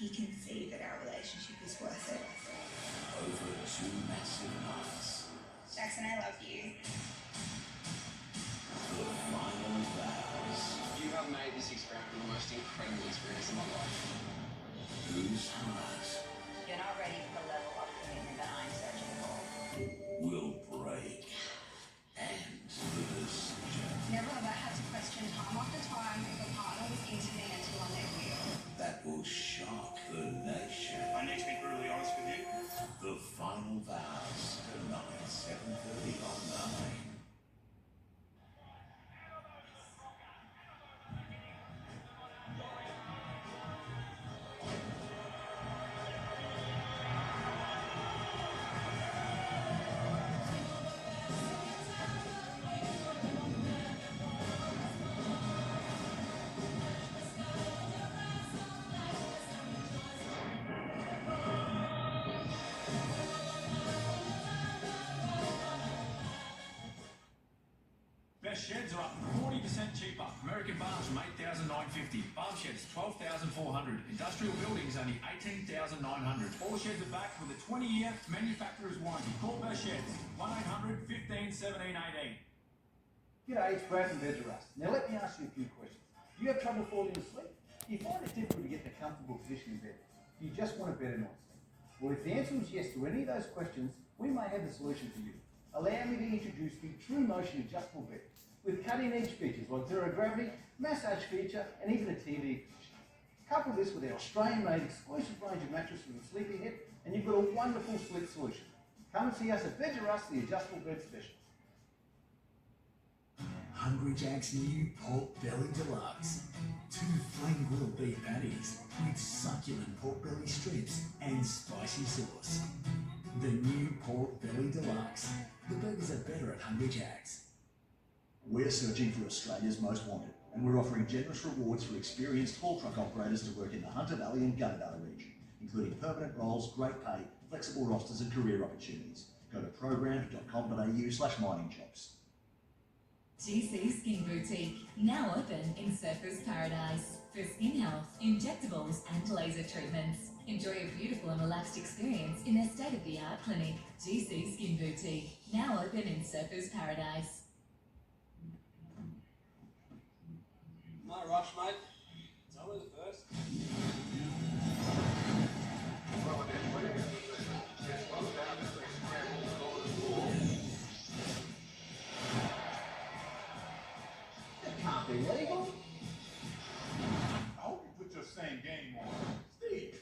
he can see that our relationship is worth it. Over 2 massive nights. Jackson, I love you. The final vows. You have made this experiment the most incredible experience of my life. Whose heart You're not ready for the level of commitment that I'm searching for. will break? And the decision Never have I had to question time after time if a partner was into me until I met you. that will shock the nation. I need to be brutally honest with you. The final vows tonight, 7:30 on 9. Best sheds are up 40% cheaper. American Barns from $8,950. Barn sheds $12,400. Industrial buildings only $18,900. All sheds are backed with a 20-year manufacturer's warranty. Call Best Sheds 1-800-15-17-18. G'day, it's Brad from Brett632. Now let me ask you a few questions. Do you have trouble falling asleep? Do you find it difficult to get in a comfortable position in bed? Do you just want a better night's sleep? Well, if the answer is yes to any of those questions, we may have the solution for you. Allow me to introduce the True Motion Adjustable Bed, with cutting-edge features like zero gravity, massage feature, and even a TV feature. Couple this with our Australian-made exclusive range of mattresses from Sleepyhead, and you've got a wonderful sleep solution. Come and see us at Brett632, the adjustable bed specialist. Hungry Jack's new Pork Belly Deluxe. 2 flame grilled beef patties with succulent pork belly strips and spicy sauce. The new Pork Belly Deluxe. The burgers are better at Hungry Jack's. We're searching for Australia's most wanted, and we're offering generous rewards for experienced haul truck operators to work in the Hunter Valley and Gunnedah region, including permanent roles, great pay, flexible rosters and career opportunities. Go to program.com.au/mining jobs. GC Skin Boutique, now open in Surfers Paradise. For skin health, injectables and laser treatments. Enjoy a beautiful and relaxed experience in their state-of-the-art clinic. GC Skin Boutique, now open in Surfers Paradise. No rush, mate. It's only the first. That can't be legal. I hope you put your same game on. Steve.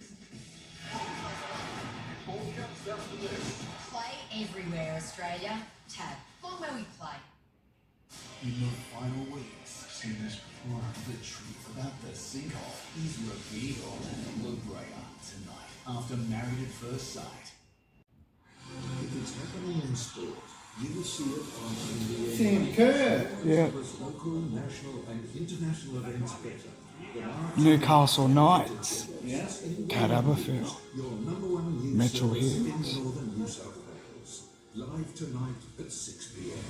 Before comes down to this. Play everywhere, Australia. Tab. Find where we play. In the final weeks, I've seen this before. The truth about the sinkhole is revealed. Look Breyer tonight after Married at First Sight. If it's happening in sport, you will see it on NBN. Tim Kerr. Yeah. Local, national and international events better. Newcastle Knights, Yeah. Cat Aberfield, Your #1 news Mitchell service in Hughes. Northern New South Wales. Live tonight at 6 p.m.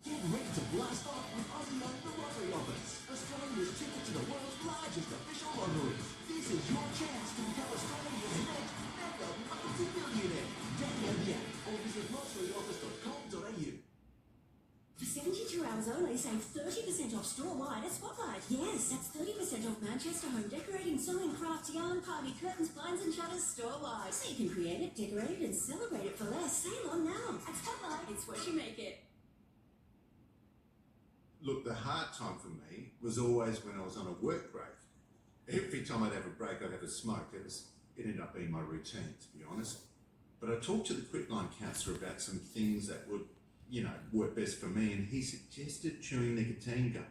Get ready to blast off with Aussie Open Lottery Offers. Australia's ticket to the world's largest official lottery. This is your chance to become Australia's next mega multi-millionaire. Download the app or visit lotteryoffers.com.au. For 72 hours only, save 30% off store-wide at Spotlight. Yes, that's 30% off Manchester home decorating, sewing, craft, yarn, party, curtains, blinds and shutters store-wide. So you can create it, decorate it and celebrate it for less. Sale on now. At Spotlight, it's what you make it. Look, the hard time for me was always when I was on a work break. Every time I'd have a break, I'd have a smoke. It ended up being my routine, to be honest. But I talked to the Quitline counsellor about some things that would, work best for me, and he suggested chewing nicotine gum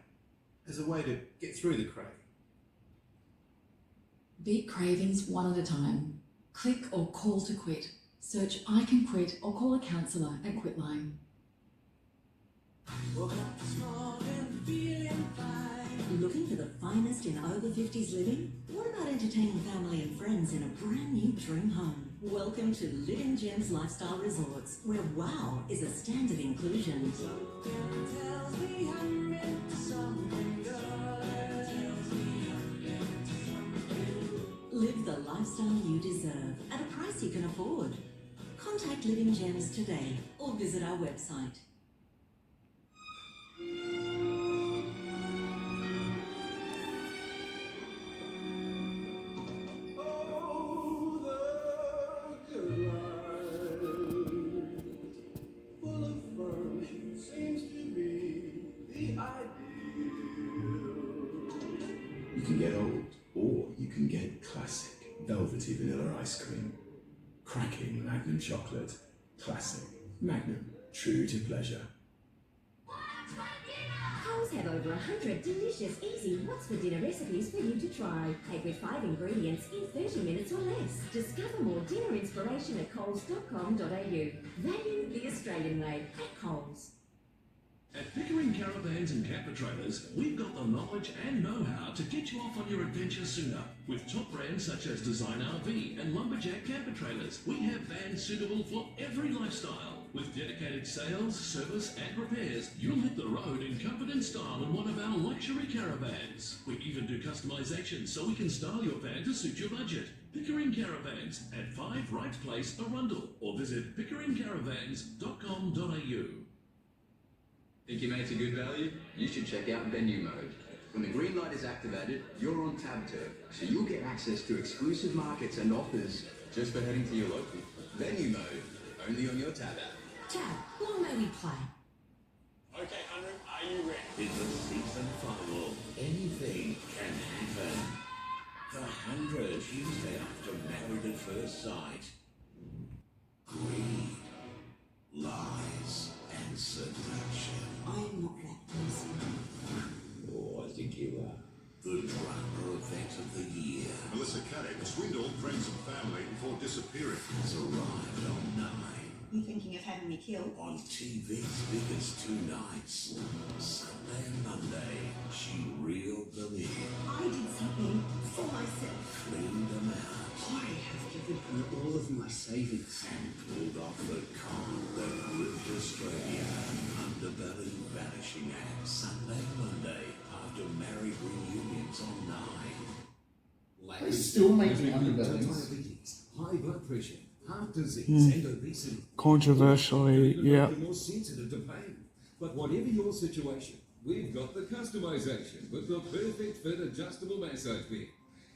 as a way to get through the craving. Beat cravings one at a time. Click or call to quit. Search I Can Quit or call a counsellor at Quitline. Looking for the finest in over 50s living? What about entertaining family and friends in a brand new dream home? Welcome to Living Gems Lifestyle Resorts, where wow is a standard inclusion. lifestyle you deserve at a price you can afford. Contact Living Gems today or visit our website. Oh, the good life, full of fun, seems to be the ideal. You can get old, or you can get classic. Velvety vanilla ice cream. Cracking Magnum chocolate. Classic. Magnum. True to pleasure. Coles have over 100 delicious, easy what's for dinner recipes for you to try. Make with 5 ingredients in 30 minutes or less. Discover more dinner inspiration at coles.com.au. Value the Australian way at Coles. At Pickering Caravans and Camper Trailers, we've got the knowledge and know-how to get you off on your adventure sooner. With top brands such as Design RV and Lumberjack Camper Trailers, we have vans suitable for every lifestyle. With dedicated sales, service and repairs, you'll hit the road in comfort and style in one of our luxury caravans. We even do customization so we can style your van to suit your budget. Pickering Caravans at 5 Wright Place, Arundel, or visit pickeringcaravans.com.au. Think your mate's a good value? You should check out Venue Mode. When the green light is activated, you're on tab turf, so you'll get access to exclusive markets and offers just for heading to your local. Venue Mode, only on your tab app. Tab, long may we play. Okay, Henry, are you ready? In the season final, anything can happen. The 100 Tuesday after Married at First Sight. Greed, lies, and seduction. I'm not that person. Oh, I think you are. The drama event of the year Melissa Caddick swindled friends and family before disappearing. has arrived on 9. You thinking of having me killed? On TV's biggest 2 nights, Sunday and Monday, she reeled them in, I did something for myself. cleaned them out, I have given her all of my savings. and pulled off the con that gripped Australia. Underbelly vanishing act, Sunday and Monday, after married reunions on 9. They still making underbellies. Diabetes, high blood pressure, heart disease, and obesity. Controversially, yeah. You're more sensitive to pain. But whatever your situation, we've got the customization with the perfect fit adjustable massage bed.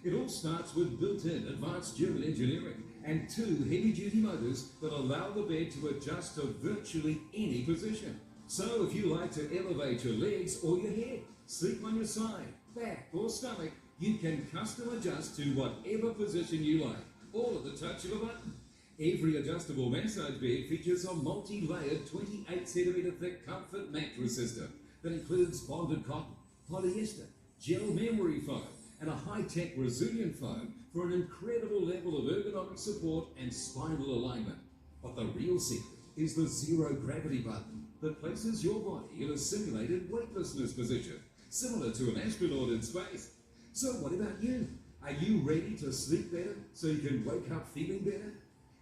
It all starts with built-in advanced German engineering and 2 heavy-duty motors that allow the bed to adjust to virtually any position. So if you like to elevate your legs or your head, sleep on your side, back or stomach, you can custom adjust to whatever position you like, all at the touch of a button. Every adjustable massage bed features a multi-layered 28cm thick comfort mattress system that includes bonded cotton, polyester, gel memory foam, and a high-tech resilient foam for an incredible level of ergonomic support and spinal alignment. But the real secret is the zero gravity button that places your body in a simulated weightlessness position, similar to an astronaut in space. So what about you? Are you ready to sleep better so you can wake up feeling better?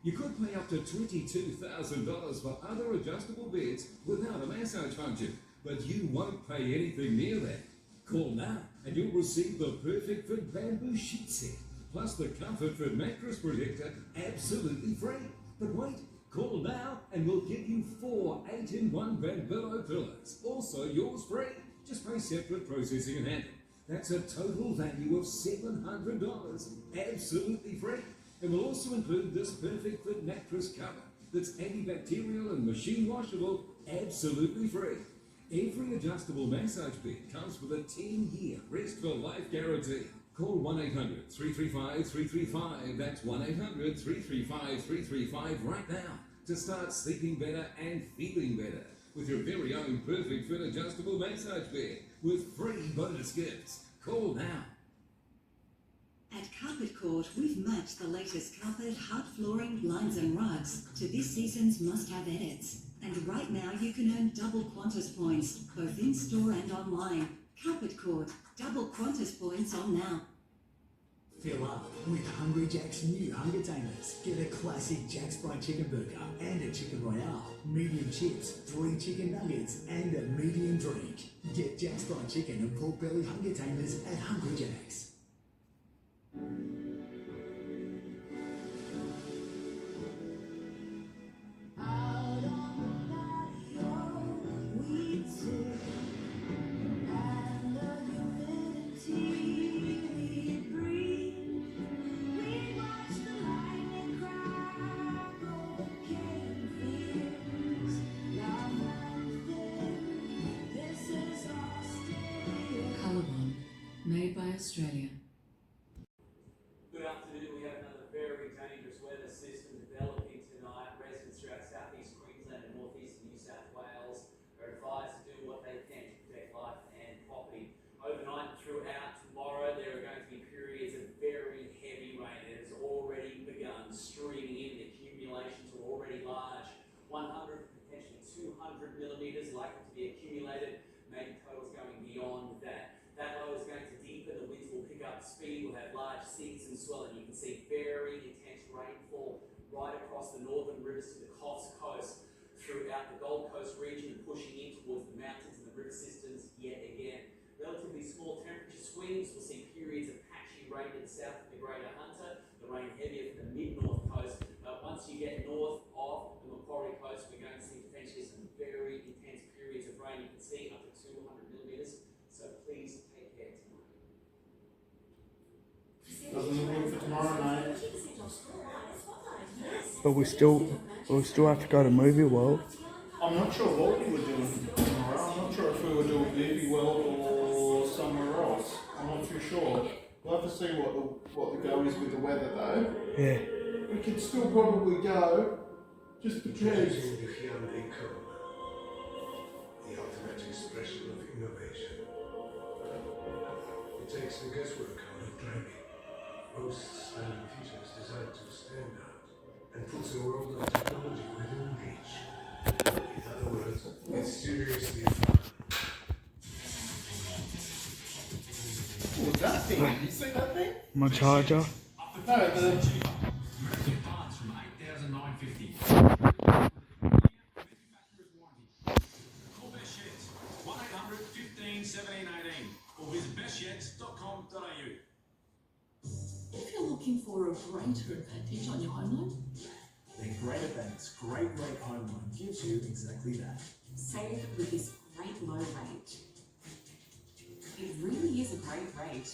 You could pay up to $22,000 for other adjustable beds without a massage function, but you won't pay anything near that. Call now and you'll receive the perfect fit bamboo sheet set, plus the comfort fit mattress protector absolutely free. But wait, call now and we'll give you 4 8-in-1 Bamboo pillows, also yours free. Just pay separate processing and handling. That's a total value of $700, absolutely free. And we'll also include this perfect fit mattress cover that's antibacterial and machine washable, absolutely free. Every adjustable massage bed comes with a 10-year rest for life guarantee. Call 1-800-335-335. That's 1-800-335-335 right now to start sleeping better and feeling better with your very own perfect fit adjustable massage bed with free bonus gifts. Call now. At Carpet Court, we've matched the latest carpet, hard flooring, blinds and rugs to this season's must-have edits. And right now you can earn double Qantas points, both in-store and online. Carpet Court, double Qantas points on now. Fill up with Hungry Jack's new Hunger Tamers. Get a classic Jack's Fried Chicken Burger and a Chicken Royale, medium chips, 3 chicken nuggets and a medium drink. Get Jack's Fried Chicken and Pork Belly Hunger Tamers at Hungry Jack's. made by Australia. Good afternoon. We have another very dangerous weather system developing tonight. Residents throughout southeast Queensland and northeastern New South Wales are advised to do what they can to protect life and property. Overnight and throughout tomorrow, there are going to be periods of very heavy rain. It has already begun streaming in. The accumulations are already large. 100, potentially 200 millimetres likely to be accumulated. Maybe totals going beyond that. That low is going to deepen, the winds will pick up speed, we'll have large seas and swelling. You can see very intense rainfall right across the northern rivers to the Coffs Coast, throughout the Gold Coast region and pushing in towards the mountains and the river systems yet again. Relatively small temperature swings, we'll see periods of patchy rain to the south of the Greater Hunter, the rain heavier from the mid-north coast. Once you get north of the Macquarie Coast, we're going to see potentially some very intense periods of rain. You can see up to 200 millimetres. So please take care tonight. Doesn't look good for tomorrow night. But we still have to go to Movie World. I'm not sure what we were doing tomorrow. I'm not sure if we were doing Movie World or somewhere else. I'm not too sure. We'll have to see what the go is with the weather though. Yeah. We can still probably go, just because. The ultimate expression of innovation. It takes the guesswork out of driving. Boasts standing features designed to stand out and puts the world of technology within reach. In other words, it's seriously fun. What was that thing? Did you see that thing? My charger. No, the... American parts from $8,950. Call Best Sheds 1800 15 17 18 or visit bestsheds.com.au. If you're looking for a greater advantage on your home loan, Then Greater Bank's Great Rate Home Loan gives you exactly that. Save with this great low rate. It really is a great rate.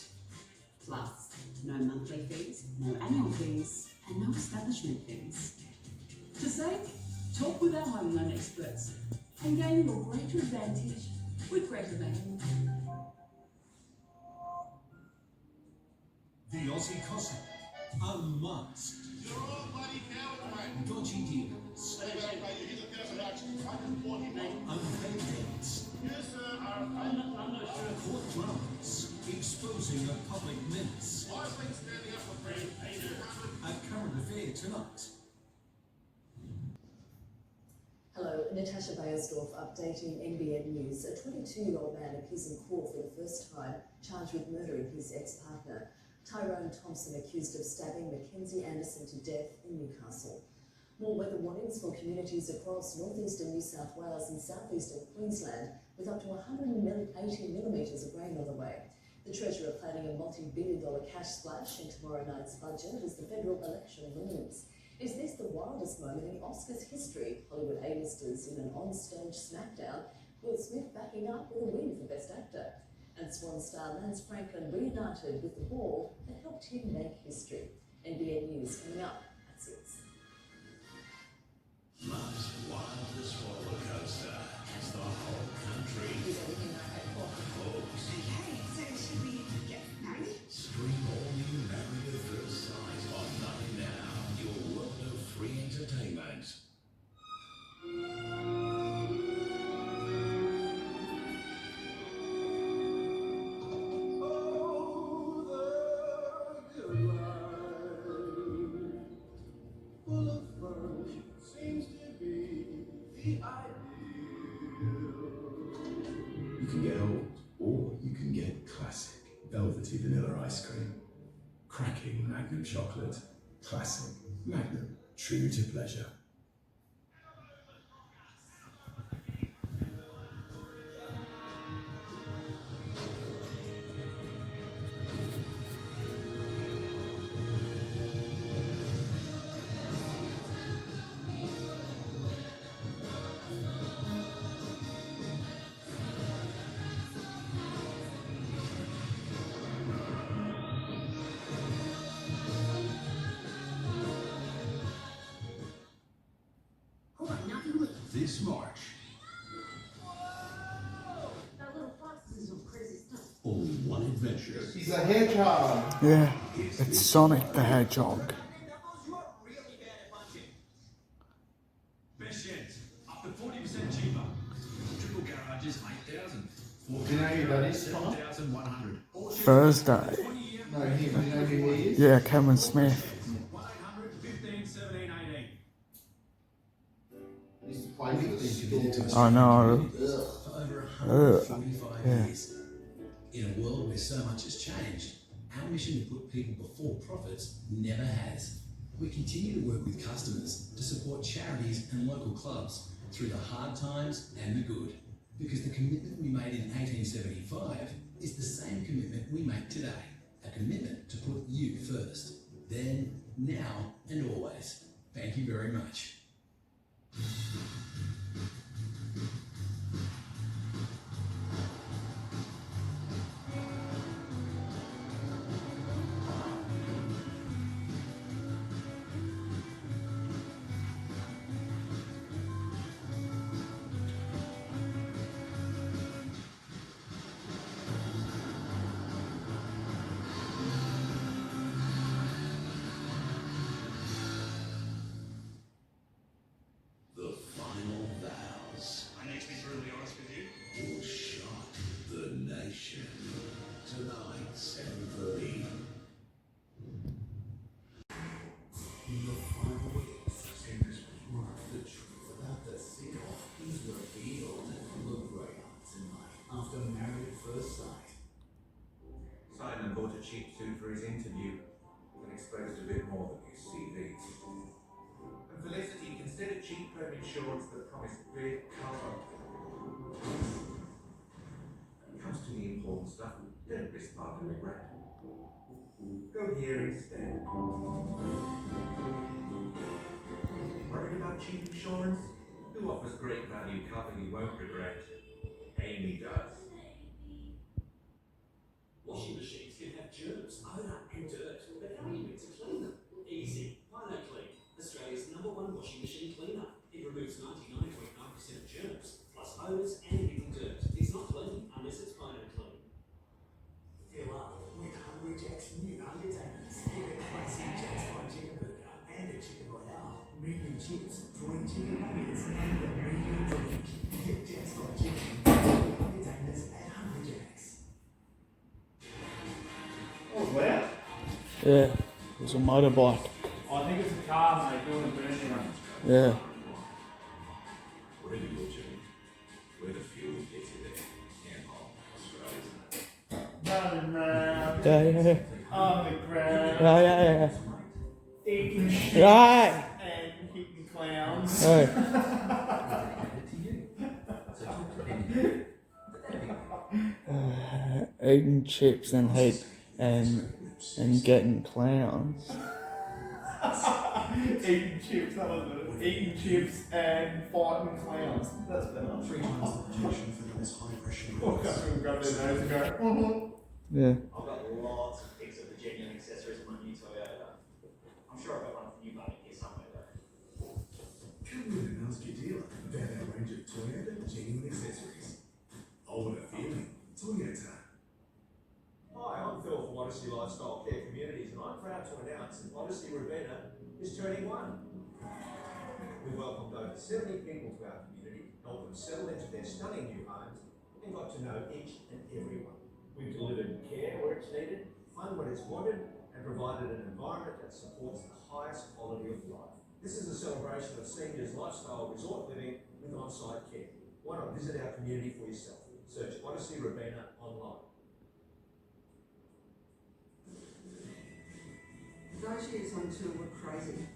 Plus, no monthly fees, no annual fees, and no establishment fees. to save, talk with our home loan experts and gain your greater advantage with Greater Bank. The Aussie Cossack, a must. Dodgy deals. Unpaid debts. Court dramas exposing a public menace. A current affair tonight. Hello, Natasha Bayersdorf updating NBN News. A 22-year-old man appears in court for the first time, charged with murdering his ex-partner. Tyrone Thompson accused of stabbing Mackenzie Anderson to death in Newcastle. More weather warnings for communities across northeastern New South Wales and southeastern Queensland, with up to 180 millimetres of rain on the way. The Treasurer planning a multi-billion-dollar cash splash in tomorrow night's budget as the federal election looms. Is this the wildest moment in Oscars history? Hollywood A-listers in an on-stage smackdown, Will Smith backing up with a win for Best Actor. And Swan star Lance Franklin reunited with the ball that helped him make history. NBN News coming up at 6. Life's wildest roller coaster as the whole country. Is everything okay? Folks. Okay, so should we get married? Stream all new Married at First Sight online now. Your world of free entertainment. You can get old, or you can get classic. Velvety vanilla ice cream. Cracking Magnum chocolate. Classic. Magnum. True to pleasure. This March, That little fox is some crazy stuff. only one adventures. He's a hedgehog. Yeah, it's Sonic the Hedgehog. Best sheds, up to 40% cheaper. Triple garages, 8,000. Do you know who that is, Connor? 7,100. Thursday. No, him. Do you know who he is? Yeah, Cameron Smith. 1-800 15 17 18. He used to play with us. I know. For over Ugh. 145 Yeah. years. In a world where so much has changed, our mission to put people before profits never has. We continue to work with customers to support charities and local clubs through the hard times and the good. Because the commitment we made in 1875 is the same commitment we make today. A commitment to put you first. Then, now, and always. Thank you very much. The final vows I need to be brutally honest with you. will shock the nation. Tonight, 7:30. The final weeks in this month, the truth about the seal is revealed. Look right on tonight after Married at First Sight. Simon bought a cheap suit for his interview and exposed a bit more than his CV. And Felicity considered cheap home insurance that promised big cover. When it comes to the important stuff, don't risk parting regret. Go here instead. Worried about cheap insurance? Who offers great value cover you won't regret? Amy does. Washing machines can have germs, odour and dirt, but how are you meant to clean them? Easy. PRIME7, Australia's #1 washing machine cleaner. It removes 99.9% of germs, plus odours and hidden dirt. It's not clean unless it's PRIME7. Fill up with Hungry Jack's new undertakings. Get a classic Jack's fried chicken burger and a chicken royale. Medium chips, green chicken nuggets, and a medium drink. Get Jack's fried chicken, undertakings at Hungry Jack's. Oh, wow. Yeah, it was a motorbike. I think it's a car, mate, doing a burning run. Yeah. Wherever you're tuned, where the fuel gets you there. And Australia. Running round Yeah. on the ground. Yeah. Eating shit Right. and hitting clowns. Hey. Eating chips and hate and getting clowns. Eating chips, that was it. Eating chips and fighting clowns. That's better. 3 times the objection for those high pressure. Walk up to them, grab their nose and go, Yeah. I've got lots of pics of the genuine accessories in my new Toyota. I'm sure I've got one for you, buddy, here somewhere though. Come in and ask your dealer about our range of Toyota genuine accessories. Oh, what a feeling. Toyota. Hi, I'm Phil from Odyssey Lifestyle Care Communities, and I'm proud to announce that Odyssey Ravenna is turning 1. We welcomed over 70 people to our community, helped them settle into their stunning new homes, and got to know each and every one. We've delivered care where it's needed, fun when it's wanted, and provided an environment that supports the highest quality of life. This is a celebration of seniors' lifestyle resort living with on-site care. Why not visit our community for yourself? Search Odyssey Ravenna online. Those years on tour were crazy.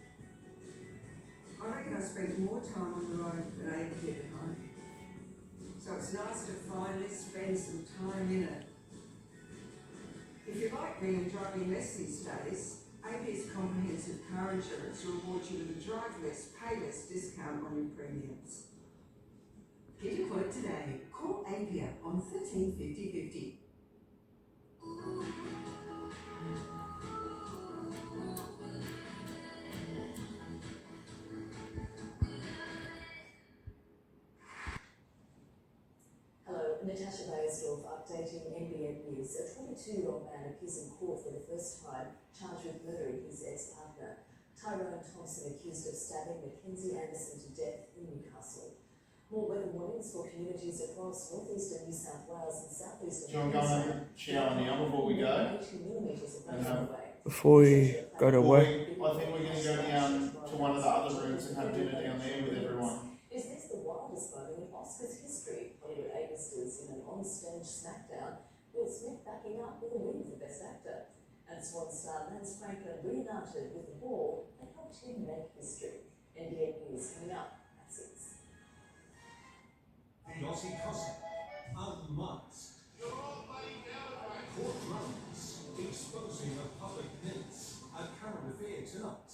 I reckon I spent more time on the road than I ever did at home. So it's nice to finally spend some time in it. If you're like me and driving less these days, ABS Comprehensive Car Insurance rewards you with a drive less, pay less discount on your premiums. Get a quote today. Call Avia on 13 50 50. Hello, Natasha Bayersdorf updating NBN News. A 22-year-old man appears in court for the first time, charged with murdering his ex-partner. Tyrone Thompson accused of stabbing Mackenzie Anderson to death in Newcastle. More weather warnings for communities across northeastern New South Wales and southeastern Do you want to go and have a shower now before we go? Before we go to work. I think we're going to go down to one of the other rooms and have dinner down there with everyone. Is this the wildest moment in Oscars history? Hollywood A-listers in an on-stage smackdown, Will Smith backing up with a win for Best Actor. And Swan star Lance Franklin reunited with the ball that helped him make history. NBN News coming up at 6. The Aussie Cossack, unmasked. Courtrooms exposing a public minutes at current affair tonight.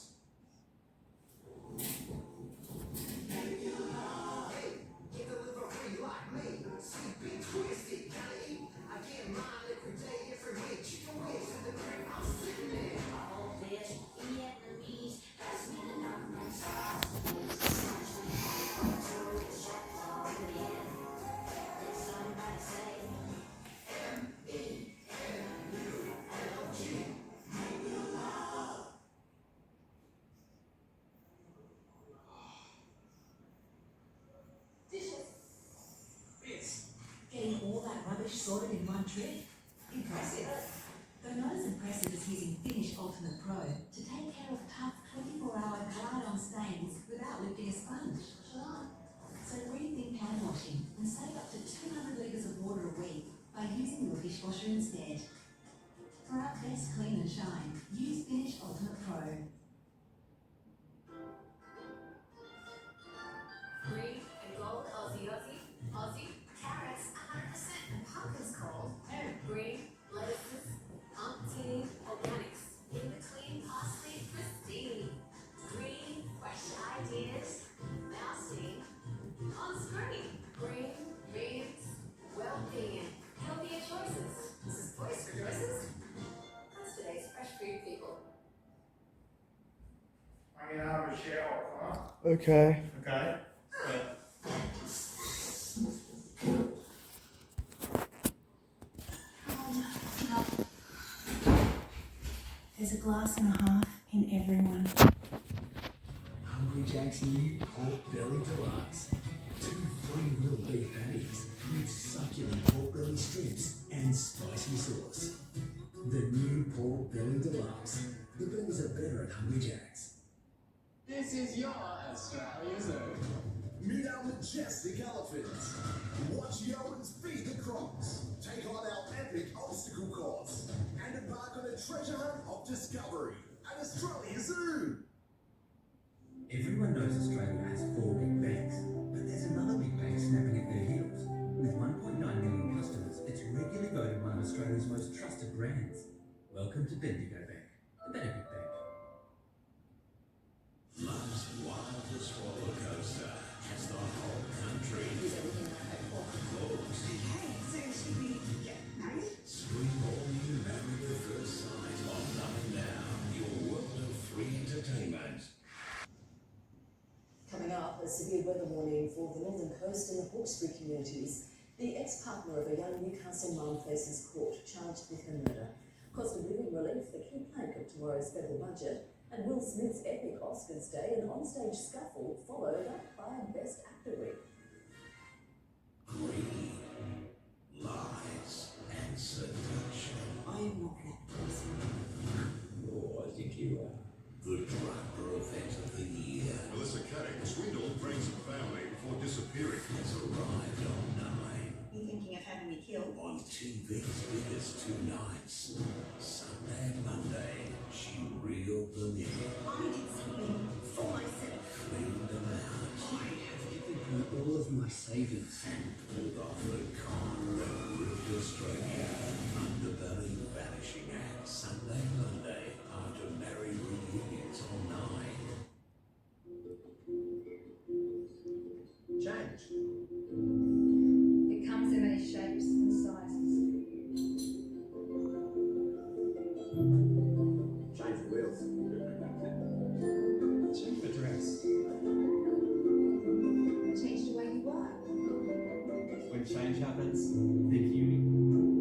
Getting all that rubbish sorted in one trip? Impressive. Though not as impressive as using Finish Ultimate Pro to take care of tough 24-hour glide-on stains without lifting a sponge. So rethink hand washing and save up to 200 litres of water a week by using your dishwasher instead. For our best clean and shine, use Finish Ultimate Pro. Green and gold Aussie. Carrots, 100% and pumpkins cold. Green, lettuces, umpteen, organics. In between, parsley, pristine. Green, fresh ideas, mousing. On screen, green, beans, well-being. Healthier choices. This is Voice for Choices. That's today's fresh food people. I'm going to have a shower, huh? Okay. Okay. There's a glass and a half in everyone. Hungry Jack's new pork belly deluxe. 2 free real beef patties with succulent pork belly strips and spicy sauce. The new pork belly deluxe. The bellies are better at Hungry Jack's. This is your Australia's own. Meet our majestic elephants. Watch Yowens feed the crocs. Take on our epic obstacle course. And embark on a treasure hunt of discovery at Australia Zoo. Everyone knows Australia has 4 big banks, but there's another big bank snapping at their heels. With 1.9 million customers, it's regularly voted one of Australia's most trusted brands. Welcome to Bendigo Bank, the Benefit Bank. Life's wildest roller coaster has the whole country. Scream all you married at first sight online now. Your world of free entertainment. Coming up, a severe weather warning for the northern coast and the Hawkesbury communities. The ex-partner of a young Newcastle mum faces court, charged with her murder. Cost of living relief, the key plank of tomorrow's federal budget. And Will Smith's epic Oscars day, an onstage scuffle followed up by a Best Actor week. Greed, lies, and seduction. I am not that person. Oh, I think you are. The drama event of the year. Melissa Caddick swindled friends and family before disappearing. Has arrived on 9. You thinking of having me killed? On TV's biggest 2 nights. Sunday and Monday, she reeled them in. I did something for myself. Cleaned them out. I have given her all of my savings. And pulled off the con that ripped her straight out. Underbelly vanishing act. Sunday and Monday, after married reunions on 9. Change. It comes in many shapes and sizes. Change the wheels. Change the dress. Change the way you work. When change happens, think uni.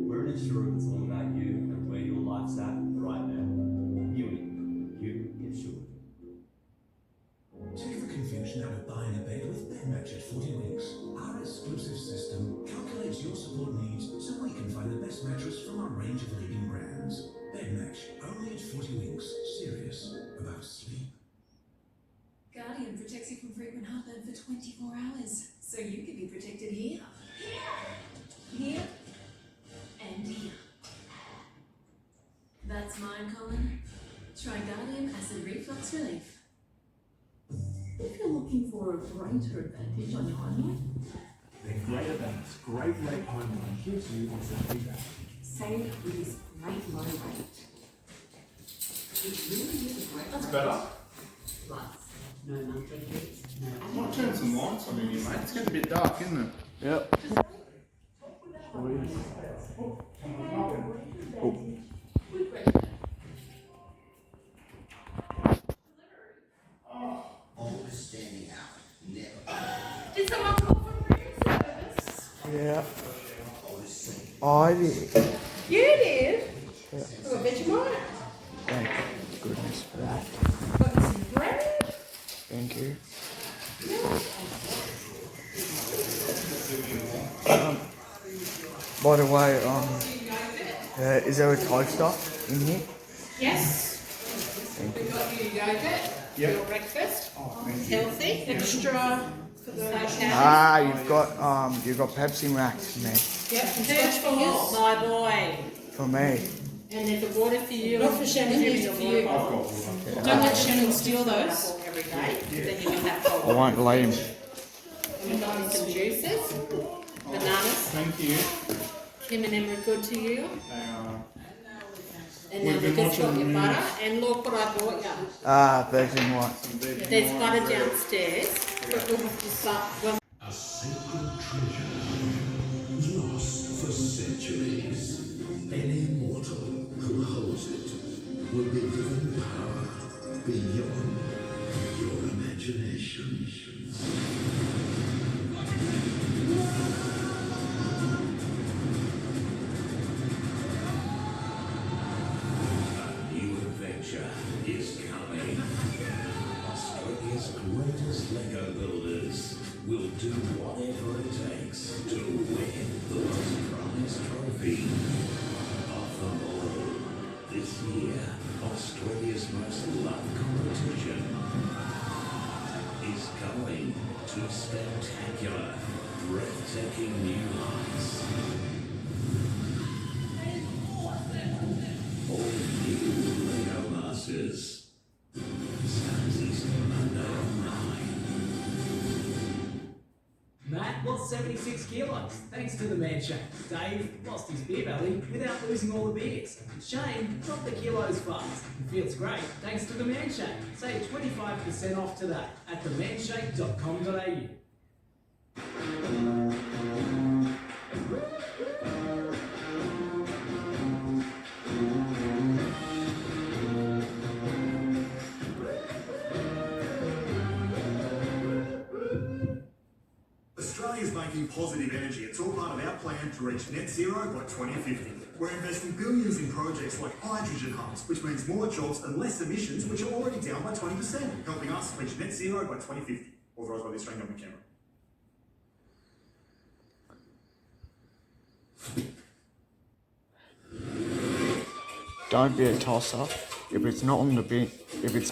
for 24 hours, so you can be protected here. Here. And here. That's mine, Colin. Try Guardium Acid Reflux Relief. If you're looking for a greater advantage on your home loan, Then Greater Bank's Great Rate Home Loan gives you this advantage. save with this great low rate. It really is a great That's rate. better. Plus, no monthly fees, no I might turn some lights on in here, mate. It's getting a bit dark, isn't it? Yep. Always standing out, never. Did someone call for room service? Yeah. I did. You did? Yeah. Oh, I bet you might. Thank goodness for that. Got some bread. Thank you. By the way, is there a toaster in here? Yes. Thank We've you. got your yogurt for your breakfast. Healthy, extra for the Ah, you've got Pepsi Max in there Yep, it's for you, my boy. for me. And there's a water for you. Not for Shannon, use it for you. Don't let Shannon steal those. Every day, then you can have I cold. won't let him. We've got some juices, bananas. Thank you. Him and them are good to you. They are. And then we just got your butter. And look what I bought you. Ah, virgin white. There's butter downstairs. But we'll have to start. Well, A sacred treasure, lost for centuries. Any mortal who holds it will be given power beyond your imagination. A new adventure is coming. Australia's greatest Lego builders will do whatever it takes to win the most prized trophy of them all. This year, Australia's most loved competition is going to spectacular, breathtaking new heights. All new Lego Masters. Starts Easter Monday on 9. Matt lost 76 kilos thanks to the man shake. Dave lost his beer belly without losing all the beers. Shane dropped the kilos fast and feels great thanks to the man shake. Save 25% off today at themanshake.com.au. Australia's making positive energy. It's all part of our plan to reach net zero by 2050. We're investing billions in projects like hydrogen hubs, which means more jobs and less emissions, which are already down by 20%, helping us reach net zero by 2050. Authorised by the Australian Government Canberra. Don't be a tosser. If it's not in the bin, it's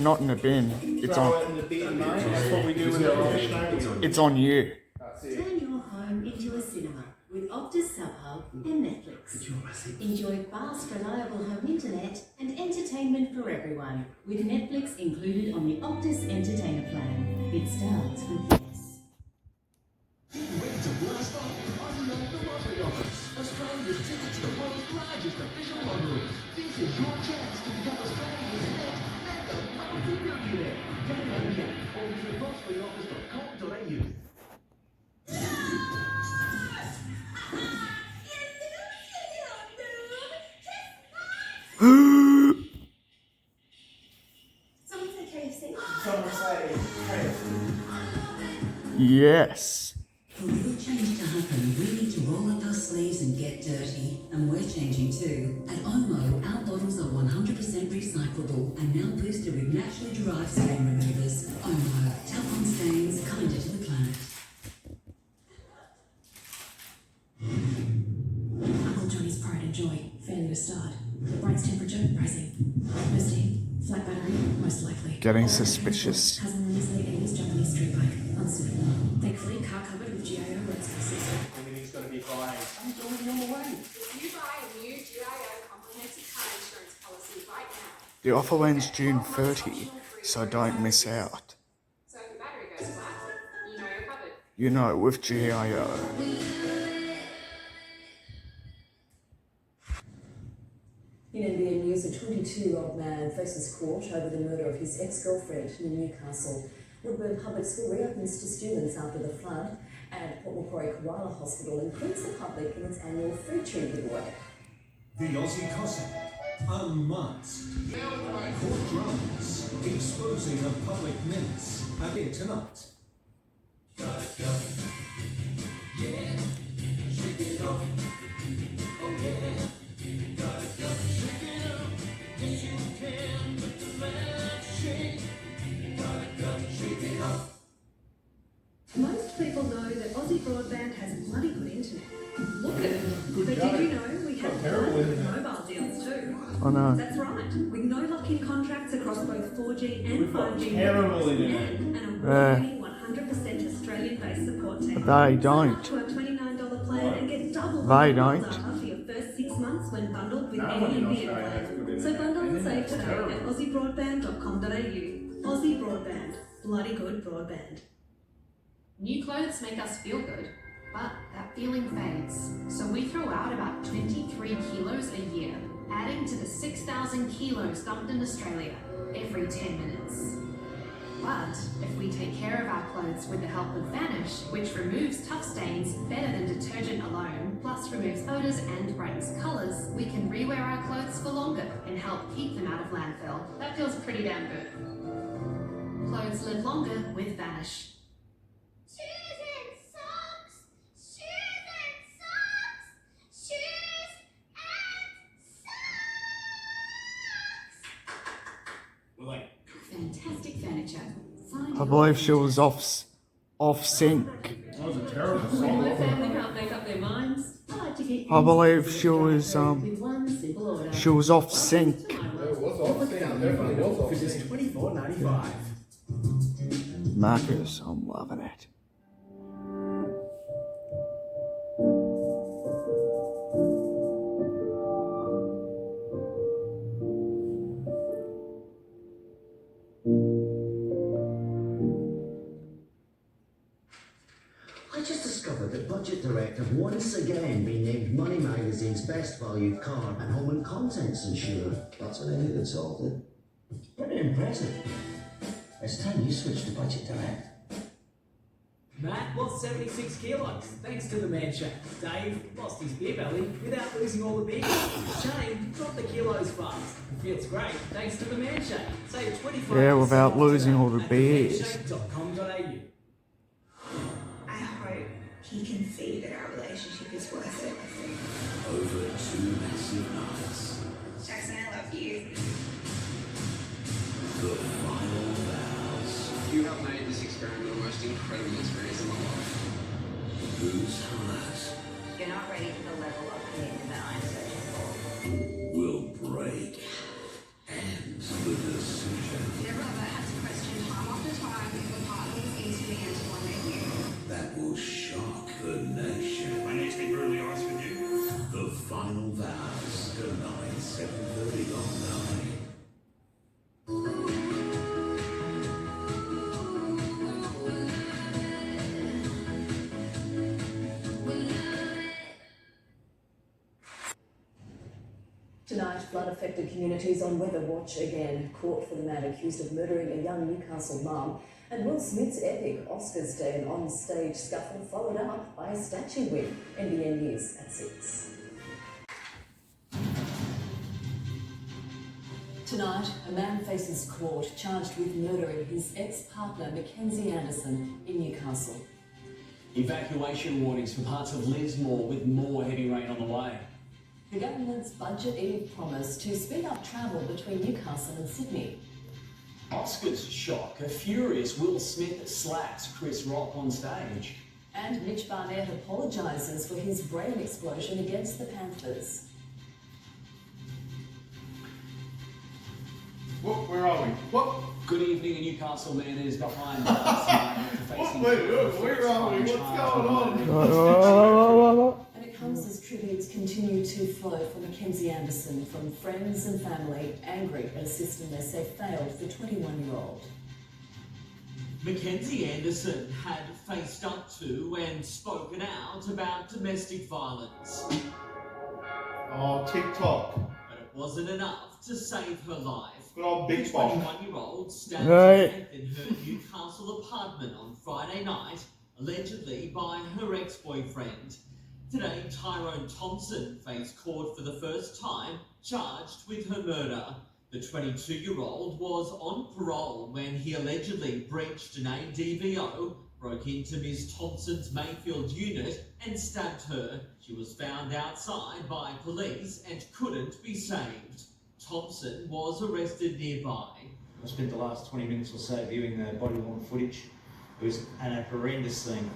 on. Throw it in the bin, mate. That's what we do with the rubbish, don't we? It's on you. That's it. Turn your home into a cinema with Optus SubHub and Netflix. Enjoy fast, reliable home internet and entertainment for everyone with Netflix included on the Optus Entertainer Plan. It starts with yes. Ready to blast off? Unlock the lottery office. Australia's ticket to the world's largest official lottery. This is your chance to become Australia's next mega multi-millionaire. Get it on now or visit lotteryoffice.com.au. Someone say KFC. Someone say, hey. Yes. For real change to happen, we need to roll up our sleeves and get dirty. And we're changing too. At Omo, our bottles are 100% recyclable and now boosted with naturally derived stain removers. Omo, tap on stains, kinder to the planet. Uncle Johnny's Pride and Joy, failure to start. Bright's temperature rising. No steam, flat battery, most likely. Getting suspicious. Hasn't released late 80s Japanese street bike, unsuitable. The offer ends June 30, so don't miss out. So if the battery goes flat, you know you're covered. You know, with GIO. In NBN News, a 22-year-old man faces court over the murder of his ex-girlfriend in Newcastle. Woodburn Public School reopens to students after the flood, and Port Macquarie Koala Hospital includes the public in its annual fruit tree giveaway. The Aussie Cossack, unmasked. Court drums, exposing a public menace. And here tonight. Yeah, shake it off. Oh yeah. Shake it up. Yes you can, but the man shake. Shake it off. Most people know that Aussie Broadband has bloody good internet. Look at it. Good But joke. did you know we have terrible bloody good internet. mobile deals too? I know. That's right. With no lock-in contracts across both 4G and We've got 5G terrible internet. and an award-winning 100% Australian-based support team. They Sign up don't. to our $29 plan and get double They the don't. data for your first 6 months when bundled with No any one in NBN Australia has good plan. So internet. bundle and save Internet's today terrible. at aussiebroadband.com.au. Aussie Broadband. Bloody good broadband. New clothes make us feel good, but that feeling fades. So we throw out about 23 kilos a year, adding to the 6,000 kilos dumped in Australia every 10 minutes. But if we take care of our clothes with the help of Vanish, which removes tough stains better than detergent alone, plus removes odors and brightens colors, we can rewear our clothes for longer and help keep them out of landfill. That feels pretty damn good. Clothes live longer with Vanish. Shoes and socks! Shoes and socks! Shoes and socks! Fantastic furniture. Find I believe she was off sync. That was a terrible When song. my family can't make up their minds, I like to get I believe she was with one simple order. she was off sync. It was off sync. Definitely was off For just sync. $24.95. Marcus, I'm loving it. I just discovered that Budget Direct have once again been named Money Magazine's best valued car and home and contents insurer. That's what I knew that solved it. Pretty impressive. It's time you switched to Budget Direct. Matt lost 76 kilos thanks to the man shake. Dave lost his beer belly without losing all the beer. Shane dropped the kilos fast and feels great thanks to the man shake. Save 25% Yeah, without off losing today all the at beers. themanshake.com.au. I hope he can see that our relationship is worth it. Over 2 massive nights. Jackson, I love you. The final vows. You have made this experiment the most incredible experience of my life. Whose heart You're not ready for the level of commitment that I'm searching for. will break? And the decision Never ever had to question time after time if a partner was into me until I met you. that will shock the nation. I need to be brutally honest with you. The final vows tonight, 7:30 on 9. Tonight, flood-affected communities on weather watch again. Court for the man accused of murdering a young Newcastle mum. And Will Smith's epic Oscars Day and on-stage scuffle followed up by a statue win. NBN News at 6. Tonight, a man faces court charged with murdering his ex-partner Mackenzie Anderson in Newcastle. Evacuation warnings for parts of Lismore with more heavy rain on the way. The government's budget eve promise to speed up travel between Newcastle and Sydney. Oscars shock. A furious Will Smith slaps Chris Rock on stage. And Mitch Barnett apologises for his brain explosion against the Panthers. What? Where are we? What? Good evening, a Newcastle man is behind bars tonight after facing Where are we? What's going on? An comes as tributes continue to flow for Mackenzie Anderson from friends and family angry at a system they say failed the 21-year-old. Mackenzie Anderson had faced up to and spoken out about domestic violence. Oh, TikTok. But it wasn't enough to save her life. Good old Big The Bomb. 21-year-old stabbed Right. to death in her Newcastle apartment on Friday night, allegedly by her ex-boyfriend. Today, Tyrone Thompson faced court for the first time, charged with her murder. The 22-year-old was on parole when he allegedly breached an ADVO, broke into Ms. Thompson's Mayfield unit and stabbed her. She was found outside by police and couldn't be saved. Thompson was arrested nearby. I spent the last 20 minutes or so viewing the body-worn footage. It was a horrendous scene.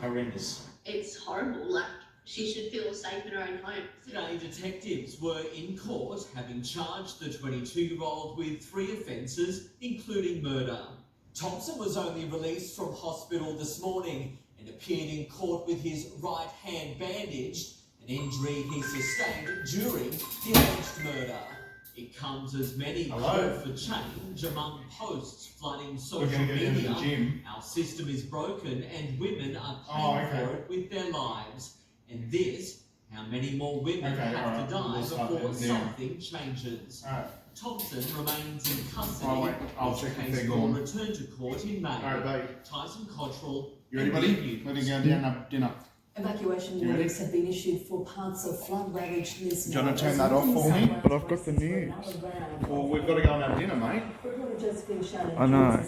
Horrendous. It's horrible. Like, she should feel safe in her own home. Today, detectives were in court, having charged the 22-year-old with 3 offences, including murder. Thompson was only released from hospital this morning and appeared in court with his right hand bandaged, an injury he sustained during the alleged murder. It comes as many call for change among posts flooding social media. Our system is broken and women are paying for it with their lives. And this, how many more women have to die before something changes. Thompson remains in custody. His case will return to court in May. Tyson Cottrell. You ready, buddy? Let him go down have dinner. Evacuation warnings have been issued for parts of flood-ravaged Lismore. Do you want to turn that off for me? But I've got the news. Well, we've got to go and have dinner, mate. I know.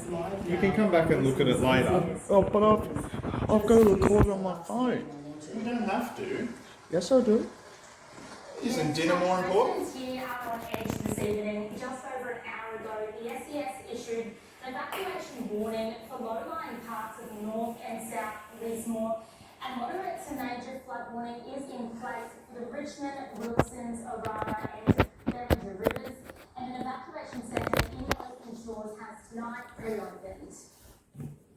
You can come back and look at it later. Oh, but I've got to record on my phone. You don't have to. Yes, I do. Isn't dinner more important? Here are on edge this evening. Just over an hour ago, the SES issued an evacuation warning for low-lying parts of North and South Lismore. A moderate to major flood warning is in place for the Richmond, Wilsons, Orana and Bellinger rivers, and an evacuation centre in Open Shores has tonight reopened.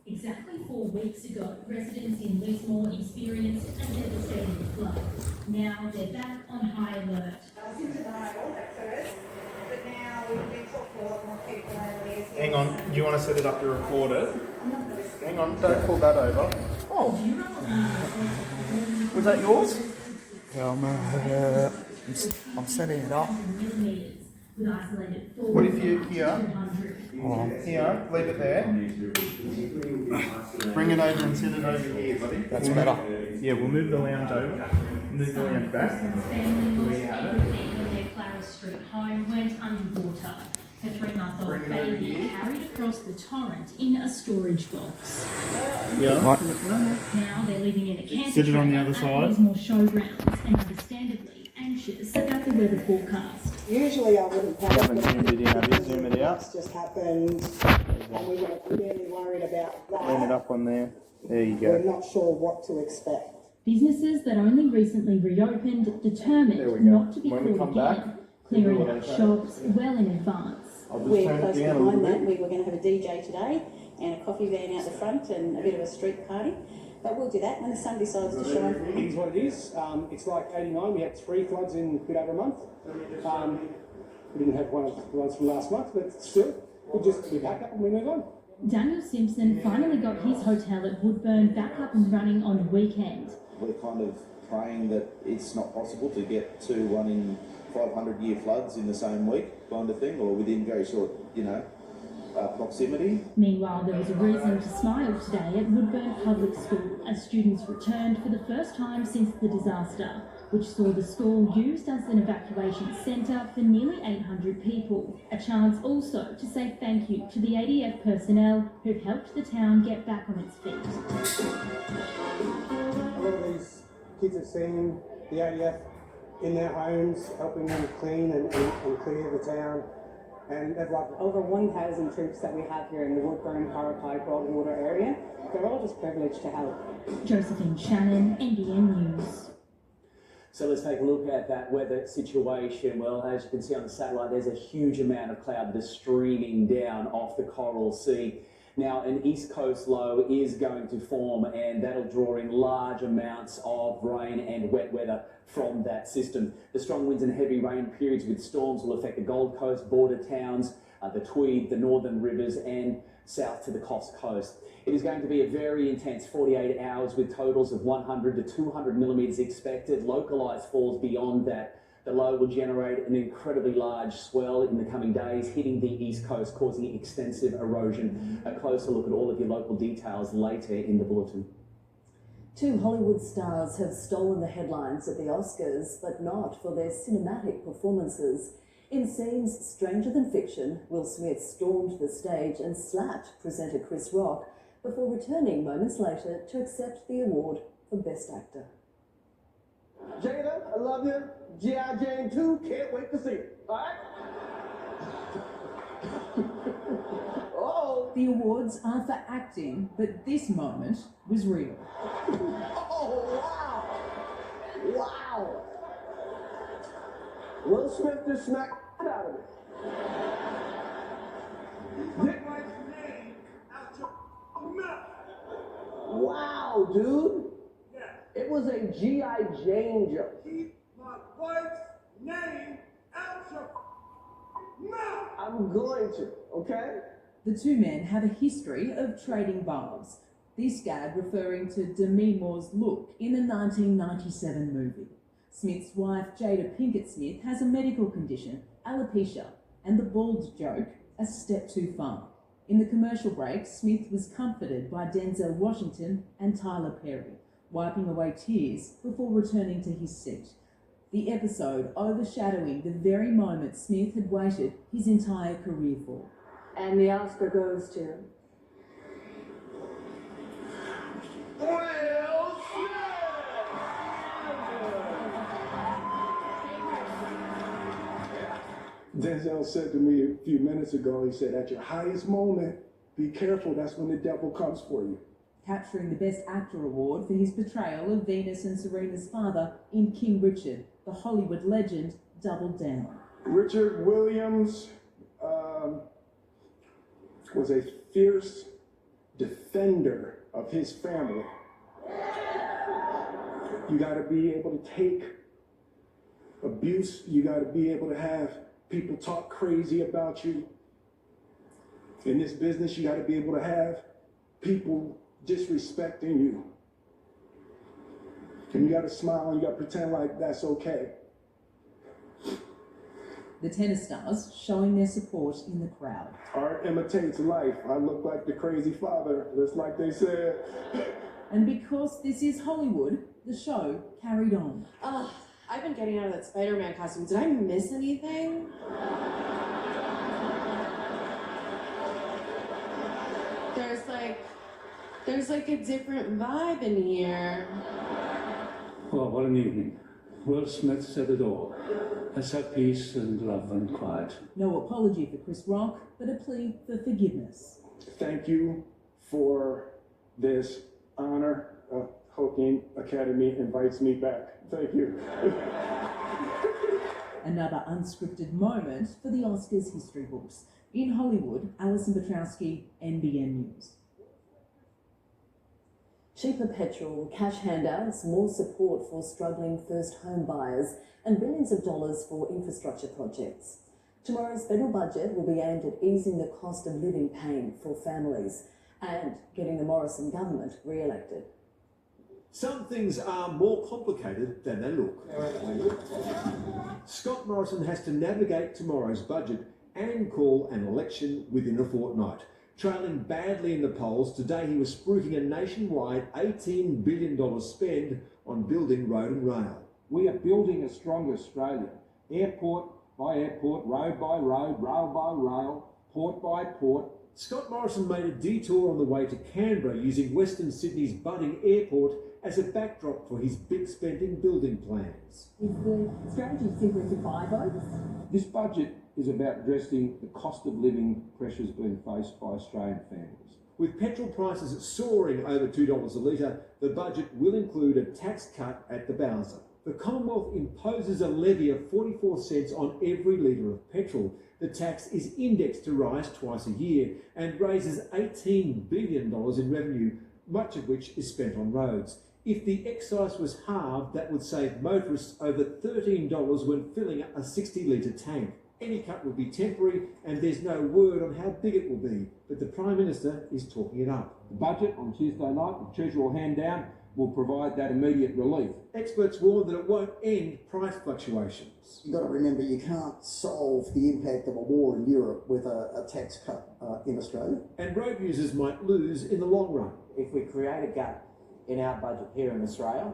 Exactly 4 weeks ago, residents in Lismore experienced a devastating flood. Now they're back on high alert. I was in denial at first, but now we've been talking to a lot more people over there. Hang on, do you want to set it up to record it? Hang on, don't pull that over. Oh! Was that yours? Yeah, I'm setting it up. What if you here? Oh. Here, leave it there. Bring it over and set it over here, buddy. That's better. Yeah, we'll move the lounge over. Move the lounge back. Where you have it. Their Clara Street home went underwater. Her 3-month-old baby carried across the torrent in a storage box. Yeah. Now they're living in a camper Sit it on the other at side. Lismore Showgrounds and understandably anxious about the weather forecast. Usually I wouldn't You haven't zoomed it in, have you? Zoom it out. It's just happened and we weren't really worried about that. Lean it up on there. There you We're go. not sure what to expect. Businesses that only recently reopened There we determined go. not to be When we caught come again, back, clearing we'll out do it. shops well in advance. We're close behind that. We were going to have a DJ today and a coffee van out the front and a bit of a street party. But we'll do that when the sun decides to shine. It is what it is. It's like 89. We had 3 floods in a bit over a month. We didn't have one of the ones from last month, but still, we'll just be back up and we move on. Daniel Simpson finally got his hotel at Woodburn back up and running on the weekend. We're kind of praying that it's not possible to get to 1 in 500-year floods in the same week, kind of thing, or within very short, proximity. Meanwhile, there was a reason to smile today at Woodburn Public School as students returned for the first time since the disaster, which saw the school used as an evacuation centre for nearly 800 people. A chance also to say thank you to the ADF personnel who've helped the town get back on its feet. A lot of these kids have seen the ADF in their homes, helping them clean and clear the town. And they've loved it. Over 1,000 troops that we have here in the Woodburn, Parapai, Broadwater area. They're all just privileged to help. Josephine Shannon, NBN News. So let's take a look at that weather situation. Well, as you can see on the satellite, there's a huge amount of cloud that is streaming down off the Coral Sea. Now, an east coast low is going to form, and that'll draw in large amounts of rain and wet weather from that system. The strong winds and heavy rain periods with storms will affect the Gold Coast, border towns, the Tweed, the northern rivers, and south to the Coast. It is going to be a very intense 48 hours with totals of 100 to 200 millimetres expected. Localised falls beyond that. The low will generate an incredibly large swell in the coming days, hitting the east coast, causing extensive erosion. A closer look at all of your local details later in the bulletin. 2 Hollywood stars have stolen the headlines at the Oscars, but not for their cinematic performances. In scenes stranger than fiction, Will Smith stormed the stage and slapped presenter Chris Rock before returning moments later to accept the award for Best Actor. Jada, I love you. G.I. Jane 2, can't wait to see it. All right? Oh. The awards are for acting, but this moment was real. Oh, wow. Wow. Will Smith just smacked out of me. Get my name out your mouth. Wow, dude. Yeah. It was a G.I. Jane joke. Keep my wife's name out your mouth. I'm going to, okay? The two men have a history of trading barbs. This gag referring to Demi Moore's look in a 1997 movie. Smith's wife, Jada Pinkett Smith, has a medical condition, alopecia, and the bald joke, a step too far. In the commercial break, Smith was comforted by Denzel Washington and Tyler Perry, wiping away tears before returning to his seat. The episode overshadowing the very moment Smith had waited his entire career for. And the Oscar goes to... Will Smith! Denzel said to me a few minutes ago, he said, at your highest moment, be careful, that's when the devil comes for you. Capturing the Best Actor award for his portrayal of Venus and Serena's father in King Richard, the Hollywood legend doubled down. Richard Williams was a fierce defender of his family. You got to be able to take abuse. You got to be able to have people talk crazy about you. In this business, you got to be able to have people disrespecting you. And you got to smile and you got to pretend like that's okay. The tennis stars showing their support in the crowd. Art imitates life. I look like the crazy father, just like they said. And because this is Hollywood, the show carried on. I've been getting out of that Spider-Man costume. Did I miss anything? There's like a different vibe in here. Well, what an evening. Will Smith said it all. Let's have peace and love and quiet. No apology for Chris Rock, but a plea for forgiveness. Thank you for this honor. Hoping Academy invites me back. Thank you. Another unscripted moment for the Oscars history books. In Hollywood, Alison Petrowski, NBN News. Cheaper petrol, cash handouts, more support for struggling first home buyers, and billions of dollars for infrastructure projects. Tomorrow's federal budget will be aimed at easing the cost of living pain for families and getting the Morrison government re-elected. Some things are more complicated than they look. Scott Morrison has to navigate tomorrow's budget and call an election within a fortnight. Trailing badly in the polls, today he was spruiking a nationwide $18 billion spend on building road and rail. We are building a stronger Australia. Airport by airport, road by road, rail by rail, port by port. Scott Morrison made a detour on the way to Canberra using Western Sydney's budding airport as a backdrop for his big spending building plans. Is the strategy simply to buy votes? This budget is about addressing the cost of living pressures being faced by Australian families. With petrol prices soaring over $2 a litre, the budget will include a tax cut at the Bowser. the Commonwealth imposes a levy of 44 cents on every litre of petrol. The tax is indexed to rise twice a year and raises $18 billion in revenue, much of which is spent on roads. If the excise was halved, that would save motorists over $13 when filling a 60-litre tank. Any cut will be temporary and there's no word on how big it will be, but the Prime Minister is talking it up. The budget on Tuesday night, the Treasurer will hand down, will provide that immediate relief. Experts warn that it won't end price fluctuations. You've got to remember you can't solve the impact of a war in Europe with a tax cut in Australia. And road users might lose in the long run. If we create a gap in our budget here in Australia,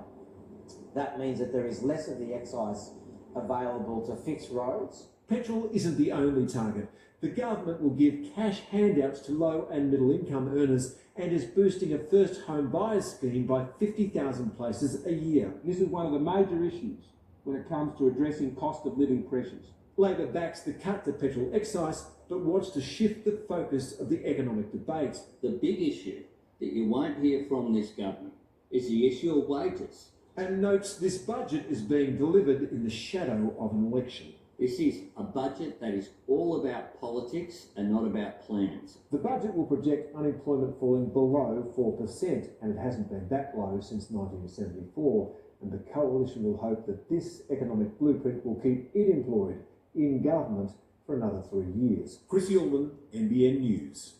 that means that there is less of the excise available to fix roads. Petrol isn't the only target. The government will give cash handouts to low and middle income earners and is boosting a first home buyers scheme by 50,000 places a year. This is one of the major issues when it comes to addressing cost of living pressures. Labor backs the cut to petrol excise but wants to shift the focus of the economic debate. The big issue that you won't hear from this government is the issue of wages. And notes this budget is being delivered in the shadow of an election. This is a budget that is all about politics and not about plans. The budget will project unemployment falling below 4%, and it hasn't been that low since 1974, and the coalition will hope that this economic blueprint will keep it employed in government for another 3 years. Chris Ullman, NBN News.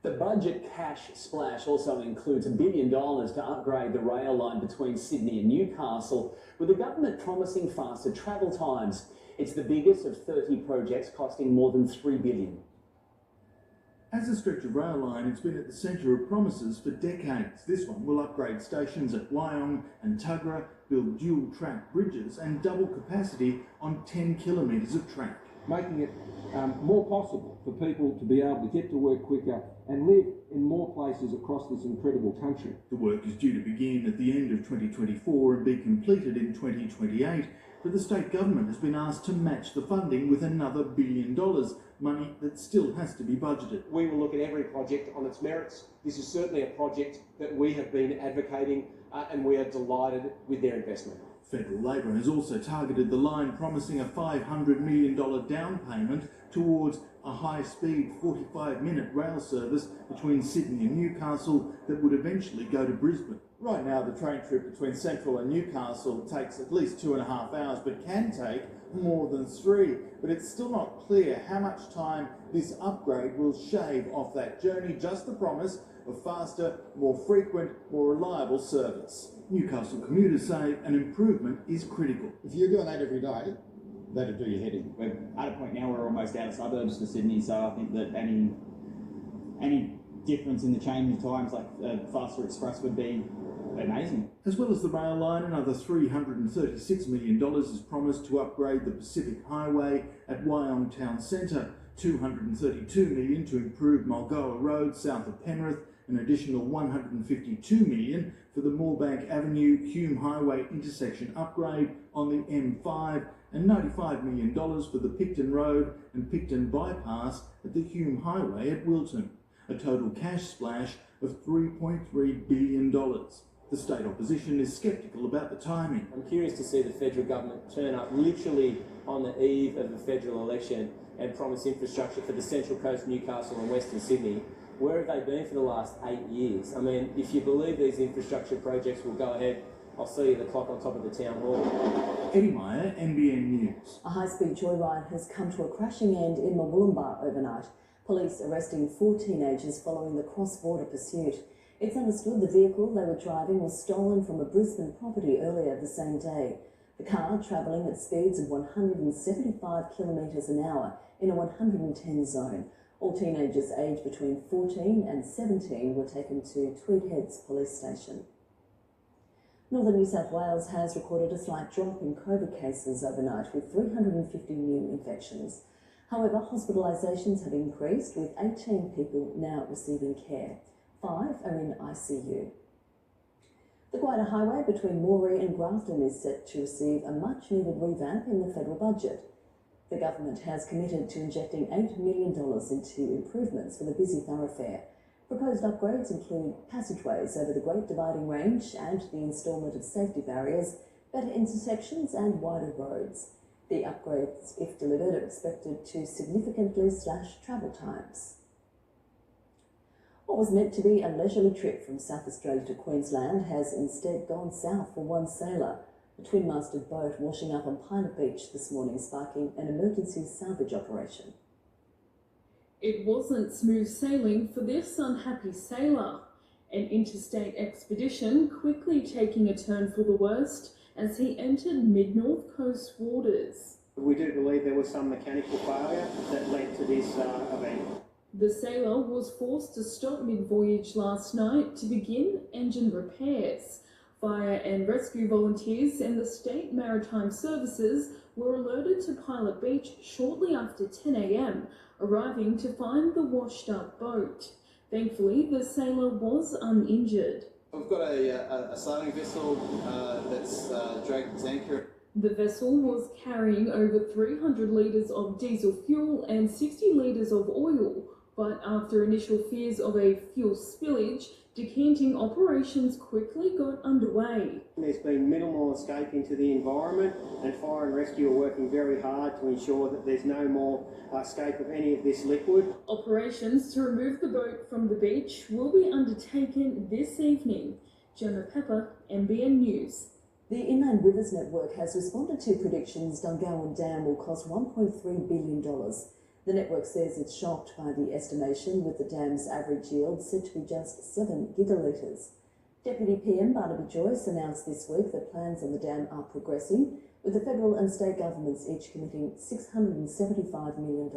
The budget cash splash also includes $1 billion to upgrade the rail line between Sydney and Newcastle, with the government promising faster travel times. It's the biggest of 30 projects costing more than $3 billion. As a stretch of rail line, it's been at the centre of promises for decades. This one will upgrade stations at Wyong and Tuggerah, build dual-track bridges and double capacity on 10 kilometres of track, making it more possible for people to be able to get to work quicker and live in more places across this incredible country. The work is due to begin at the end of 2024 and be completed in 2028, but the state government has been asked to match the funding with another $1 billion, money that still has to be budgeted. We will look at every project on its merits. This is certainly a project that we have been advocating and we are delighted with their investment. Federal Labor has also targeted the line, promising a $500 million down payment towards a high-speed 45-minute rail service between Sydney and Newcastle that would eventually go to Brisbane. Right now, the train trip between Central and Newcastle takes at least 2.5 hours, but can take more than 3. But it's still not clear how much time this upgrade will shave off that journey, just the promise of faster, more frequent, more reliable service. Newcastle commuters say an improvement is critical. If you're doing that every day, that'll do your head in. We're at a point now where we're almost out of suburbs for Sydney, so I think that any difference in the change of times, like a faster express, would be amazing. As well as the rail line, another $336 million is promised to upgrade the Pacific Highway at Wyong Town Centre, $232 million to improve Mulgoa Road south of Penrith, an additional $152 million for the Moorebank Avenue Hume Highway intersection upgrade on the M5, and $95 million for the Picton Road and Picton Bypass at the Hume Highway at Wilton. A total cash splash of $3.3 billion. The state opposition is sceptical about the timing. I'm curious to see the federal government turn up literally on the eve of the federal election and promise infrastructure for the Central Coast, Newcastle and Western Sydney. Where have they been for the last 8 years? I mean, if you believe these infrastructure projects will go ahead, I'll see you the clock on top of the town hall. Eddie Meyer, NBN News. A high-speed joyride has come to a crashing end in Murwillumbah overnight. Police arresting 4 teenagers following the cross-border pursuit. It's understood the vehicle they were driving was stolen from a Brisbane property earlier the same day. The car travelling at speeds of 175 kilometres an hour in a 110 zone. All teenagers aged between 14 and 17 were taken to Tweed Heads Police Station. Northern New South Wales has recorded a slight drop in COVID cases overnight, with 350 new infections. However, hospitalisations have increased, with 18 people now receiving care. 5 are in ICU. The Guida Highway between Moree and Grafton is set to receive a much-needed revamp in the federal budget. The government has committed to injecting $8 million into improvements for the busy thoroughfare. Proposed upgrades include passageways over the Great Dividing Range and the instalment of safety barriers, better intersections and wider roads. The upgrades, if delivered, are expected to significantly slash travel times. What was meant to be a leisurely trip from South Australia to Queensland has instead gone south for one sailor. A twin-masted boat washing up on Pilot Beach this morning, sparking an emergency salvage operation. It wasn't smooth sailing for this unhappy sailor. An interstate expedition quickly taking a turn for the worst as he entered mid-North Coast waters. We do believe there was some mechanical failure that led to this event. The sailor was forced to stop mid-voyage last night to begin engine repairs. Fire and rescue volunteers and the State Maritime Services were alerted to Pilot Beach shortly after 10 a.m, arriving to find the washed-up boat. Thankfully, the sailor was uninjured. We've got a sailing vessel that's dragged its anchor. The vessel was carrying over 300 litres of diesel fuel and 60 litres of oil, but after initial fears of a fuel spillage, decanting operations quickly got underway. There's been minimal escape into the environment, and fire and rescue are working very hard to ensure that there's no more escape of any of this liquid. Operations to remove the boat from the beach will be undertaken this evening. Gemma Pepper, NBN News. The Inland Rivers Network has responded to predictions Dungowan Dam will cost $1.3 billion. The network says it's shocked by the estimation, with the dam's average yield said to be just 7 gigalitres. Deputy PM Barnaby Joyce announced this week that plans on the dam are progressing, with the federal and state governments each committing $675 million.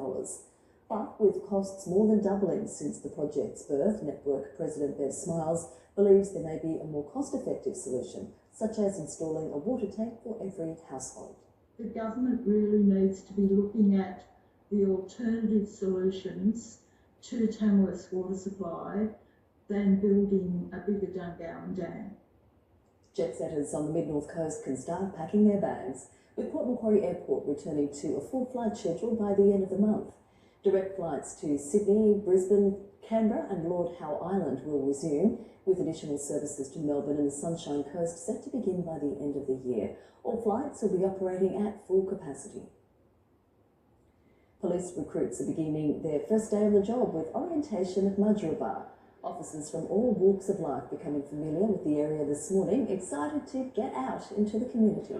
But with costs more than doubling since the project's birth, Network President Bev Smiles believes there may be a more cost-effective solution, such as installing a water tank for every household. The government really needs to be looking at the alternative solutions to Tamworth's water supply than building a bigger Dungowan Dam. Jet setters on the mid-north coast can start packing their bags, with Port Macquarie Airport returning to a full flight schedule by the end of the month. Direct flights to Sydney, Brisbane, Canberra and Lord Howe Island will resume, with additional services to Melbourne and the Sunshine Coast set to begin by the end of the year. All flights will be operating at full capacity. Police recruits are beginning their first day on the job with orientation at Mudgeeraba. Officers from all walks of life becoming familiar with the area this morning, excited to get out into the community.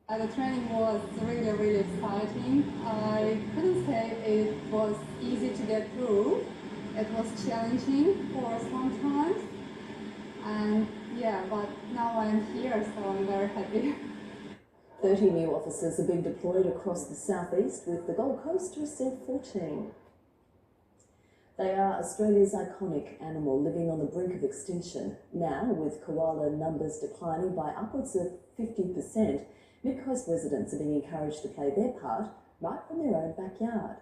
The training was really exciting. I couldn't say it was easy to get through. It was challenging for some times. And yeah, but now I'm here, so I'm very happy. 30 new officers are being deployed across the southeast, with the Gold Coast to receive 14. They are Australia's iconic animal, living on the brink of extinction. Now, with koala numbers declining by upwards of 50%, Mid-Coast residents are being encouraged to play their part right from their own backyard.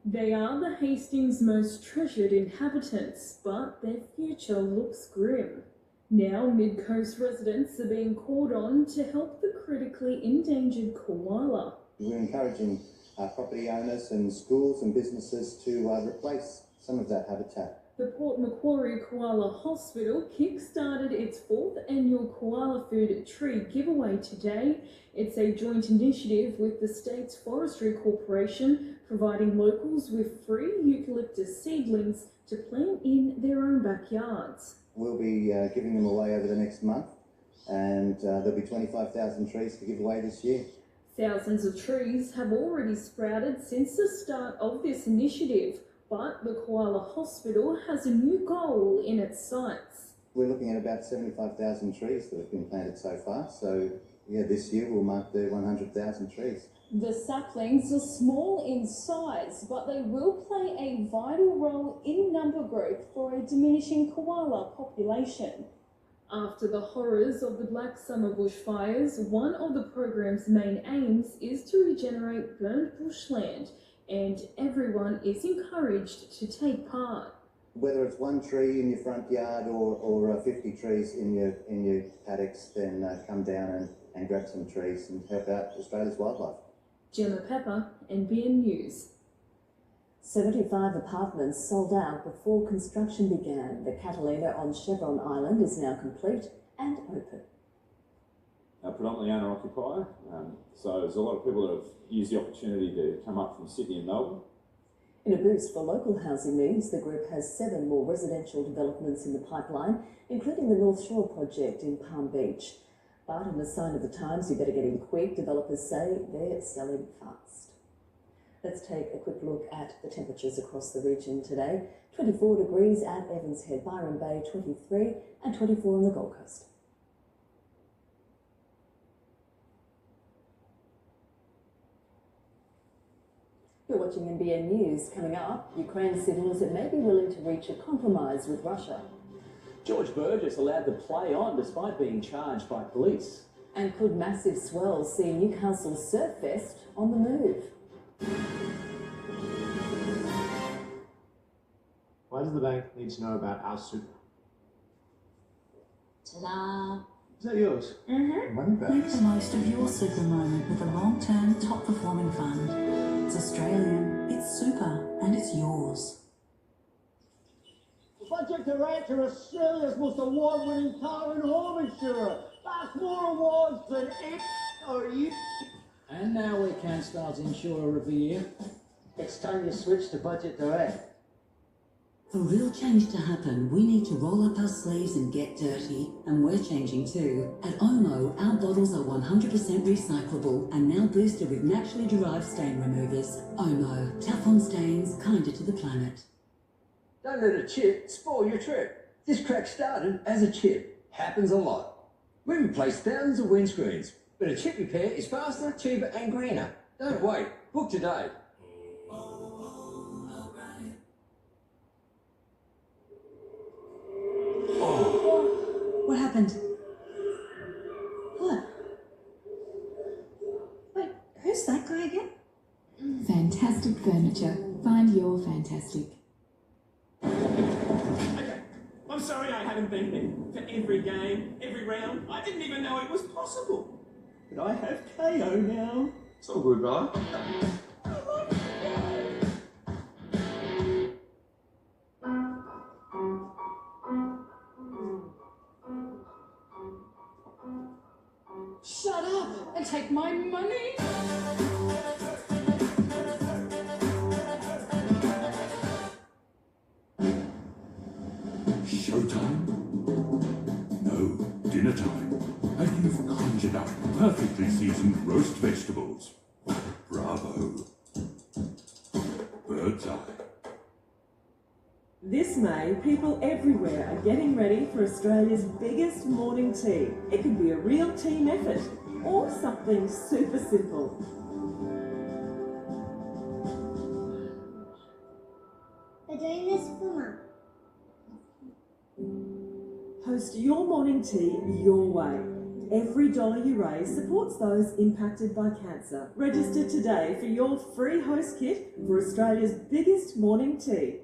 They are the Hastings' most treasured inhabitants, but their future looks grim. Now, Mid-Coast residents are being called on to help the critically endangered koala. We're encouraging property owners and schools and businesses to replace some of that habitat. The Port Macquarie Koala Hospital kick-started its 4th annual Koala Food Tree Giveaway today. It's a joint initiative with the state's Forestry Corporation, providing locals with free eucalyptus seedlings to plant in their own backyards. We'll be giving them away over the next month, and there'll be 25,000 trees to give away this year. Thousands of trees have already sprouted since the start of this initiative, but the Koala Hospital has a new goal in its sights. We're looking at about 75,000 trees that have been planted so far, so yeah, this year we'll mark the 100,000 trees. The saplings are small in size, but they will play a vital role in number growth for a diminishing koala population. After the horrors of the Black Summer bushfires, one of the programme's main aims is to regenerate burned bushland, and everyone is encouraged to take part. Whether it's one tree in your front yard or 50 trees in your paddocks, then come down and grab some trees and help out Australia's wildlife. Gemma Pepper, NBN News. 75 apartments sold out before construction began. The Catalina on Chevron Island is now complete and open. predominantly owner-occupier. So there's a lot of people that have used the opportunity to come up from Sydney and Melbourne. In a boost for local housing needs, the group has 7 more residential developments in the pipeline, including the North Shore project in Palm Beach. But in a sign of the times, you better get in quick, developers say they're selling fast. Let's take a quick look at the temperatures across the region today. 24 degrees at Evans Head, Byron Bay 23 and 24 on the Gold Coast. You're watching NBN News. Coming up, Ukraine signals it may be willing to reach a compromise with Russia. George Burgess allowed to play on despite being charged by police. And could massive swells see Newcastle Surf Fest on the move? Why does the bank need to know about our super? Ta-da! Is that yours? Mm-hmm. Money back. Make the most of your super moment with a long-term, top-performing fund. It's Australian, it's super, and it's yours. Budget Director, Australia's most award-winning car and home insurer. That's more awards than it or you. And now we're CanStar's Insurer of the Year. It's time you switch to Budget Direct. For real change to happen, we need to roll up our sleeves and get dirty. And we're changing too. At Omo, our bottles are 100% recyclable and now boosted with naturally derived stain removers. Omo, tough on stains, kinder to the planet. Don't let a chip spoil your trip. This crack started as a chip. Happens a lot. We replace thousands of windscreens, but a chip repair is faster, cheaper and greener. Don't wait. Book today. What happened? What? Wait, who's that guy again? Fantastic furniture. Find your fantastic. Okay, I'm sorry I haven't been there for every game, every round. I didn't even know it was possible. But I have KO now. It's all good, brother. Shut up and take my money. Showtime? No, dinner time. And you've conjured up perfectly seasoned roast vegetables. Bravo. Bird's eye. This May, people everywhere are getting ready for Australia's biggest morning tea. It could be a real team effort or something super simple. We're doing this for Mum. Host your morning tea your way. Every dollar you raise supports those impacted by cancer. Register today for your free host kit for Australia's biggest morning tea.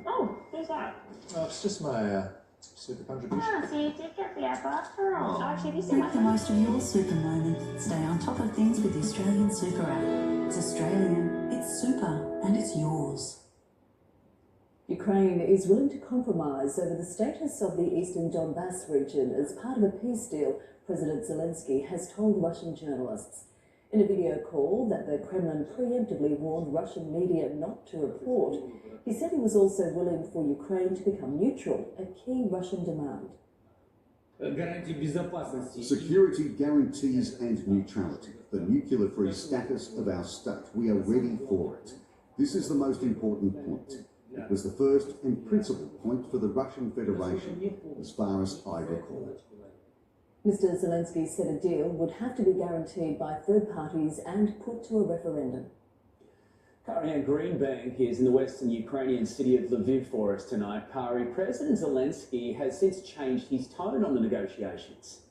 Oh, who's that? It's just my super contribution. Ah, so you did get the apple after all. Actually, have you seen Make the most of your super moment. Stay on top of things with the Australian Super app. It's Australian, it's super, and it's yours. Ukraine is willing to compromise over the status of the eastern Donbass region as part of a peace deal, President Zelensky has told Russian journalists. In a video call that the Kremlin preemptively warned Russian media not to report, he said he was also willing for Ukraine to become neutral, a key Russian demand. Security guarantees and neutrality, the nuclear-free status of our state. We are ready for it. This is the most important point. It was the first and principal point for the Russian Federation, as far as I recall. Mr. Zelensky said a deal would have to be guaranteed by third parties and put to a referendum. Karianne Greenbank is in the western Ukrainian city of Lviv for us tonight. Kari, President Zelensky has since changed his tone on the negotiations.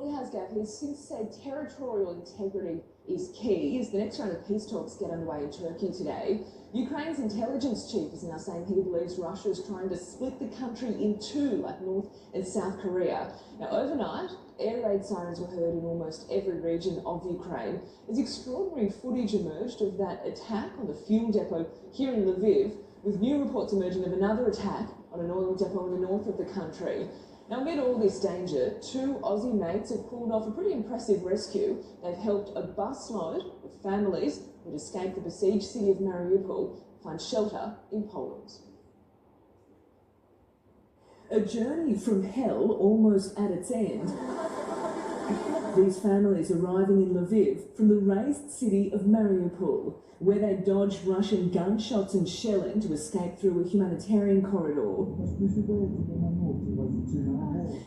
Well, he has, Gav. He's since said territorial integrity is key as the next round of peace talks get underway in Turkey today. Ukraine's intelligence chief is now saying he believes Russia is trying to split the country in two, like North and South Korea. Now, overnight, air raid sirens were heard in almost every region of Ukraine as extraordinary footage emerged of that attack on the fuel depot here in Lviv, with new reports emerging of another attack on an oil depot in the north of the country. Now, amid all this danger, two Aussie mates have pulled off a pretty impressive rescue. They've helped a busload of families who'd escaped the besieged city of Mariupol find shelter in Poland. A journey from hell almost at its end. These families arriving in Lviv from the razed city of Mariupol, where they dodged Russian gunshots and shelling to escape through a humanitarian corridor.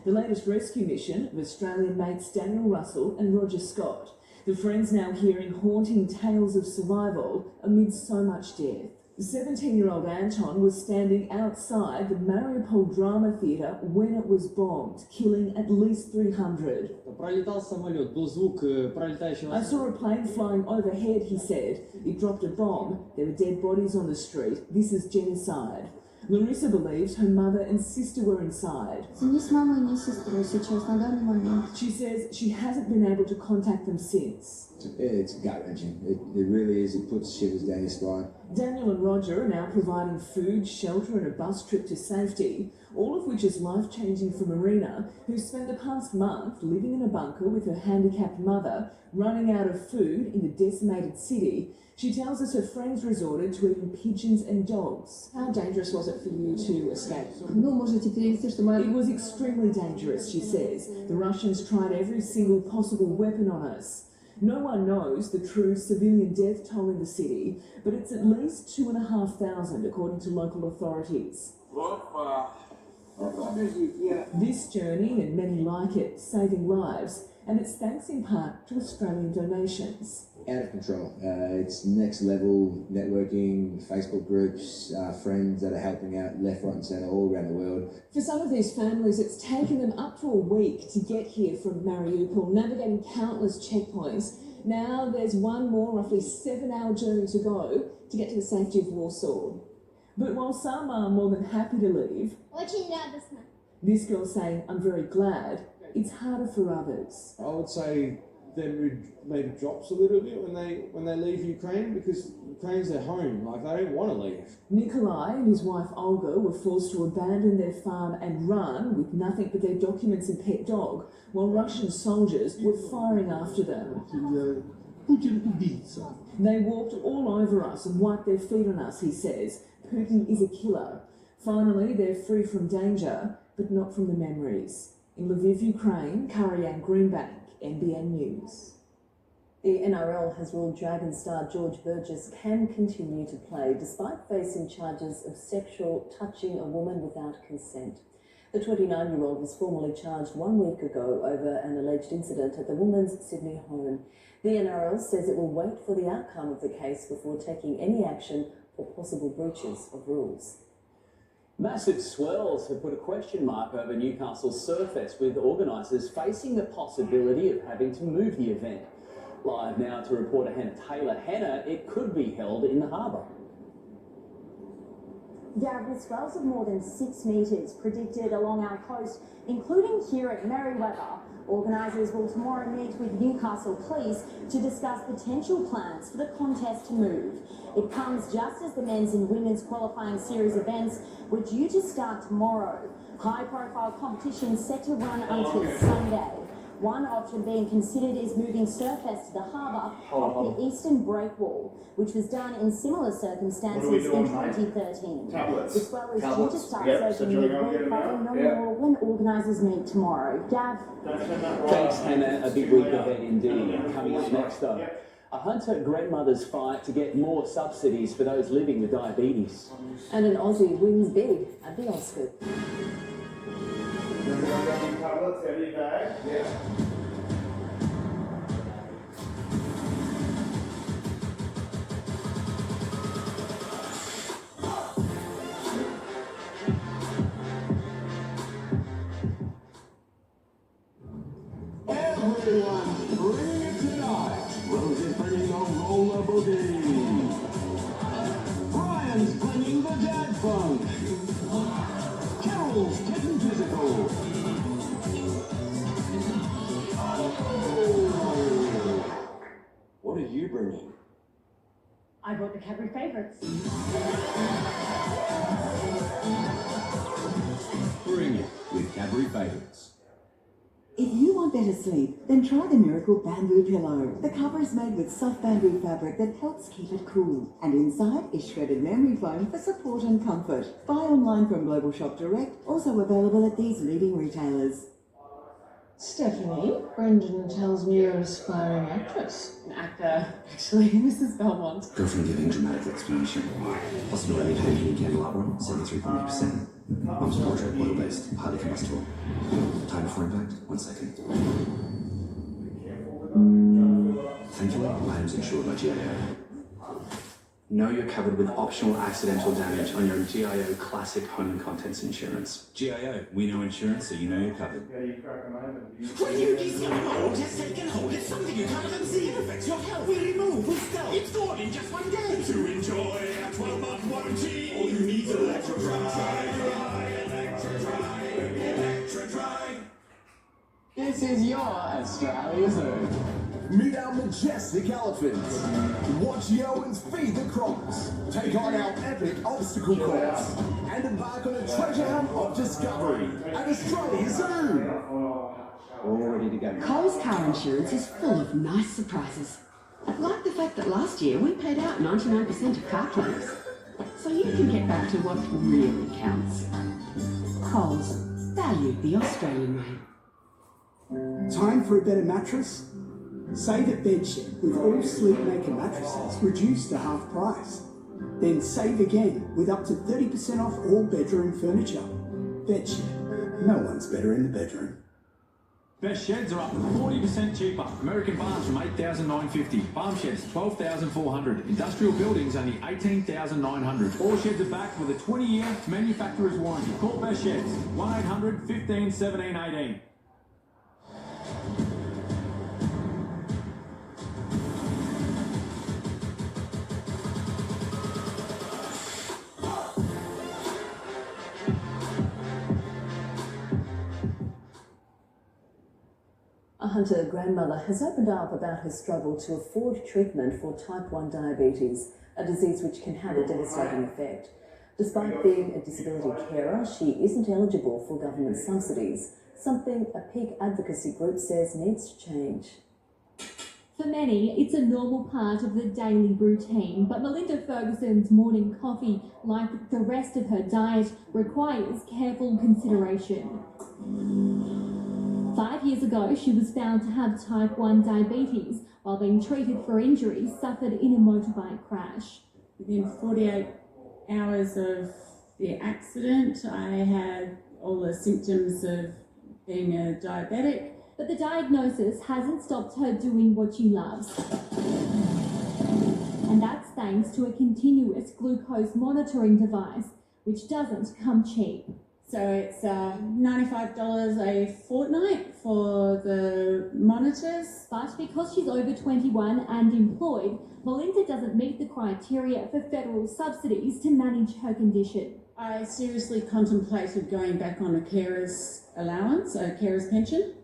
The latest rescue mission of Australian mates Daniel Russell and Roger Scott. The friends now hearing haunting tales of survival amid so much death. 17-year-old Anton was standing outside the Mariupol Drama Theatre when it was bombed, killing at least 300. I saw a plane flying overhead, he said. It dropped a bomb. There were dead bodies on the street. This is genocide. Larissa believes her mother and sister were inside. She says she hasn't been able to contact them since. It's gut-wrenching. It really is. It puts shivers down your spine. Daniel and Roger are now providing food, shelter and a bus trip to safety, all of which is life-changing for Marina, who spent the past month living in a bunker with her handicapped mother, running out of food in the decimated city. She tells us her friends resorted to eating pigeons and dogs. How dangerous was it for you to escape? It was extremely dangerous, she says. The Russians tried every single possible weapon on us. No one knows the true civilian death toll in the city, but it's at least 2,500 according to local authorities. This journey, and many like it, saving lives, and it's thanks in part to Australian donations. Out of control. It's next level networking, Facebook groups, friends that are helping out left, right and centre all around the world. For some of these families, it's taken them up to a week to get here from Mariupol, navigating countless checkpoints. Now there's one more, roughly 7-hour journey to go to get to the safety of Warsaw. But while some are more than happy to leave, this girl's saying, I'm very glad, it's harder for others. I would say their mood maybe drops a little bit when they leave Ukraine, because Ukraine's their home. Like, they don't want to leave. Nikolai and his wife Olga were forced to abandon their farm and run with nothing but their documents and pet dog, while Russian soldiers were firing after them. They walked all over us and wiped their feet on us, he says. Putin is a killer. Finally, they're free from danger, but not from the memories. In Lviv, Ukraine, Karianne Greenbank, NBN News. The NRL has ruled Dragon star George Burgess can continue to play despite facing charges of sexual touching a woman without consent. The 29-year-old was formally charged 1 week ago over an alleged incident at the woman's Sydney home. The NRL says it will wait for the outcome of the case before taking any action for possible breaches of rules. Massive swells have put a question mark over Newcastle's Surfest, with organisers facing the possibility of having to move the event. Live now to reporter Hannah Taylor. Hannah, it could be held in the harbour. Yeah, with swells of more than 6 metres predicted along our coast, including here at Merewether. Organisers will tomorrow meet with Newcastle Police to discuss potential plans for the contest to move. It comes just as the men's and women's qualifying series events were due to start tomorrow. High-profile competitions set to run until Sunday. One option being considered is moving Surfest to the harbour off the eastern breakwall, which was done in similar circumstances in 2013. The swell is due to start surfing midweek following nominal when organisers meet tomorrow. Gav? Thanks, Hannah. A big week ahead indeed. Coming up next, though, a Hunter grandmother's fight to get more subsidies for those living with diabetes. And an Aussie wins big at the Oscars. building. Brian's bringing the dad funk. Carol's getting physical. What are you bringing? I brought the Cadbury favourites. Bring it with Cadbury Favourites. If you want better sleep, then try the Miracle Bamboo Pillow. The cover is made with soft bamboo fabric that helps keep it cool. And inside is shredded memory foam for support and comfort. Buy online from Global Shop Direct, also available at these leading retailers. Stephanie, Brendan tells me you're an aspiring actress. An actor, actually, Mrs. Belmont. Girlfriend giving dramatic explanation. Possibility of having a candelabra, 73.8%. Mom's portrait, oil-based, highly combustible. Time before impact, 1 second. Thankfully, items insured by GIO. Know you're covered with optional accidental damage on your GIO Classic Home and Contents Insurance. GIO, we know insurance, so you know you're covered. When you discover mold has taken hold, it's something you can't unsee. It affects your health. We remove with stealth. It's gone in just 1 day. To enjoy a 12-month warranty, all you need is Electra Dry. This is your Australia Zoo. Meet our majestic elephants. Watch Yoans feed the crocs. Take on our epic obstacle course. And embark on a treasure hunt of discovery at Australia Zoo. All ready to go. Coles car insurance is full of nice surprises. Like the fact that last year we paid out 99% of car claims. So you can get back to what really counts. Coles, value the Australian way. Time for a better mattress? Save at Bedshed with all Sleepmaker mattresses reduced to half price. Then save again with up to 30% off all bedroom furniture. Bedshed. No one's better in the bedroom. Best sheds are up to 40% cheaper. American barns from $8,950. Farm sheds $12,400. Industrial buildings only $18,900. All sheds are backed with a 20-year manufacturer's warranty. Call Best Sheds 1-800 15 17 18. A Hunter grandmother has opened up about her struggle to afford treatment for type 1 diabetes, a disease which can have a devastating effect. Despite being a disability carer, she isn't eligible for government subsidies, something a peak advocacy group says needs to change. For many, it's a normal part of the daily routine, but Melinda Ferguson's morning coffee, like the rest of her diet, requires careful consideration. 5 years ago, she was found to have type 1 diabetes while being treated for injuries suffered in a motorbike crash. Within 48 hours of the accident, I had all the symptoms of being a diabetic. But the diagnosis hasn't stopped her doing what she loves. And that's thanks to a continuous glucose monitoring device, which doesn't come cheap. So it's $95 a fortnight for the monitors. But because she's over 21 and employed, Melinda doesn't meet the criteria for federal subsidies to manage her condition. I seriously contemplated going back on a carer's allowance, a carer's pension,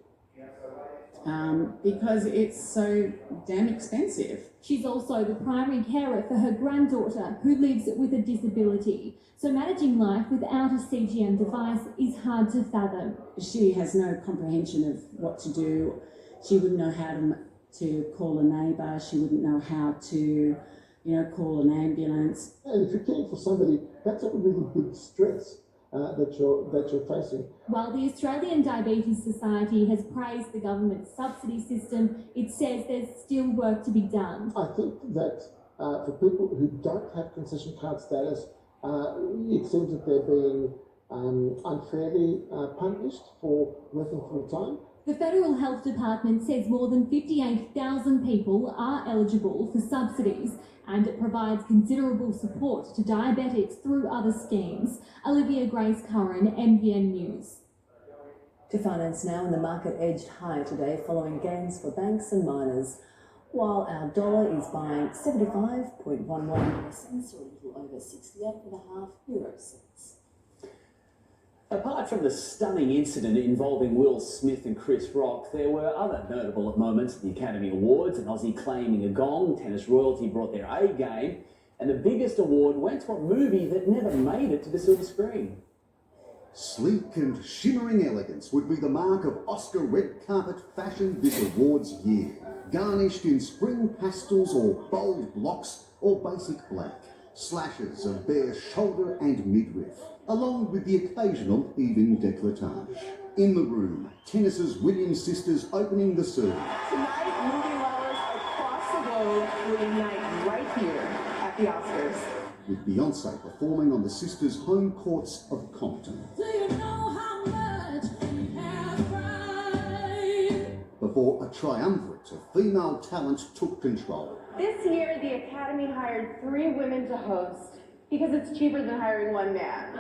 because it's so damn expensive. She's also the primary carer for her granddaughter, who lives with a disability. So managing life without a CGM device is hard to fathom. She has no comprehension of what to do. She wouldn't know how to call a neighbour. She wouldn't know how to, call an ambulance. And if you're caring for somebody, that's a really big stress that you're facing. While the Australian Diabetes Society has praised the government's subsidy system, it says there's still work to be done. I think that for people who don't have concession card status, it seems that they're being unfairly punished for working full time. The Federal Health Department says more than 58,000 people are eligible for subsidies, and it provides considerable support to diabetics through other schemes. Olivia Grace Curran, NBN News. To finance now, and the market edged higher today following gains for banks and miners. while our dollar is buying 75.11 US cents, or a little over 68.5 euro cents. Apart from the stunning incident involving Will Smith and Chris Rock, there were other notable moments at the Academy Awards, an Aussie claiming a gong, tennis royalty brought their A game, and the biggest award went to a movie that never made it to the silver screen. Sleek and shimmering elegance would be the mark of Oscar red carpet fashion this awards year. Garnished in spring pastels or bold blocks or basic black. Slashes of bare shoulder and midriff, along with the occasional evening décolletage. In the room, tennis's Williams sisters opening the service. Tonight, movie lovers across the globe will unite right here at the Oscars. With Beyonce performing on the sisters' home courts of Compton. Do you know how much we have cried? Before a triumvirate of female talent took control. This year, the Academy hired 3 women to host because it's cheaper than hiring one man.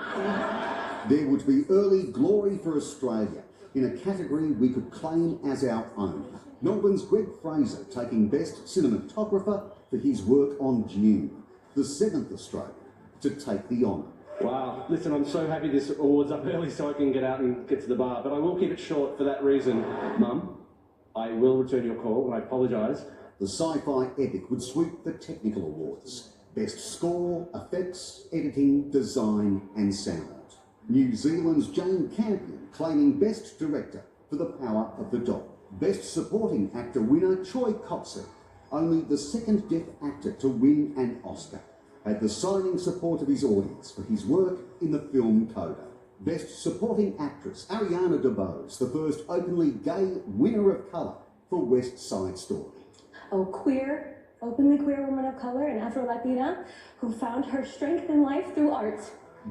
There would be early glory for Australia in a category we could claim as our own. Melbourne's Greg Fraser taking Best Cinematographer for his work on Dune, the 7th Australian to take the honour. Wow, listen, I'm so happy this award's up early so I can get out and get to the bar, but I will keep it short for that reason. Mum, I will return your call and I apologise. The sci-fi epic would sweep the technical awards. Best score, effects, editing, design and sound. New Zealand's Jane Campion claiming Best Director for The Power of the Dog. Best Supporting Actor winner Troy Kotsur, only the second deaf actor to win an Oscar, had the signing support of his audience for his work in the film Coda. Best Supporting Actress Ariana DeBose, the first openly gay winner of colour for West Side Story. A openly queer woman of color and Afro-Latina who found her strength in life through art.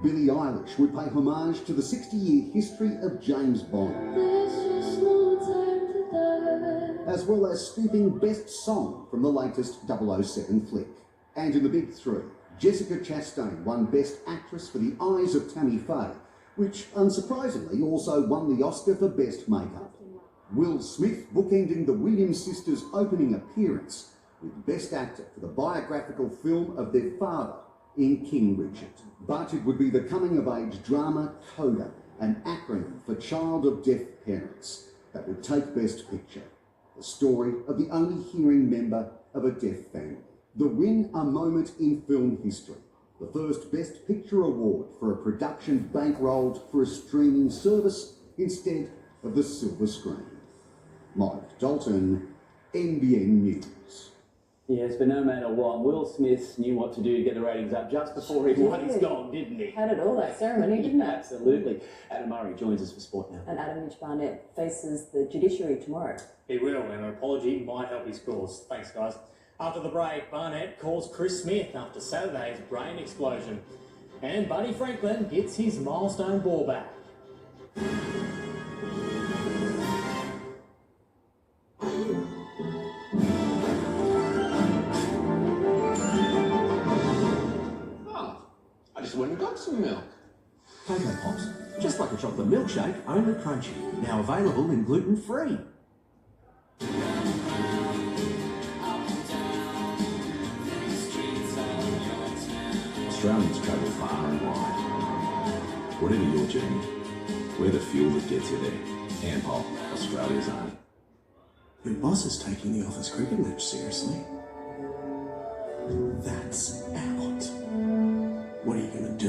Billie Eilish would pay homage to the 60-year history of James Bond, as well as scooping Best Song from the latest 007 flick. And in the big 3, Jessica Chastain won Best Actress for The Eyes of Tammy Faye, which unsurprisingly also won the Oscar for Best Makeup. Will Smith bookending the Williams sisters' opening appearance with Best Actor for the biographical film of their father in King Richard. But it would be the coming-of-age drama Coda, an acronym for Child of Deaf Parents, that would take Best Picture, the story of the only hearing member of a deaf family. The win, a moment in film history, the first Best Picture award for a production bankrolled for a streaming service instead of the silver screen. Mike Dalton, NBN News. Yes, but no matter what, Will Smith knew what to do to get the ratings up just before he won his gong, didn't he? Had it all, that ceremony, didn't it? Absolutely. Adam Murray joins us for sport now. And Adam Mitch Barnett faces the judiciary tomorrow. He will, and an apology might help his cause. Thanks, guys. After the break, Barnett calls Chris Smith after Saturday's brain explosion. And Buddy Franklin gets his milestone ball back. I just went and got some milk. Cocoa Pops, just like a chocolate milkshake, only crunchy. Now available in gluten-free. Australians travel far and wide. Whatever your journey, we're the fuel that gets you there. Ampol, Australia's own. Your boss is taking the office cricket match seriously. That's out. What are you going to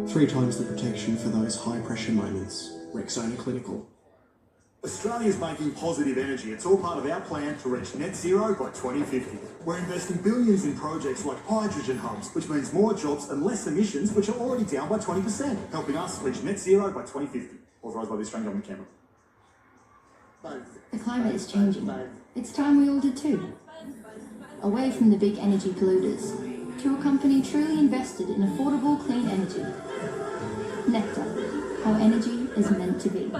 do? 3 times the protection for those high-pressure moments. Rexona Clinical. Australia's making positive energy. It's all part of our plan to reach net zero by 2050. We're investing billions in projects like hydrogen hubs, which means more jobs and less emissions, which are already down by 20%, helping us reach net zero by 2050. Authorised by the Australian Government, Canberra. The climate is changing. It's time we all did too. Away from the big energy polluters, to a company truly invested in affordable clean energy. Nectar, how energy is meant to be.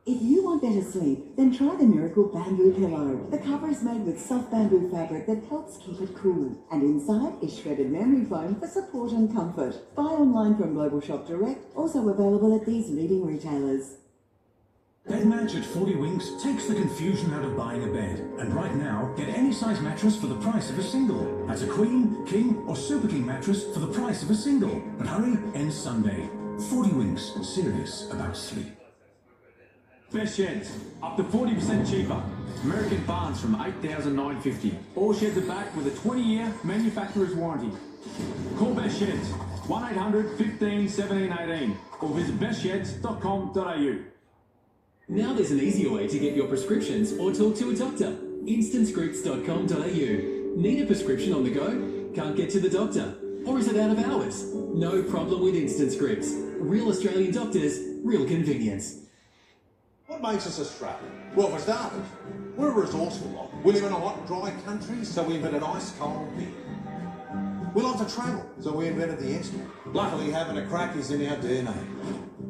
If you want better sleep, then try the Miracle Bamboo Pillow. The cover is made with soft bamboo fabric that helps keep it cool. And inside is shredded memory foam for support and comfort. Buy online from Global Shop Direct, also available at these leading retailers. Bed Match at 40 Winks takes the confusion out of buying a bed. And right now, get any size mattress for the price of a single. That's a queen, king or super king mattress for the price of a single. But hurry, ends Sunday. 40 Winks, serious about sleep. Best sheds, up to 40% cheaper. American Barns from $8,950. All sheds are back with a 20-year manufacturer's warranty. Call Best Sheds, 1800 15 17 18 or visit bestsheds.com.au. Now there's an easier way to get your prescriptions or talk to a doctor. Instantscripts.com.au. Need a prescription on the go? Can't get to the doctor? Or is it out of hours? No problem with Instant Scripts. Real Australian doctors, real convenience. What makes us Australian? Well, for starters, we're a resourceful lot. We live in a hot, dry country, so we invented ice cold beer. We love to travel, so we invented the instant. Luckily, having a crack is in our DNA.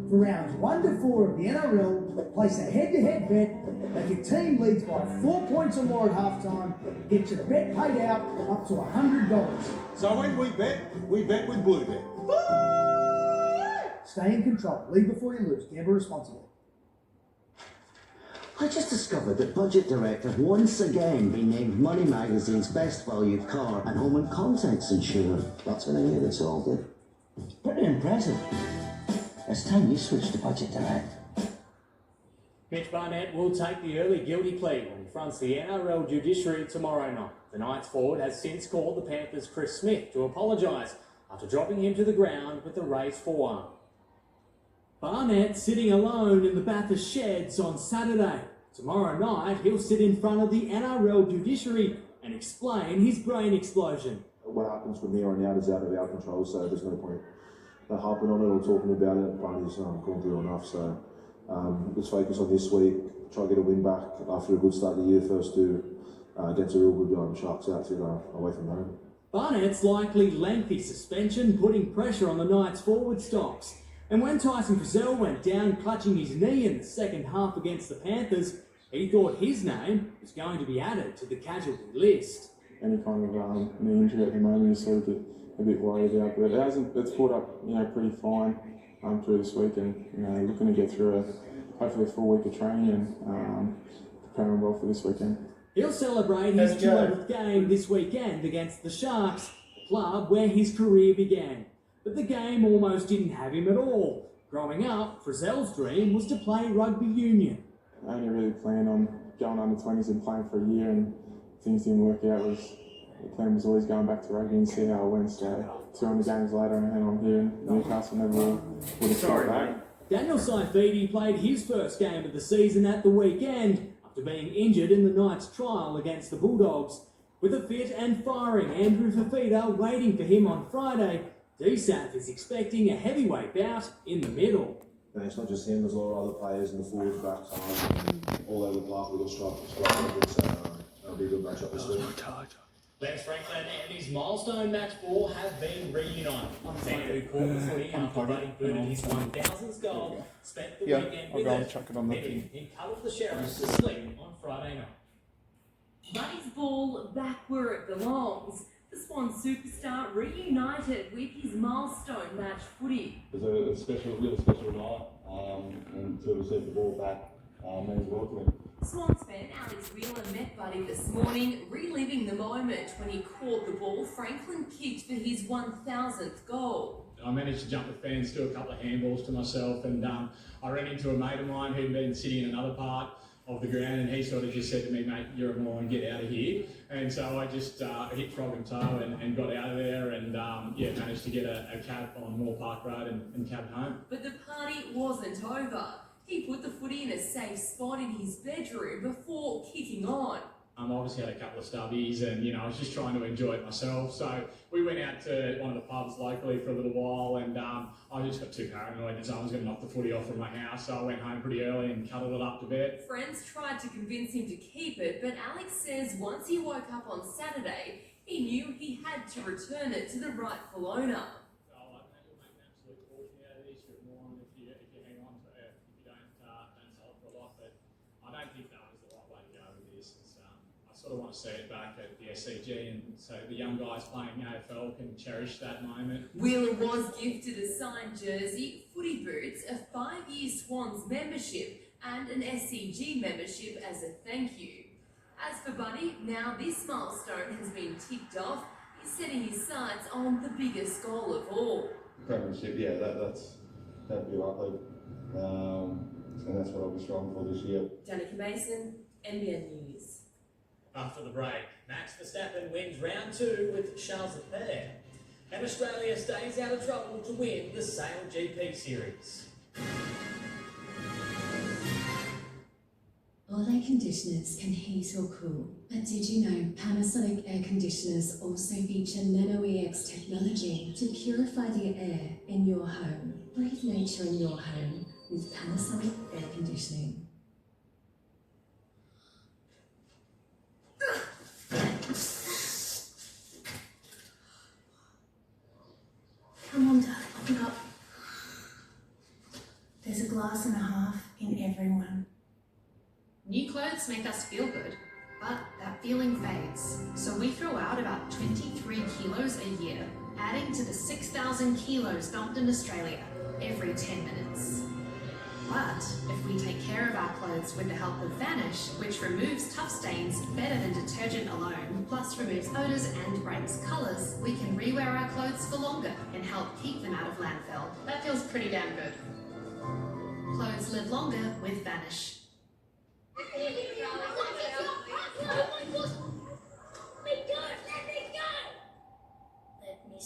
For rounds 1 to 4 of the NRL, place a head-to-head bet. If your team leads by 4 points or more at halftime, get your bet paid out up to $100. So when we bet with Bluebet. Stay in control. Lead before you lose. Gamble responsibly. I just discovered that Budget Direct have once again been named Money Magazine's Best Value Car and Home and Contents Insurer. That's when I knew it's all good. Pretty impressive. It's time you switch to Budget Direct. Mitch Barnett will take the early guilty plea when he fronts the NRL judiciary tomorrow night. The Knights forward has since called the Panthers' Chris Smith to apologise after dropping him to the ground with a raised forearm. Barnett sitting alone in the Bathurst sheds on Saturday. Tomorrow night he'll sit in front of the NRL judiciary and explain his brain explosion. What happens from here on out is out of our control, so there's no point harping on it or talking about it. Barney has gone through enough, so let's focus on this week, try to get a win back after a good start of the year. First two against a real good Sharks outfit away from home. Barnett's likely lengthy suspension putting pressure on the Knights' forward stocks. And when Tyson Frizzell went down clutching his knee in the second half against the Panthers, he thought his name was going to be added to the casualty list. Any kind of knee injury at the moment is sort of a bit worried about, but it's pulled up pretty fine through this week, and looking to get through hopefully a full week of training and preparing well for this weekend. He'll celebrate his 200th game this weekend against the Sharks, the club where his career began. But the game almost didn't have him at all. Growing up, Frizzell's dream was to play rugby union. I only really planned on going under 20s and playing for a year, and things didn't work out. The plan was always going back to rugby and see how it went. So 200 games later, and I'm here in Newcastle, never would have started back. Daniel Saifidi played his first game of the season at the weekend after being injured in the Knights' trial against the Bulldogs. With a fit and firing Andrew Fafita waiting for him on Friday, DSAF is expecting a heavyweight bout in the middle. And it's not just him, there's a lot of other players in the forward backs all over the park. We've got strikers, so that'll be a good matchup this week. Lance Franklin and his milestone match 4 have been reunited. Sam, who caught the footy after Buddy booted his 1,000th goal, spent the weekend with it. He cuddled the Sheriffs to sleep on Friday night. Buddy's ball back where it belongs. The Swan superstar reunited with his milestone match footy. It was a really special night, and to receive the ball back means a lot to me. Swans fan Alex Wheeler met Buddy this morning, reliving the moment when he caught the ball Franklin kicked for his 1,000th goal. I managed to jump the fence, do a couple of handballs to myself, and I ran into a mate of mine who'd been sitting in another part of the ground, and he sort of just said to me, "Mate, you're a moron, get out of here." And so I just hit frog and toe and got out of there, and managed to get a cab on Moore Park Road and cabbed home. But the party wasn't over. He put the footy in a safe spot in his bedroom before kicking on. I obviously had a couple of stubbies, and I was just trying to enjoy it myself. So we went out to one of the pubs locally for a little while, and I just got too paranoid that someone was going to knock the footy off from my house. So I went home pretty early and cuddled it up to bed. Friends tried to convince him to keep it, but Alex says once he woke up on Saturday, he knew he had to return it to the rightful owner. I don't think that was the right way to go with this. I sort of want to see it back at the SCG, and so the young guys playing AFL can cherish that moment. Wheeler was gifted a signed jersey, footy boots, a 5-year Swans membership, and an SCG membership as a thank you. As for Buddy, now this milestone has been ticked off, he's setting his sights on the biggest goal of all. Premiership, yeah, that'd be lovely. And that's what I'll be striving for this year. Danica Mason, NBN News. After the break, Max Verstappen wins round 2 with Charles Leclerc. And Australia stays out of trouble to win the Sail GP Series. All air conditioners can heat or cool, but did you know Panasonic air conditioners also feature Nano-EX technology to purify the air in your home? Breathe nature in your home with Panasonic air conditioning. Come on, Dad, open up. There's a glass and a half in everyone. New clothes make us feel good, but that feeling fades. So we throw out about 23 kilos a year, adding to the 6,000 kilos dumped in Australia every 10 minutes. But if we take care of our clothes with the help of Vanish, which removes tough stains better than detergent alone, plus removes odours and breaks colours, we can rewear our clothes for longer and help keep them out of landfill. That feels pretty damn good. Clothes live longer with Vanish. Let me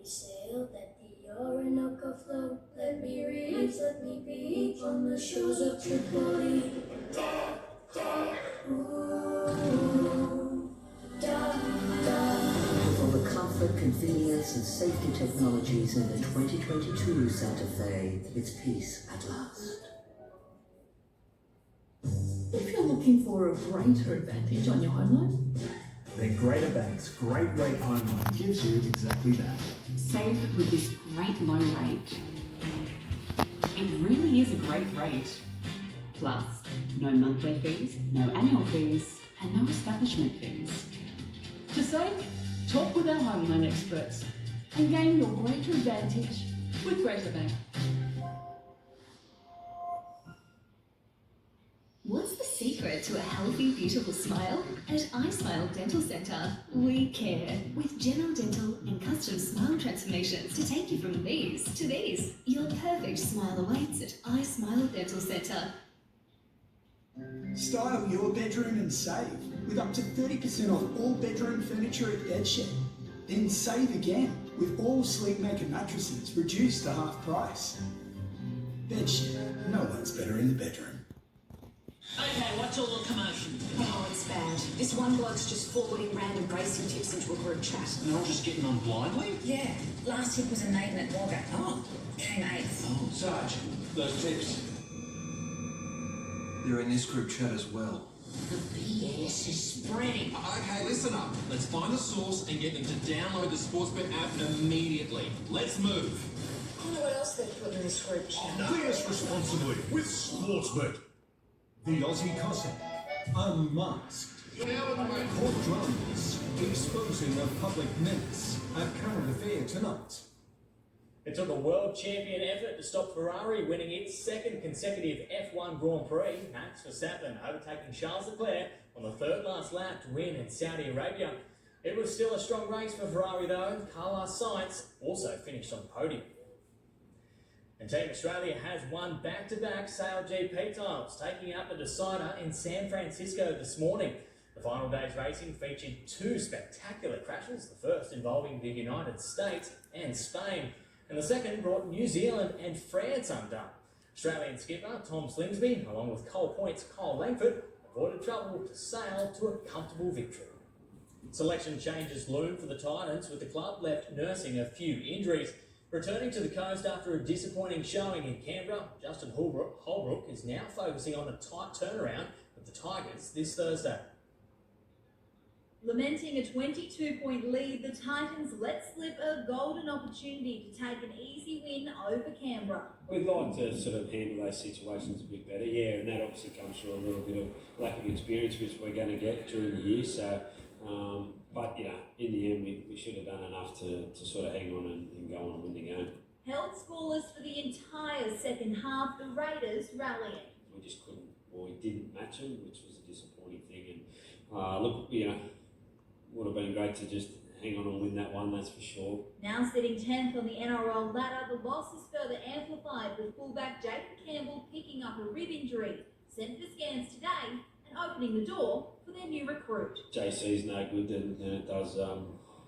sail, let the Orinoco flow. Let me reach, let me beach on the shores of Tripoli. Da, da, ooh, da, da. With all the comfort, convenience and safety technologies in the 2022 Santa Fe, it's peace at last. If you're looking for a greater advantage on your home loan, then Greater Bank's Great Rate Home Loan gives you exactly that. Save with this great low rate. It really is a great rate. Plus, no monthly fees, no annual fees, and no establishment fees. to save, talk with our home loan experts and gain your greater advantage with Greater Bank. What's the secret to a healthy, beautiful smile? At iSmile Dental Centre, we care. With general dental and custom smile transformations to take you from these to these. Your perfect smile awaits at iSmile Dental Centre. Style your bedroom and save with up to 30% off all bedroom furniture at Bedshed. Then save again with all Sleepmaker mattresses reduced to half price. Bedshed, no one's better in the bedroom. Okay, what's all the commotion? Oh, it's bad. This one bloke's just forwarding random racing tips into a group chat. And they're all just getting on blindly? Yeah. Last hit was a Nathan at Wagga. Oh. Came eighth. Oh, Sarge, those tips. They're in this group chat as well. The BS is spreading. Okay, listen up. Let's find the source and get them to download the Sportsbet app immediately. Let's move. I wonder what else they've put in this group chat. Play us responsibly with Sportsbet. The Aussie Cossack, unmasked. Court drums, exposing a public menace. A current affair tonight. It took a world champion effort to stop Ferrari winning its second consecutive F1 Grand Prix. Max Verstappen overtaking Charles Leclerc on the third last lap to win in Saudi Arabia. It was still a strong race for Ferrari though. Carlos Sainz also finished on the podium. And Team Australia has won back-to-back Sail GP titles, taking out the decider in San Francisco this morning. The final day's racing featured two spectacular crashes, the first involving the United States and Spain, and the second brought New Zealand and France undone. Australian skipper Tom Slingsby, along with Cole Point's Kyle Langford, avoided trouble to sail to a comfortable victory. Selection changes loom for the Titans, with the club left nursing a few injuries. Returning to the coast after a disappointing showing in Canberra, Justin Holbrook is now focusing on a tight turnaround of the Tigers this Thursday. Lamenting a 22-point lead, the Titans let slip a golden opportunity to take an easy win over Canberra. We'd like to sort of handle those situations a bit better, yeah, and that obviously comes through a little bit of lack of experience which we're going to get during the year. So, but you know, in the end, we should have done enough to sort of hang on and go on and win the game. Held scoreless for the entire second half, the Raiders rallying. we just couldn't, or we didn't match them, which was a disappointing thing. And look, you know, would have been great to just hang on and win that one, that's for sure. Now sitting 10th on the NRL ladder, the loss is further amplified with fullback Jaden Campbell picking up a rib injury, sent for scans today and opening the door for their new recruit. JC's no good, then it does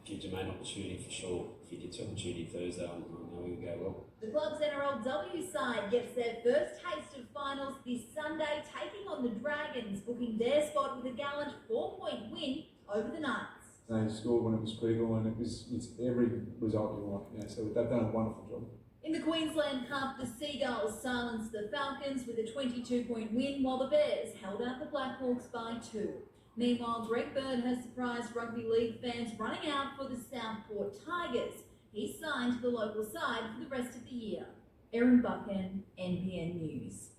give Jermaine opportunity for sure. If he gets opportunity Thursday, I know he'll go well. The club's NRLW side gets their first taste of finals this Sunday, taking on the Dragons, booking their spot with a gallant 4-point win over the Knights. They scored when it was critical, and it's every result you want. Yeah, so they've done a wonderful job. In the Queensland Cup, the Seagulls silenced the Falcons with a 22-point win, while the Bears held out the Blackhawks by 2. Meanwhile, Greg Bird has surprised rugby league fans running out for the Southport Tigers. He's signed to the local side for the rest of the year. Erin Buchan, NBN News.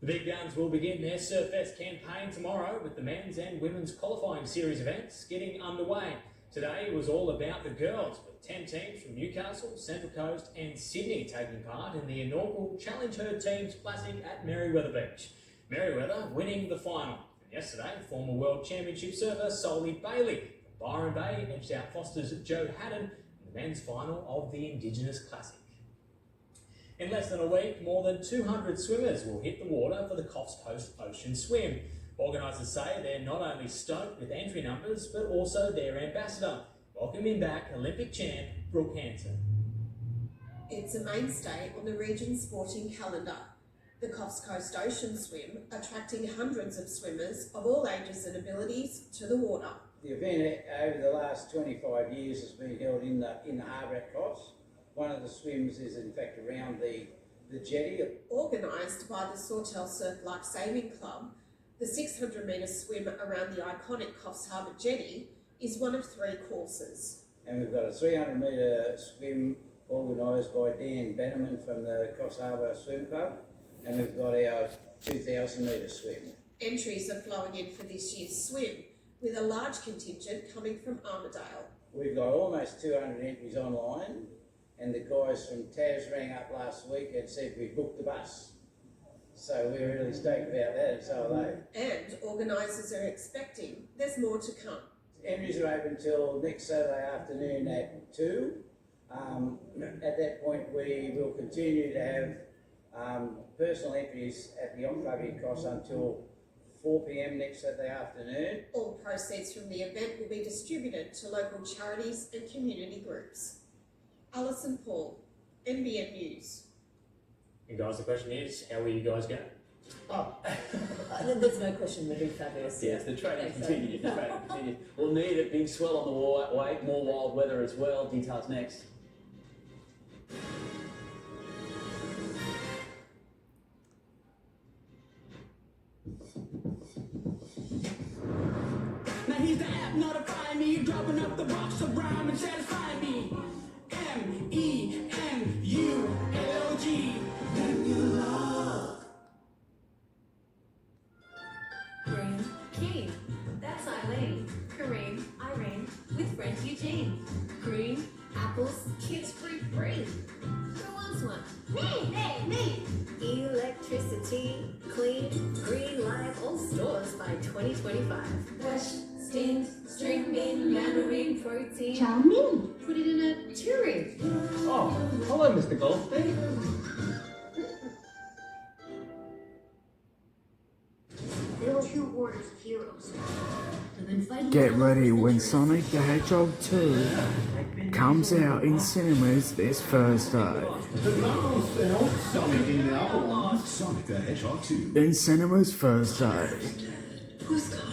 The Big Guns will begin their Surfest campaign tomorrow with the men's and women's qualifying series events getting underway. Today was all about the girls, with 10 teams from Newcastle, Central Coast and Sydney taking part in the inaugural Challenge Her Teams Classic at Merewether Beach. Merewether winning the final. And yesterday, former World Championship surfer Solly Bailey from Byron Bay edged out Foster's Joe Haddon in the men's final of the Indigenous Classic. In less than a week, more than 200 swimmers will hit the water for the Coffs Coast Ocean Swim. Organisers say they're not only stoked with entry numbers, but also their ambassador, welcoming back Olympic champ Brooke Hanson. It's a mainstay on the region's sporting calendar. The Coffs Coast Ocean Swim, attracting hundreds of swimmers of all ages and abilities to the water. The event over the last 25 years has been held in the harbour at Coffs. One of the swims is in fact around the jetty. Organised by the Sawtell Surf Life Saving Club, the 600-metre swim around the iconic Coffs Harbour jetty is one of 3 courses. And we've got a 300-metre swim organised by Dan Bannerman from the Coffs Harbour Swim Club, and we've got our 2,000-metre swim. Entries are flowing in for this year's swim, with a large contingent coming from Armidale. We've got almost 200 entries online. And the guys from TAS rang up last week and said we booked the bus. So we're really stoked about that, and so are they. And organisers are expecting there's more to come. Entries are open till next Saturday afternoon at 2. At that point we will continue to have personal entries at the Yacht Club in Coffs until 4 p.m. next Saturday afternoon. All proceeds from the event will be distributed to local charities and community groups. Alison Paul, NBN News. And guys, the question is, how will you guys go? Oh, there's no question we'll be fabulous. Yes, the training continued. The training continued. We'll need a big swell on the way, more wild weather as well. Details next. Now he's the app notifying me, dropping up the box of rhyme and satisfying me. MEMULG. Green, Keen. That's Eileen. Kareem, Irene, with friend Eugene. Green, apples, kids free. Who wants one? Me! Electricity, clean, green life, all stores by 2025. Wash, steamed, string bean, mandarin, protein. Chow mein. Put it in a tureen. Oh, hello, Mr. Goldstein. There were 2 orders of heroes. Get ready when Sonic the Hedgehog 2 comes out in cinemas this Thursday. Sonic the Hedgehog 2. In cinemas Thursday. Who's gone?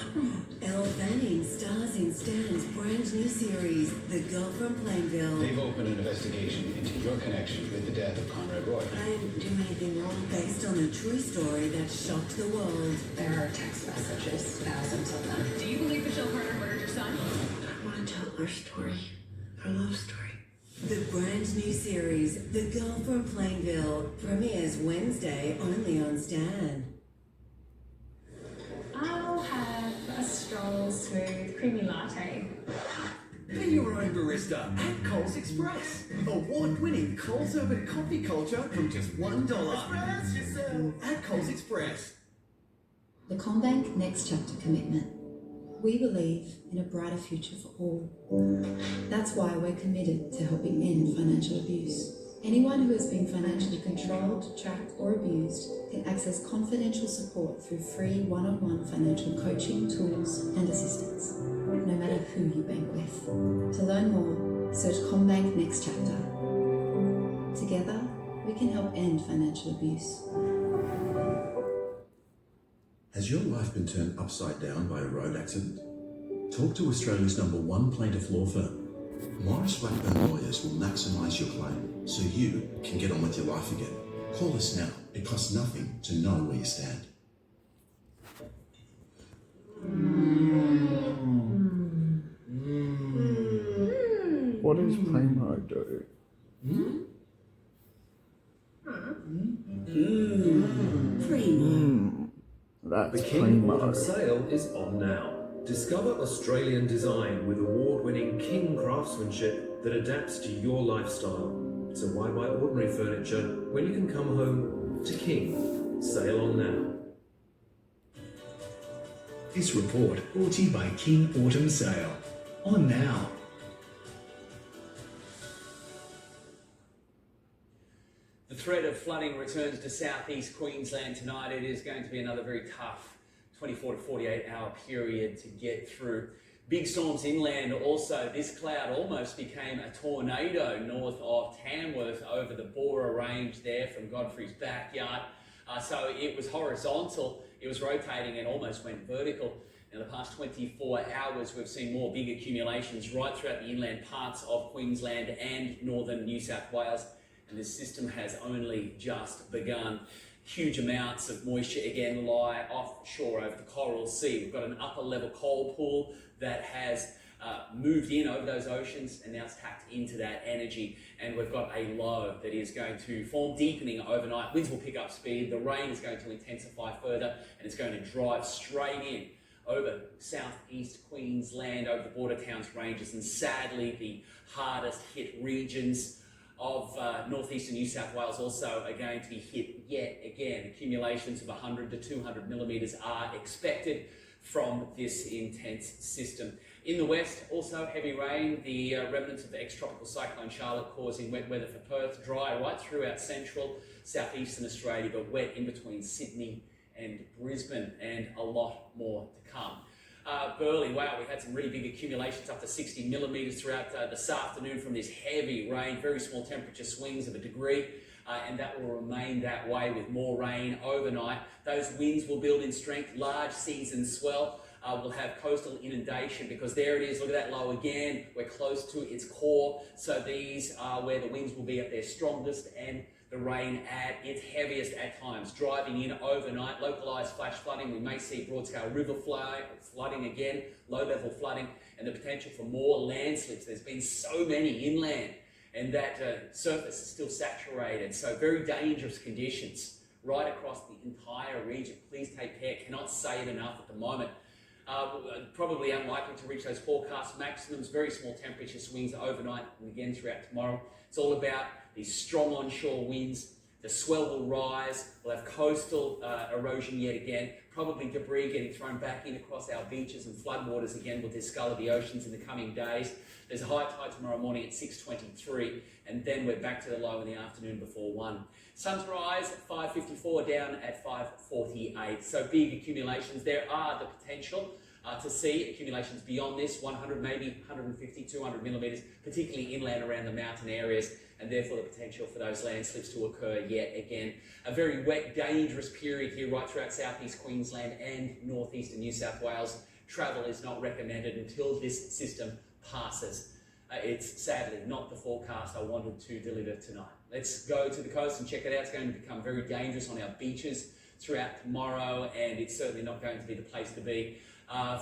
Elle Fanning stars in Stan's brand new series, The Girl from Plainville. They've opened an investigation into your connection with the death of Conrad Roy. I didn't do anything wrong. Based on a true story that shocked the world. There are text messages, thousands of them. Do you believe Michelle Carter murdered your son? I want to tell our story. Our love story. The brand new series, The Girl from Plainville, premieres Wednesday only on Stan. I'll have a strong, smooth, creamy latte. Be your own barista at Coles Express. Award-winning Coles Urban coffee culture from just $1. Express yourself at Coles Express. The CommBank Next Chapter commitment. We believe in a brighter future for all. That's why we're committed to helping end financial abuse. Anyone who has been financially controlled, tracked, or abused can access confidential support through free one-on-one financial coaching, tools, and assistance, no matter who you bank with. To learn more, search CommBank Next Chapter. Together, we can help end financial abuse. Has your life been turned upside down by a road accident? Talk to Australia's #1 plaintiff law firm. Morris Blackburn Lawyers will maximise your claim so you can get on with your life again. Call us now. It costs nothing to know where you stand. What does Primo do? That's The King Primo. Autumn Sale is on now. Discover Australian design with award-winning King craftsmanship that adapts to your lifestyle. So why buy ordinary furniture when you can come home to King? Sale on now. This report brought to you by King Autumn Sale. On now. The threat of flooding returns to southeast Queensland tonight. It is going to be another very tough 24 to 48 hour period to get through. Big storms inland also. This cloud almost became a tornado north of Tamworth over the Bora Range there from Godfrey's backyard. So it was horizontal, it was rotating and almost went vertical. In the past 24 hours, we've seen more big accumulations right throughout the inland parts of Queensland and northern New South Wales. And this system has only just begun. Huge amounts of moisture again lie offshore over the Coral Sea. We've got an upper level cold pool that has moved in over those oceans and now it's tapped into that energy. And we've got a low that is going to form deepening overnight. Winds will pick up speed. The rain is going to intensify further and it's going to drive straight in over southeast Queensland, over the border towns, ranges, and sadly the hardest hit regions of northeastern New South Wales also are going to be hit yet again. Accumulations of 100 to 200 millimetres are expected from this intense system. In the west, also heavy rain, the remnants of the ex-tropical cyclone Charlotte causing wet weather for Perth, dry right throughout central, southeastern Australia, but wet in between Sydney and Brisbane, and a lot more to come. Burleigh, wow, we had some really big accumulations up to 60 millimetres throughout this afternoon from this heavy rain, very small temperature swings of a degree, and that will remain that way with more rain overnight. Those winds will build in strength, large seas and swell. We'll have coastal inundation because there it is, look at that low again, we're close to its core, so these are where the winds will be at their strongest and the rain at its heaviest at times, driving in overnight. Localised flash flooding, we may see broad-scale river flooding again, low-level flooding, and the potential for more landslips. There's been so many inland, and that surface is still saturated, so very dangerous conditions right across the entire region. Please take care, cannot say it enough at the moment. Probably unlikely to reach those forecast maximums, very small temperature swings overnight and again throughout tomorrow. It's all about these strong onshore winds. The swell will rise. We'll have coastal erosion yet again. Probably debris getting thrown back in across our beaches, and floodwaters again will discolour the oceans in the coming days. There's a high tide tomorrow morning at 6:23, and then we're back to the low in the afternoon before 1. Sunrise at 5:54, down at 5:48. So big accumulations. There are the potential to see accumulations beyond this, 100, maybe 150, 200 millimetres, particularly inland around the mountain areas, and therefore the potential for those landslips to occur yet again. A very wet, dangerous period here right throughout southeast Queensland and northeastern New South Wales. Travel is not recommended until this system passes. It's sadly not the forecast I wanted to deliver tonight. Let's go to the coast and check it out. It's going to become very dangerous on our beaches throughout tomorrow, and it's certainly not going to be the place to be.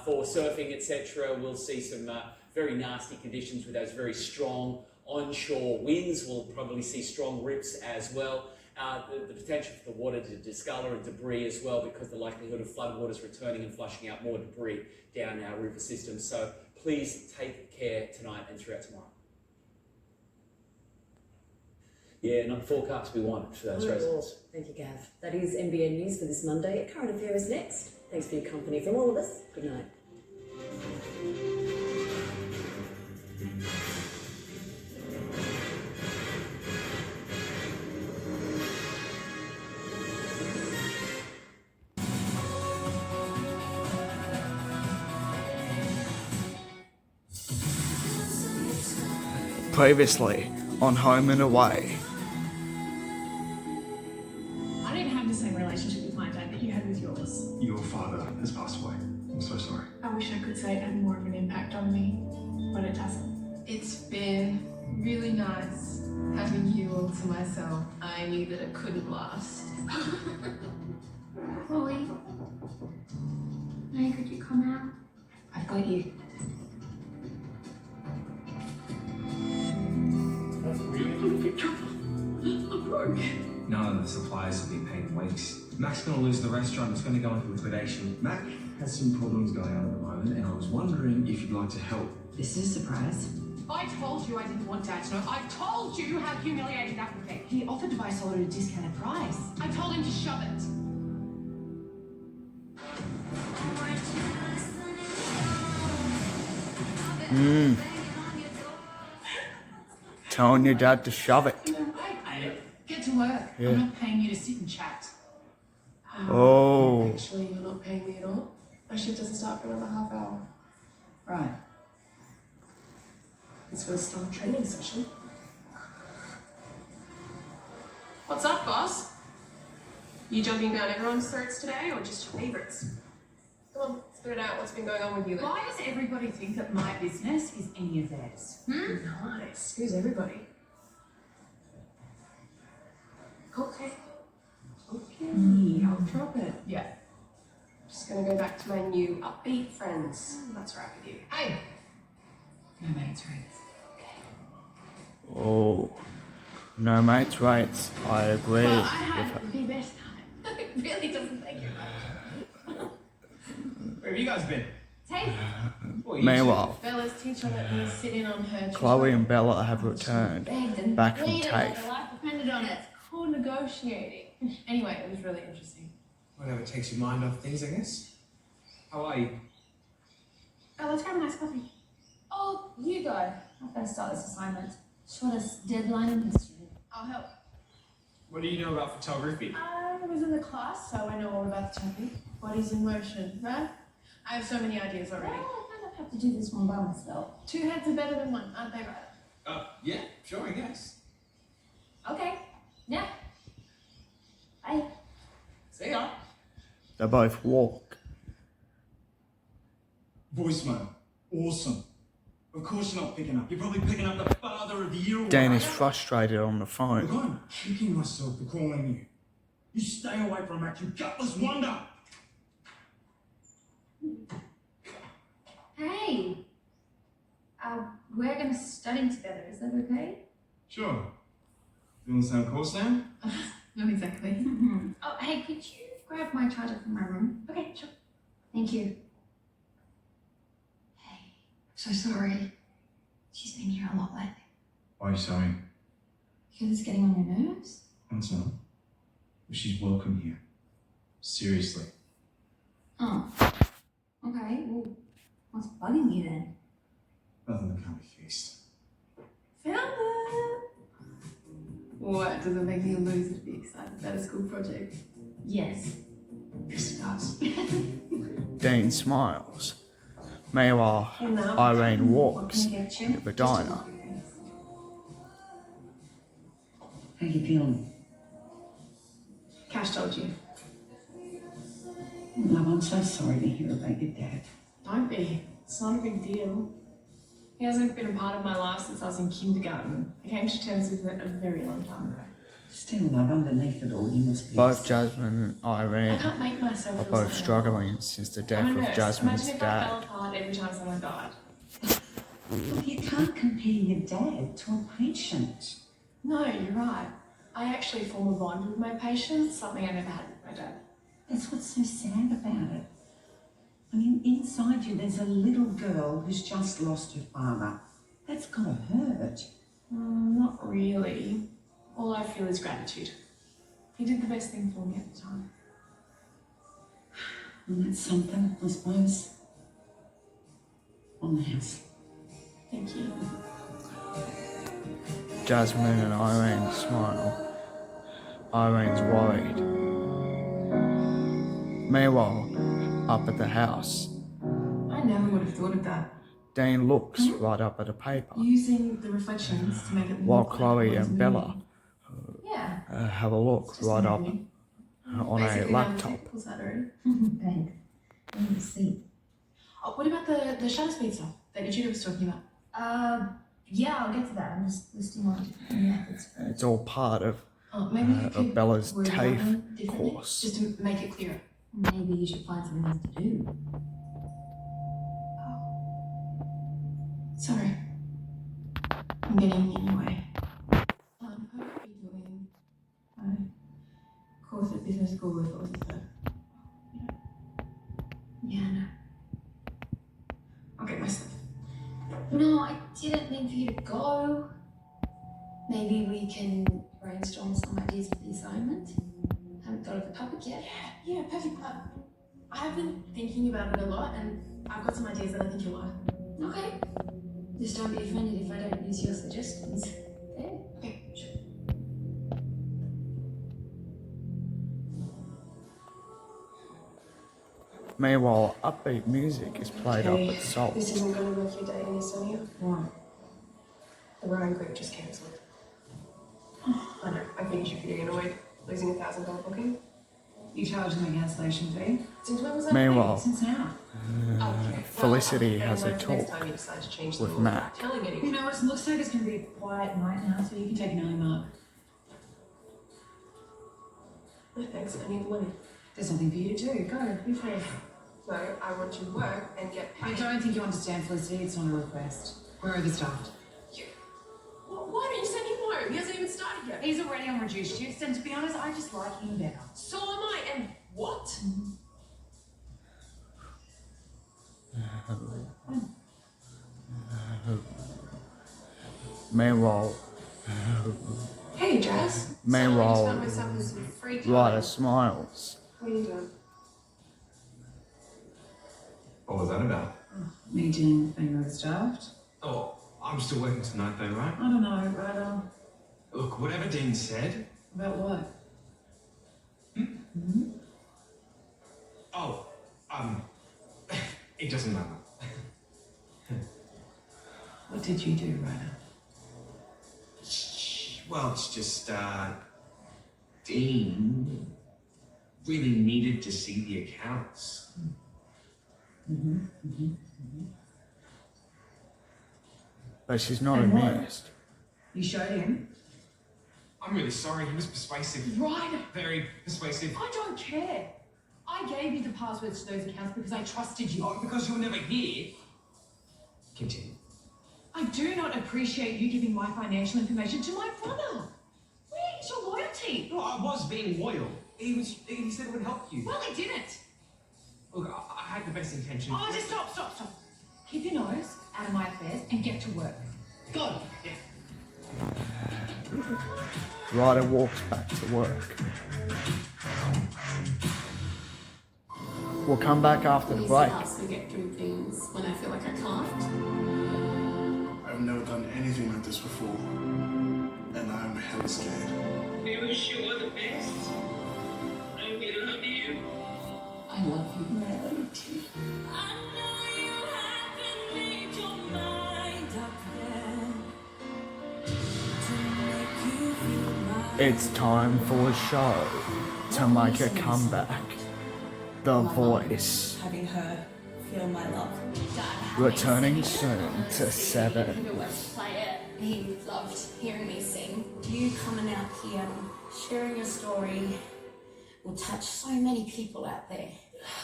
For surfing, etc., we'll see some very nasty conditions with those very strong onshore winds. We'll probably see strong rips as well. The potential for the water to discolour and debris as well, because the likelihood of floodwaters returning and flushing out more debris down our river system. So please take care tonight and throughout tomorrow. Yeah, not the forecast we want for those residents. Thank you, Gav. That is NBN News for this Monday. Current Affairs next. Thanks for your company from all of us. Good night. Previously on Home and Away. I didn't have the same relationship with my dad that you had with yours. Your father has passed away. I'm so sorry. I wish I could say it had more of an impact on me, but it doesn't. It's been really nice having you all to myself. I knew that it couldn't last. Chloe, hey, could you come out? I've got you. None of the suppliers have been paid in weeks. Mac's going to lose the restaurant. It's going to go into liquidation. Mac has some problems going on at the moment, and I was wondering if you'd like to help. This is a surprise. I told you I didn't want Dad to know. I told you how humiliating that would be. He offered to buy solar at a discounted price. I told him to shove it. Telling your dad to shove it. Get to work. Yeah. I'm not paying you to sit and chat. Oh. Actually, you're not paying me at all. My shift doesn't start for another half hour. Right. It's for the staff training session. What's up, boss? You jumping down everyone's throats today, or just your favourites? Come on, spit it out. What's been going on with you lately? Why does everybody think that my business is any of theirs? Nice. Who's everybody? Okay. Okay, I'll drop it. Yeah. Just gonna go back to my new upbeat friends. That's right with you. Hey! No mates rates. Oh. No mates rates. I agree. Well, I with had her. the best time. It really doesn't take you much. Where have you guys been? Hey! Meanwhile, Bella's teacher let me sit in on her. Chloe and Bella have returned back from TAFE. My life depended on it. It's called negotiating. Anyway, it was really interesting. Whatever takes your mind off things, I guess. How are you? Oh, let's grab a nice coffee. Oh, you go. I've got to start this assignment. Shortest deadline in history. I'll help. What do you know about photography? I was in the class, so I know all about the topic. Bodies in motion, right? I have so many ideas already. Oh, I don't have to do this one by myself. Two heads are better than one, aren't they, right? Yeah, sure, I guess. Okay. Yeah. Bye. See ya. They both walk. Voicemail. Awesome. Of course you're not picking up. You're probably picking up the father of the year award. Dan is frustrated on the Look, phone. I'm kicking myself for calling you. You stay away from Mac, you gutless wonder! Hey! We're going to study together, is that okay? Sure. You on the same course now? Not exactly. Oh, hey, could you grab my charger from my room? Okay, sure. Thank you. Hey, so sorry. She's been here a lot lately. Why are you sorry? Because it's getting on your nerves? That's not. She's welcome here. Seriously. Oh. Okay, well, what's bugging you then? Nothing that can't be fixed. Found it! What, does it make me lose to be excited about a school project? Yes. Yes, it does. Dean smiles. Meanwhile, Irene walks into the diner. How you feeling? Cash told you. Love, I'm so sorry to hear about your dad. Don't be. It's not a big deal. He hasn't been a part of my life since I was in kindergarten. I came to terms with it a very long time ago. Still, love, underneath it all, you must be... Both Jasmine and Irene I can't make myself are feel both sad. struggling since the death I'm a of nurse. Jasmine's Imagine if I fell dad. apart every time someone died. Look, you can't compare your dad to a patient. No, you're right. I actually form a bond with my patients, something I never had with my dad. That's what's so sad about it. I mean, inside you, there's a little girl who's just lost her father. That's gotta hurt. Not really. All I feel is gratitude. He did the best thing for me at the time. And that's something, I suppose. On the house. Thank you. Jasmine and Irene smile. Irene's worried. Meanwhile, up at the house, I never would have thought of that. Dean looks right up at a paper, Using the reflections to make it while look like Chloe it was and Bella Yeah. have a look right up on a Basically, laptop. Was that already? Thanks. Let me see. Oh, what about the shutter speed stuff that Judah was talking about? Yeah, I'll get to that. I'm just listing all the different methods. It's all part of, Maybe you could Bella's word it TAFE out differently, course. just to make it clearer. Maybe you should find something else to do. Sorry. I'm getting in your way. Hope you're doing a course at business school with all this stuff. Yeah, no. I'll get my stuff. No, I didn't mean for you to go. Maybe we can brainstorm some ideas for the assignment. Haven't thought of the topic yet. Yeah, perfect. I have been thinking about it a lot, and I've got some ideas that I think you'll like. Okay. Just don't be offended if I don't use your suggestions. There. Okay, sure. Meanwhile, upbeat music is played up at Salt. This isn't going to work your day any sunnier. Why? The Ryan group just cancelled. I know, I think you should be getting annoyed. Losing $1,000 booking. You charge them a cancellation fee? Since when was that? Meanwhile, Since now. Felicity has a Next talk time you decide to change the with rules Mac. without telling anyone. You know, it looks like it's going to be a quiet night now, so you can take an early mark. No thanks, I need the money. There's something for you to do. Go, be free. No, I want to work and get paid. I don't think you understand, Felicity. It's not a request. We're overstaffed. Why don't you send him home? He hasn't even started yet. He's already on reduced shifts, and to be honest, I just like him better. So am I, and what? Meanwhile, Hey, Jazz. Meanwhile, myself with some free time. Ryder smiles. What are you doing? What was that about? Me doing being overstaffed. Oh, I'm still working tonight though, right? I don't know, Ryder. Look, whatever Dean said. About what? Oh, it doesn't matter. What did you do, Ryder? Well, it's just, Dean really needed to see the accounts. But she's not And what? amused. You showed him? I'm really sorry, he was persuasive. Ryder! Very persuasive. I don't care. I gave you the passwords to those accounts because I trusted you. Oh, because you were never here. Continue. I do not appreciate you giving my financial information to my brother. Where is your loyalty? No, I was being loyal. He said it would help you. Well, it didn't. Look, I had the best intentions. Oh, just stop. Keep your nose out of my affairs and get to work. Go. Yeah. Ryder walks back to work. We'll come back after the break. Ask to get through things when I feel like I can't. I've never done anything like this before, and I'm hell scared. We wish you all the best, and we love you. I love you. I love you too. It's time for a show to make a comeback. The Voice. Having her feel my love. Returning soon to 7. He loved hearing me sing. You coming out here, sharing your story, will touch so many people out there.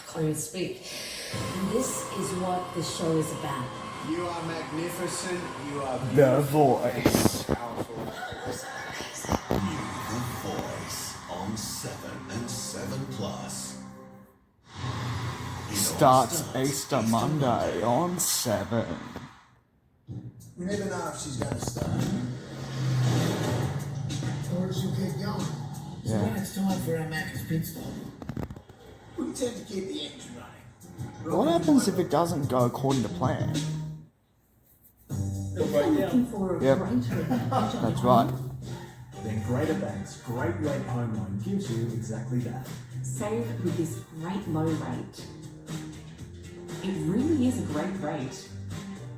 Chloe, speak. And this is what the show is about. You are magnificent. You are The Voice. powerful. The Voice on 7 and 7 Plus. Starts Easter Monday on 7. We never know if she's going to start. Or she'll keep going. So Yeah. when it's time for our Macca's pit stop, We tend to keep the engine running. What happens if it doesn't go according to plan? It'll break down. Yep. That's right. Then Greater Bank's Great Rate Home Loan gives you exactly that. Save with this great low rate. It really is a great rate.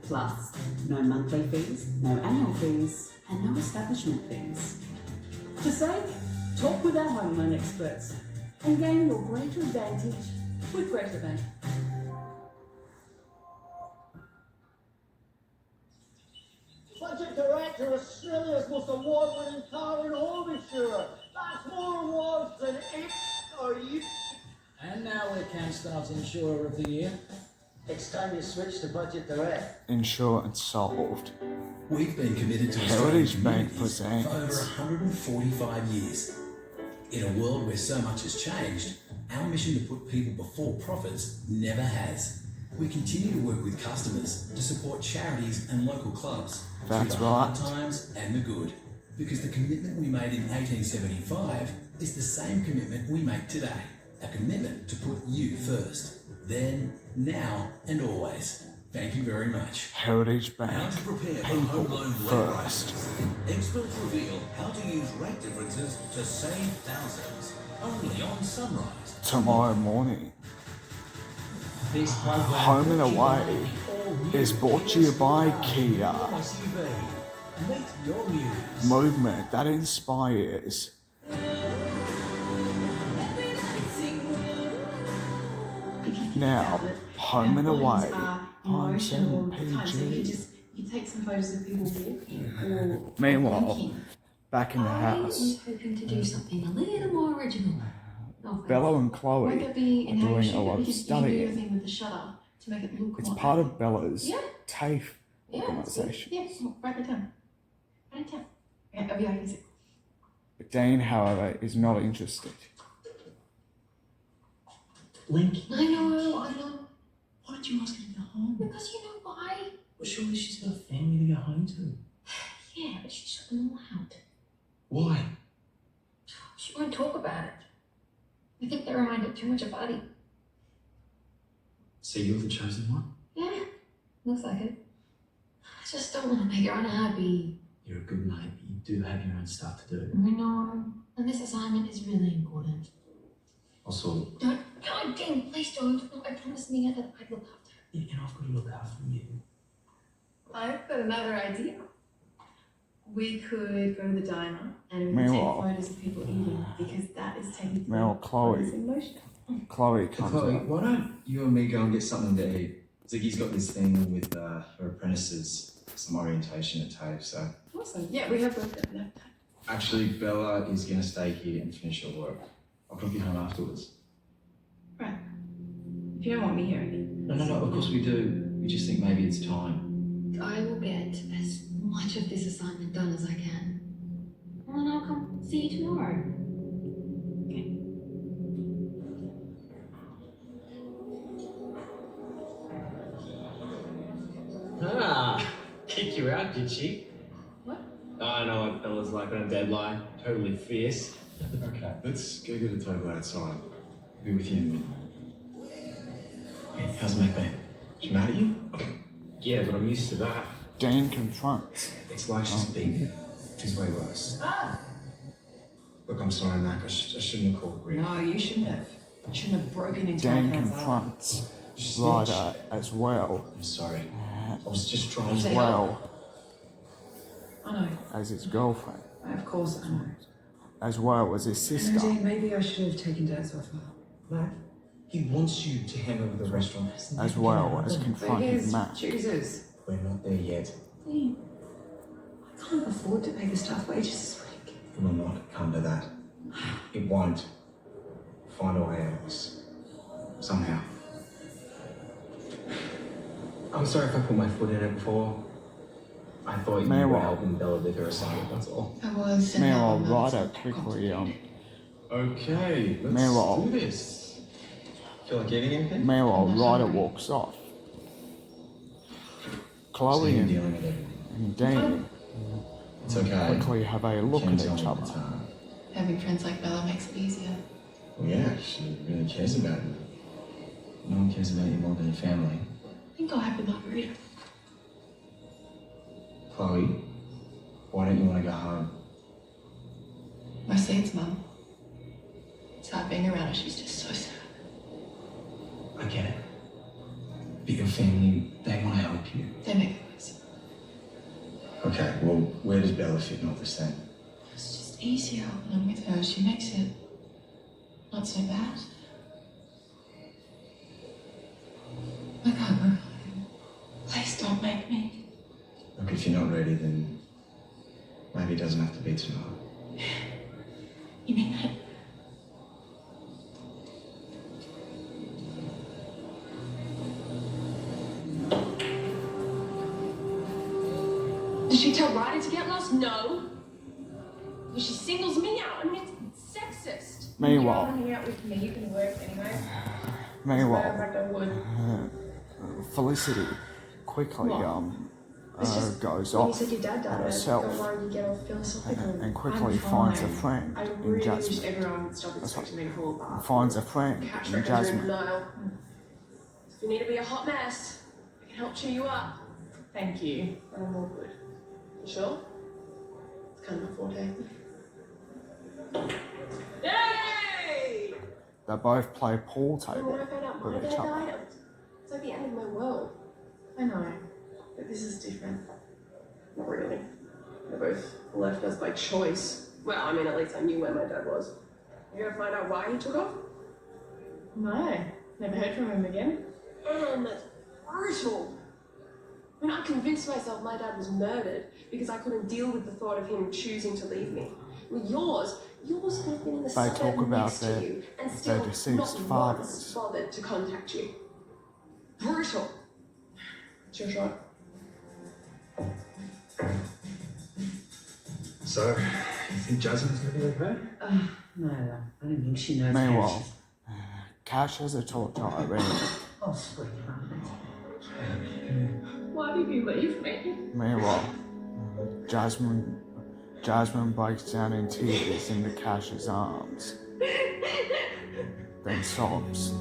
Plus, no monthly fees, no annual fees, and no establishment fees. To save, talk with our home loan experts and gain your greater advantage with Greater Bank. Budget Director, Australia's most award-winning car and home insurer. That's more awards than it or you. And now we're CanStar's Insurer of the Year. It's time you switch to Budget Direct. Insurance solved. We've been committed to Heritage Bank communities for over presents 145 years. In a world where so much has changed, our mission to put people before profits never has. We continue to work with customers to support charities and local clubs That's through the hard right. times and the good. Because the commitment we made in 1875 is the same commitment we make today. A commitment to put you first. Then, now, and always. Thank you very much. Heritage Bank. How to prepare for People home loan first. Experts reveal how to use rate differences to save thousands. Only on Sunrise. Tomorrow morning. This program Home and Away is brought to you by Kia. SUV. Meet your muse. Movement that inspires. Now, Home and Away. Emotional PRIME7 times. So you PG. just you take some photos of people walking or Meanwhile, walking. back in the I house, was hoping to do something a little more original. No offense. Bella and Won't Chloe that be are in how you doing shoot a it? lot of Because you can do your studying. thing with the shutter to make it look It's more part accurate. of Bella's Yeah. TAFE Yeah, organisation. yeah, write it down. Write it down. Okay, I'll be like this. But Dean, however, is not interested. Link. I know. Why did you ask her to go home? Because you know why? Well, surely she's got a family to go home to. Yeah, but she shut them all out. Why? She won't talk about it. I think they remind her too much of Buddy. So you're the chosen one? Yeah, looks like it. I just don't want to make her unhappy. You're a good mate, but you do have your own stuff to do. I know. And this assignment is really important. I'll sort it. Don't, no, Dean, please don't. No, I promised Mia that I'd look after her. Yeah, and I've got to look after you. I've got another idea. We could go to the diner and we Meanwhile- take photos of people eating because that is taking Meanwhile, Chloe comes Chloe, out. why don't you and me go and get something to eat? Ziggy's got this thing with her apprentices, some orientation at TAFE, so... Awesome. Yeah, we have both got enough time. Actually, Bella is going to stay here and finish her work. I'll drop you home afterwards. Right. If you don't want me here again. No, of course we do. We just think maybe it's time. I will get as much of this assignment done as I can. And then I'll come see you tomorrow. Ah, kicked you out, did she? What? I know what Bella's like on a deadline. Totally fierce. Okay, let's go get a table outside. I'll be with you in a minute. Hey, how's Mac been? She mad at you? Yeah, but I'm used to that. Dean confronts. It's like she's big. She's way worse. Ah! Look, I'm sorry, Mac. I shouldn't have called Rick. No, you shouldn't have. You shouldn't have broken into Dean my house. confronts Ryder as well. I'm sorry. I was just trying As to... well I know. as his girlfriend. Of course I know. As well as his sister. Dean, maybe I should have taken Dad's offer. Matt? He wants you to hand over the restaurant. As well as But confronting here's Matt. choosers. We're not there yet. Dean, I can't afford to pay the staff wages this week. It will not come to that. It won't. Find a way out of this. Somehow. I'm sorry if I put my foot in it before. I thought you were Meanwhile- helping Bella with her assignment, that's all. I was. Meanwhile, Ryder quickly Okay, let's Meanwhile- do this. Feel like eating anything? meanwhile Ryder walks off. Chloe You're and dealing with it. Dean It's okay. quickly have a look Can at tell each me other. the time. Having friends like Bella makes it easier. Well, yeah, she really cares about you. No one cares about you more than your family. I think I'll have the margarita. Chloe, why don't you want to go home? Mostly it's Mum. It's hard being around her, she's just so sad. I get it. But your family, they want to help you. They make it worse. Okay, well, where does Bella fit in all this then? It's just easier when I'm with her. She makes it not so bad. Like I will. Please don't make me. Look, if you're not ready, then maybe it doesn't have to be tonight. You mean that? Did she tell Ryder to get lost? No. Well, she singles me out. I mean, it's sexist. Meanwhile. You hang out with me, you can work anyway. Meanwhile, Like I would. Felicity quickly goes When you off said your dad died, herself don't worry, you get all philosophical. and quickly I'm finds a fine. friend I in really wish Jasmine. everyone would stop expecting me to fall apart. Finds a friend Catch in records are in Jasmine. denial. If you need to be a hot mess, I can help cheer you up. Thank you. I'm all good. You sure? It's kind of my forte. Yay! They both play pool When I table found out my with dad each other. died, it's like the end of my world. I know, but this is different. Not really. They both left us by choice. Well, I mean, at least I knew where my dad was. You gonna find out why he took off? No. Never heard from him again. That's brutal. I mean, I convinced myself my dad was murdered because I couldn't deal with the thought of him choosing to leave me. Well, yours could have been in the They suburb talk about next to their- you and their still deceased not fathers. once bothered to contact you. Brutal. It's your shot. So, you think Jasmine's going to be okay? No, I don't think she knows. Meanwhile, Cash has a talk to Irene. Oh, sweetheart. Why did you leave me? Meanwhile, Jasmine breaks down in tears into Cash's arms, then sobs.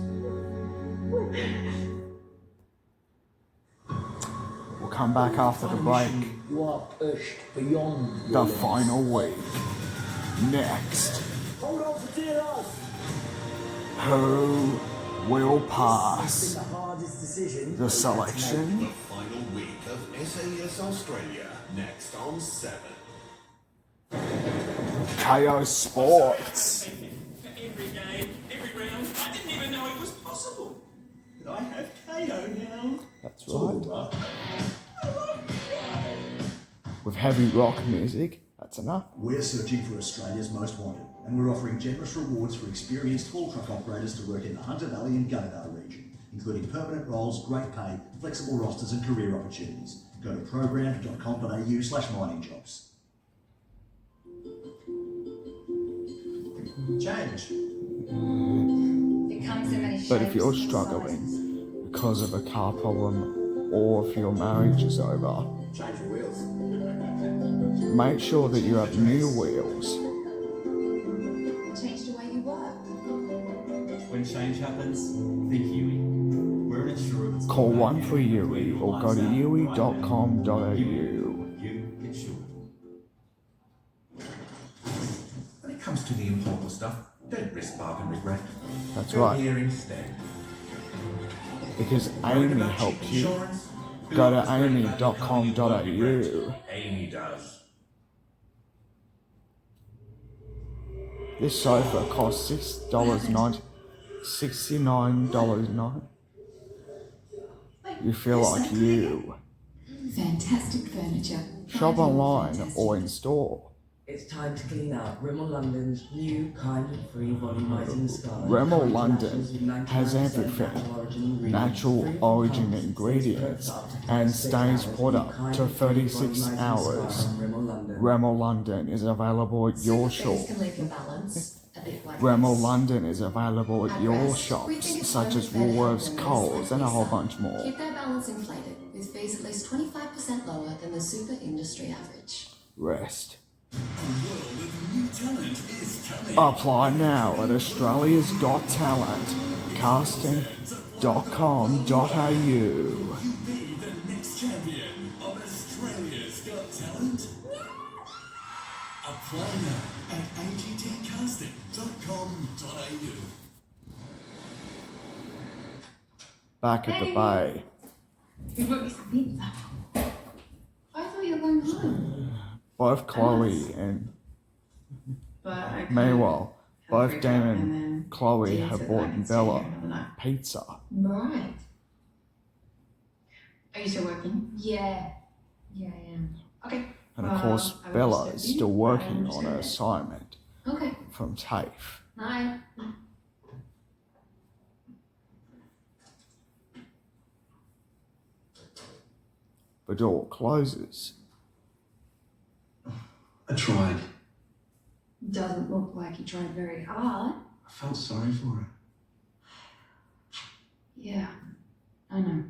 We'll come back after the break. What is beyond The final week. Next, Hold on for dear life. who will pass The hardest decision. the selection? Final week of SAS Australia, next on 7. KO Sports. Every game, every round, I didn't even know it was possible. But I have KO now. That's right. With heavy rock music, that's enough. We're searching for Australia's most wanted, and we're offering generous rewards for experienced haul truck operators to work in the Hunter Valley and Gunnedah region, including permanent roles, great pay, flexible rosters and career opportunities. Go to program.com.au/miningjobs. Change. But if you're struggling because of a car problem or if your marriage is over, Change your wheels. make sure that you have new wheels. Change the way you work. When change happens, think Huey. We're an insurer that's Call 1-3-UE or go to UE.com.au. You insured. When it comes to the important stuff, don't risk bargain regret. That's Go right. here instead. Because Amy helped you. Go to amy.com.au. Amy does. This sofa costs $69.90. You feel like you. Fantastic furniture. Shop online or in store. It's time to clean up Rimmel London's new kind of free volumizing scarlet. Rimmel London has everything. Natural origin ingredients and stays put up to 36 hours. Rimmel London is available at your shop. Can leave your balance a bit like Rimmel this. London is available at your shops, such as Woolworths, Coles, and a whole bunch more. Keep their balance inflated with fees at least 25% lower than the super industry average. Rest. A world of New talent is coming. Apply now at Australia's Got Talent, casting.com.au. You be the next champion of Australia's Got Talent. Apply now at attcasting.com.au. Back at the bay, You got me some pizza. I thought you were going home. both Chloe and But I meanwhile, both freak Dan out and then Chloe Dean have said bought I could stay here Bella another night. pizza. Right. Are you still working? Yeah. Yeah, I am. Okay. And of course, I will Bella disturb is you. still working I on understand her it. assignment Okay. from TAFE. Night. The door closes. I tried. Doesn't look like you tried very hard. I felt sorry for her. Yeah, I know.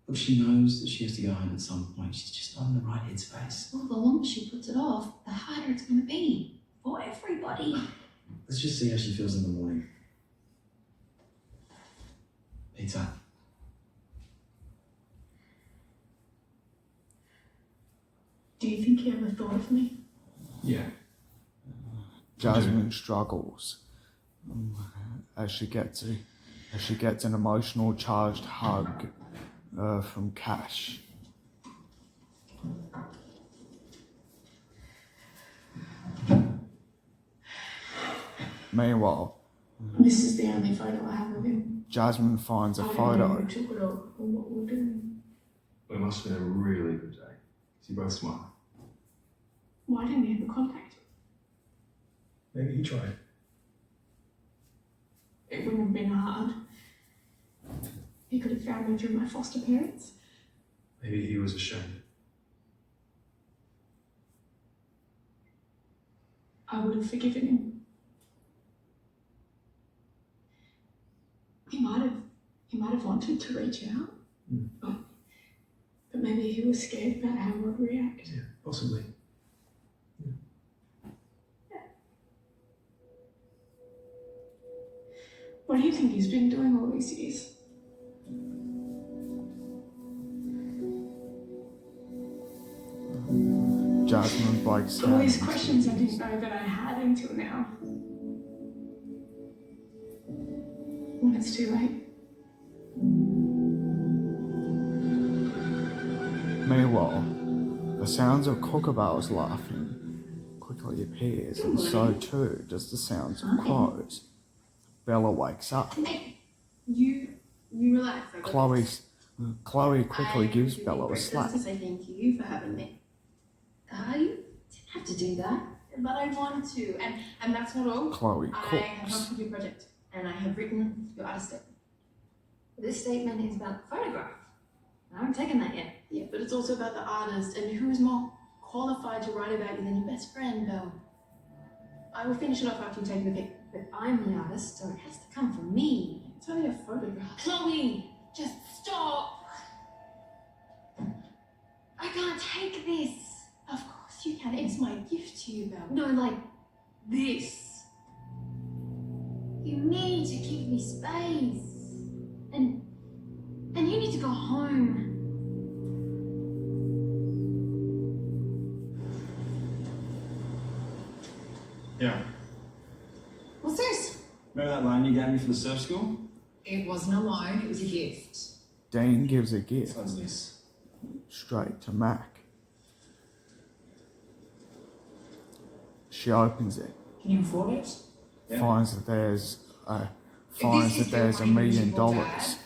Look, she knows that she has to go home at some point. She's just not in the right headspace. Well, the longer she puts it off, the harder it's going to be for everybody. Let's just see how she feels in the morning. Pizza. Do you think he ever thought of me? Yeah. Jasmine struggles as she gets an emotional charged hug from Cash. Meanwhile, This is the only photo I have of him. Jasmine finds a I don't know photo. who took it or what we're doing. Well, it must have been a really good day. So you both smile. Why didn't he ever contact you? Maybe he tried. It wouldn't have been hard. He could have found me through my foster parents. Maybe he was ashamed. I would have forgiven him. He might have wanted to reach out, but maybe he was scared about how I would react. Yeah, possibly. What do you think he's been doing all these years? Jasmine breaks All down. these questions I didn't know that I had until now. When it's too late. Meanwhile, the sounds of Kookaburras laughing quickly appears, and so too does the sounds of crows. Bella wakes up. Hey, you relax. Chloe quickly gives Bella a slap. To say thank you for having me. You didn't have to do that, but I wanted to, and that's not all. Chloe I have cooks. helped with your project, and I have written your artist statement. This statement is about the photograph. I haven't taken that yet. Yeah, but it's also about the artist, and who is more qualified to write about you than your best friend, Belle? I will finish it off after you take the pic. But I'm the artist, so it has to come from me. It's only a photograph. Chloe, just stop. I can't take this. Of course you can. It's my gift to you, Belle. No, like this. You need to give me space. And you need to go home. Yeah. What's this? Remember that loan you gave me for the surf school? It wasn't a loan, it was a gift. Dean gives a gift What's this? straight to Mac. She opens it, Can you afford it? Yeah. finds that there's $1 million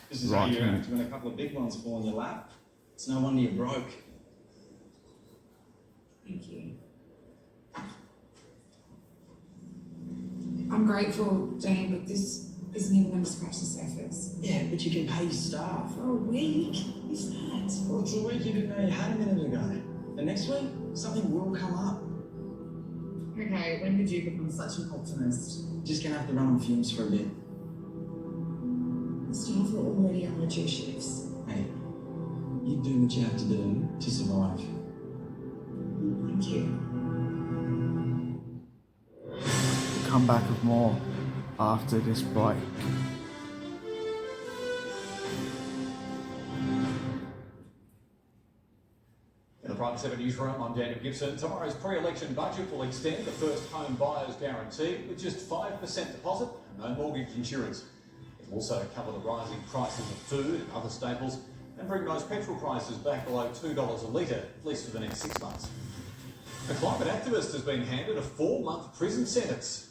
This is how right you act here. when a couple of big ones fall in your lap. It's no wonder you're broke. Thank you. I'm grateful, Dean, but this isn't even going to scratch the surface. Yeah, but you can pay your staff. For a week? Is that? Well, it's a week you didn't know you had a minute ago. The next week, something will come up. Okay, when did you become such an optimist? Just gonna have to run on fumes for a bit. The staff are already on the 2 shifts. Hey, you do what you have to do to survive. Thank you. come back with more after this break. In the PRIME7 newsroom, I'm Daniel Gibson. Tomorrow's pre-election budget will extend the first home buyer's guarantee with just 5% deposit and no mortgage insurance. It will also cover the rising prices of food and other staples and bring most petrol prices back below $2 a litre, at least for the next 6 months. A climate activist has been handed a 4-month prison sentence.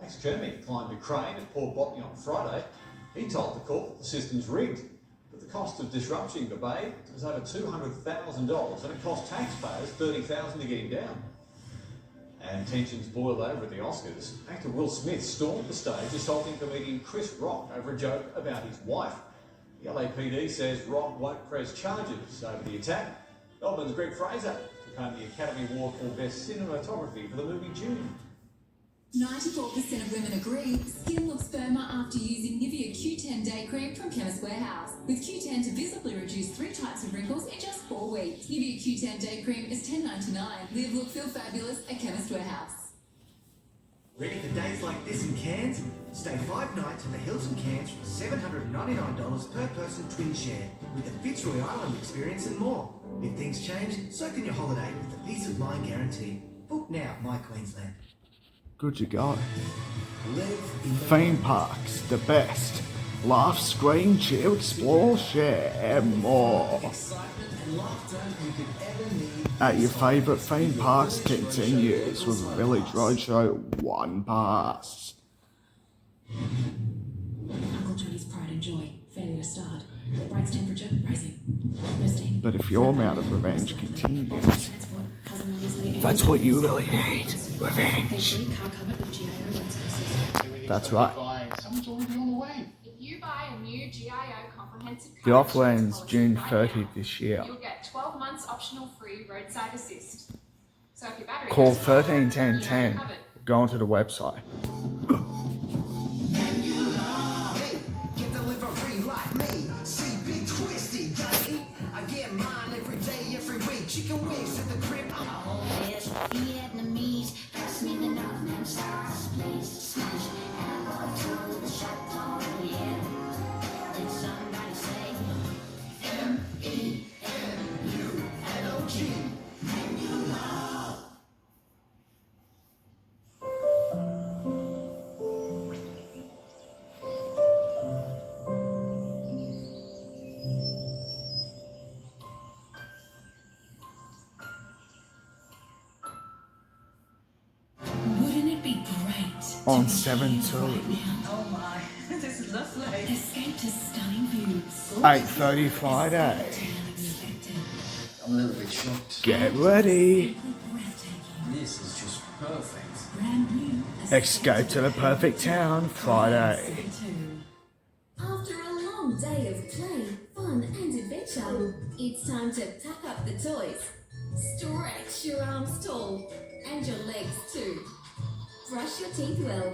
Max Jeremy climbed a crane at Port Botany on Friday. He told the court that the system's rigged, but the cost of disrupting the bay was over $200,000 and it cost taxpayers $30,000 to get him down. And tensions boiled over at the Oscars. Actor Will Smith stormed the stage assaulting comedian Chris Rock over a joke about his wife. The LAPD says Rock won't press charges over the attack. Melbourne's Greg Fraser took home the Academy Award for Best Cinematography for the movie June. 94% of women agree skin looks firmer after using Nivea Q10 Day Cream from Chemist Warehouse. With Q10 to visibly reduce 3 types of wrinkles in just 4 weeks. Nivea Q10 Day Cream is $10.99. Live, look, feel fabulous at Chemist Warehouse. Ready for days like this in Cairns? Stay 5 nights at the Hilton Cairns for $799 per person twin share with the Fitzroy Island experience and more. If things change, so can your holiday with the peace of mind guarantee. Book now, My Queensland. Good to go. Live in the Theme parks, the best. Laugh, scream, cheer, explore, share, and more. excitement and laughter you could ever need. At your favourite theme parks continues with Village Roadshow One Pass. Uncle Johnny's pride and joy. Failure to start. Bright's temperature rising. No steam. But if your amount of revenge continues, that's what you really need. Revenge. That's right. Someone's already on the way. If you buy a new GIO comprehensive The offer ends June 30th this year. you'll get 12 months optional free roadside assist. So if your battery Call goes flat, 131010. you're covered. Go onto the website. Hey, get delivery like me. CB Twisty, daddy. I get mine every day, every week. Chicken wings at the crib. Vietnamese, pass me the Northman stars, please. Smash and go to the chateau, yeah. Did somebody say MENULOG? MENULOG. Wouldn't it be great? On 7-2. Oh my, this is lovely. Escape to stunning views. 8:30 Friday. I'm a little bit shocked. Get ready. This is just perfect. Escape to the perfect town Friday. After a long day of play, fun and adventure, it's time to pack up the toys. Stretch your arms tall and your legs too. Brush your teeth well.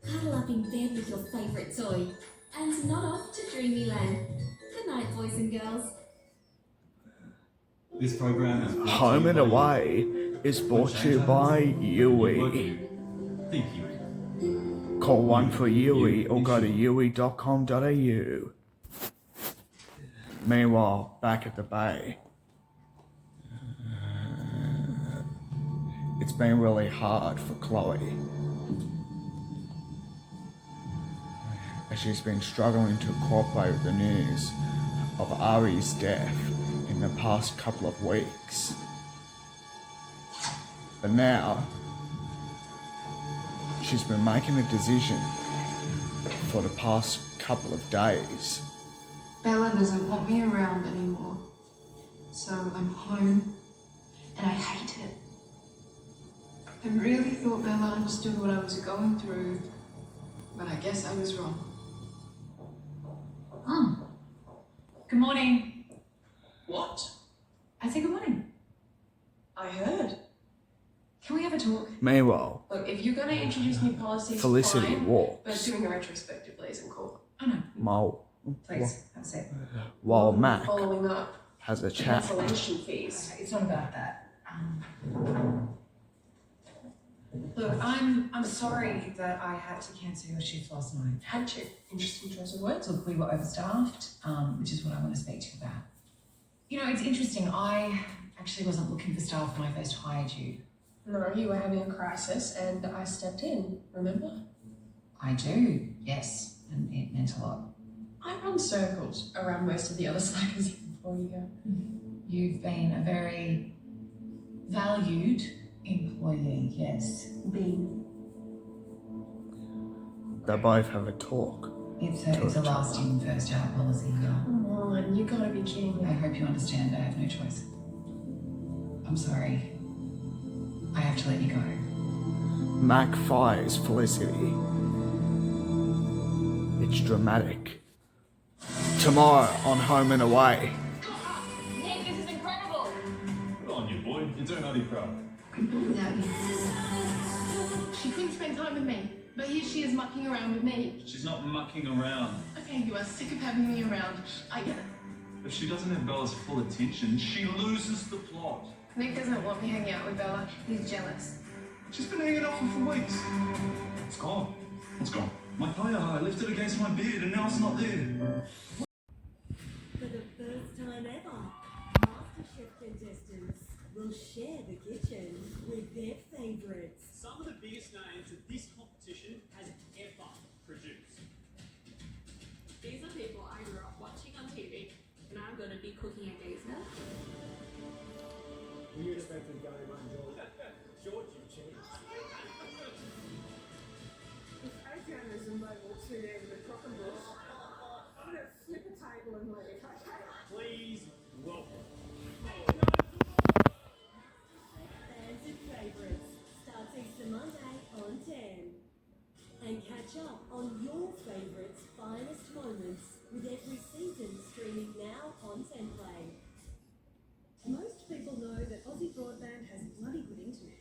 Cuddle up in bed with your favourite toy and nod off to Dreamyland. Good night, boys and girls. This program is Home and Away is brought to you by Yui. Thank you. Call 1 for Yui or go to yui.com.au. Meanwhile, back at the bay. It's been really hard for Chloe, as she's been struggling to cooperate with the news of Ari's death in the past couple of weeks. But now, she's been making a decision for the past couple of days. Bella doesn't want me around anymore. So I'm home, and I hate it. I really thought Bella understood what I was going through, but I guess I was wrong. Good morning. What? I said good morning. I heard. Can we have a talk? Meanwhile, Look, if you're going to introduce new policies, Felicity fine, walks. but doing a retrospectively isn't cool. I know. Please, have a seat. While Mac Following up, has a chat. cancellation fees. It's not about that. Look, I'm sorry that I had to cancel your shift last night. Had to. Interesting choice of words. Look, we were overstaffed, which is what I want to speak to you about. You know, it's interesting. I actually wasn't looking for staff when I first hired you. No, you were having a crisis and I stepped in, remember? I do, yes, and it meant a lot. I run circles around most of the other slackers before you go. You've been a very valued employee, yes. They both have a talk. It's a last in, first out policy. Come on, you gotta be kidding me. I hope you understand. I have no choice. I'm sorry. I have to let you go. Mac fires Felicity. It's dramatic. Tomorrow on Home and Away. Nick, this is incredible. Good on you, boy. You're doing holy crap. Without you. She couldn't spend time with me, but here she is mucking around with me. She's not mucking around. Okay, you are sick of having me around. I get it. If she doesn't have Bella's full attention, she loses the plot. Nick doesn't want me hanging out with Bella. He's jealous. She's been hanging out for weeks. It's gone. It's gone. My fire high lifted against my beard and now it's not there. For the first time ever, MasterChef contestants will share the kitchen with their favourites. Some of the biggest names that this competition has ever produced. These are people I grew up watching on TV, and I'm going to be cooking against them. Were you expecting going on, George? George, you cheat. If Adrian is a mobile to them with cock and bush, I'm going to flip a table and leave, okay? Please welcome. Fans and favourites starts Easter Monday on 10. And catch up on your favourites' finest moments with every season streaming now on 10 Play. Most people know that Aussie Broadband has bloody good internet.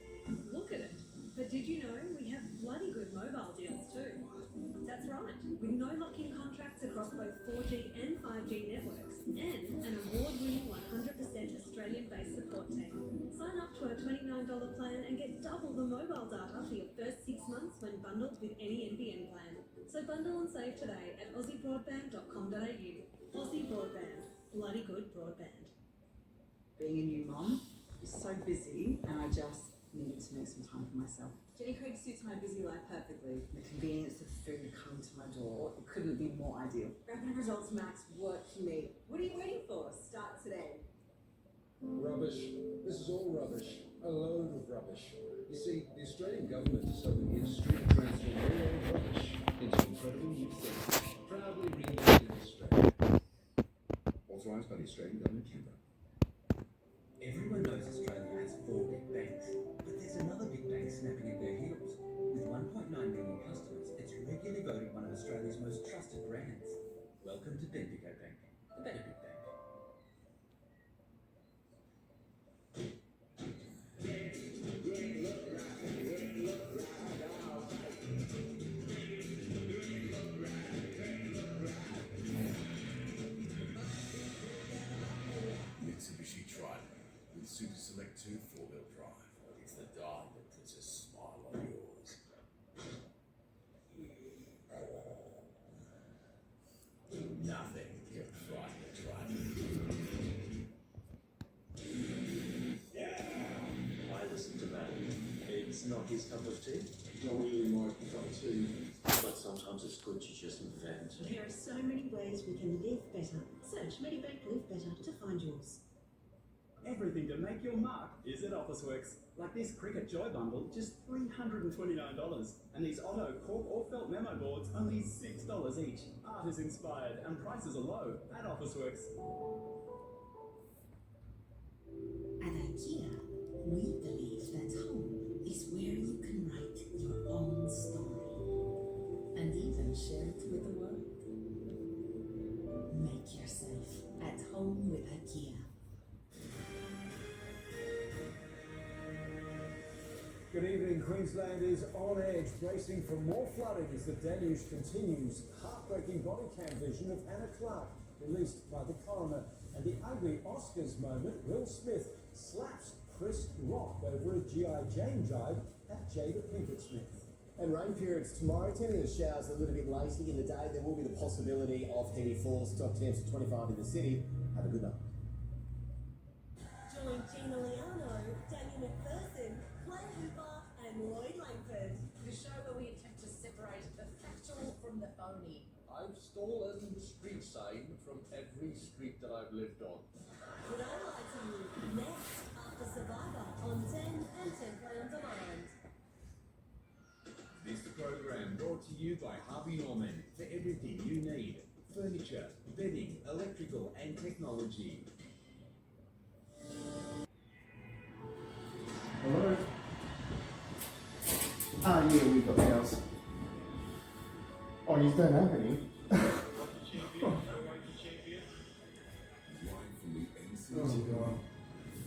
Look at it. But did you know we have bloody good mobile deals too? That's right, with no lock-in contracts across both 4G and 5G networks, and an award-winning 100% Australian-based support team. Sign up to our $29 plan and get double the mobile data for your first 6 months when bundled with any NBN plan. So bundle and save today at aussiebroadband.com.au. Aussie Broadband. Bloody good broadband. Being a new mom is so busy and I just needed to make some time for myself. Jenny Craig suits my busy life perfectly. The convenience of food coming to my door, it couldn't be more ideal. Rapid Results Max work for me. What are you waiting for? Start today. Rubbish. This is all rubbish. A load of rubbish. You see, the Australian government is helping the industry to transform all old rubbish into incredible new things, proudly reinvented in Australia. Authorised by the Australian Government, Canberra. Everyone knows Australia has 4 big banks, but there's another big bank snapping at their heels. With 1.9 million customers, it's regularly voted one of Australia's most trusted brands. Welcome to Bendigo Bank, the better big bank. Mitsubishi Triton with Super Select 2 4-wheel drive. It's the dog that puts a smile on yours. Nothing can frighten a Triton. I listen to Matt. It's not his cup of tea. Not really my cup of tea. But sometimes it's good to just vent. There are so many ways we can live better. Search Medibank Live Better to find yours. Everything to make your mark is at Officeworks. Like this Cricket Joy bundle, just $329. And these Otto cork or felt memo boards, only $6 each. Art is inspired and prices are low at Officeworks. At IKEA, we believe that home is where you can write your own story and even share it with the world. Make yourself at home with IKEA. Good evening. Queensland is on edge, bracing for more flooding as the deluge continues. Heartbreaking body cam vision of Anna Clark, released by the coroner. And the ugly Oscars moment, Will Smith slaps Chris rocked over a G.I. Jane jibe at Jada Pinkett Smith. And rain periods tomorrow, tending the showers a little bit later in the day. There will be the possibility of heavy falls. Top temps at 25 in the city. Have a good night. Join Gina Liano, Daniel McPherson, Claire Hooper, and Lloyd Langford. The show where we attempt to separate the factual from the phony. I've stolen the street sign from every street that I've lived on. Would I lie to you? Next, after Survivor on 10 and 10 Play on Demand. This program brought to you by Harvey Norman for everything you need. Furniture, bedding, electrical and technology. Hello? Ah, yeah, we've got ours. Oh, you don't have any?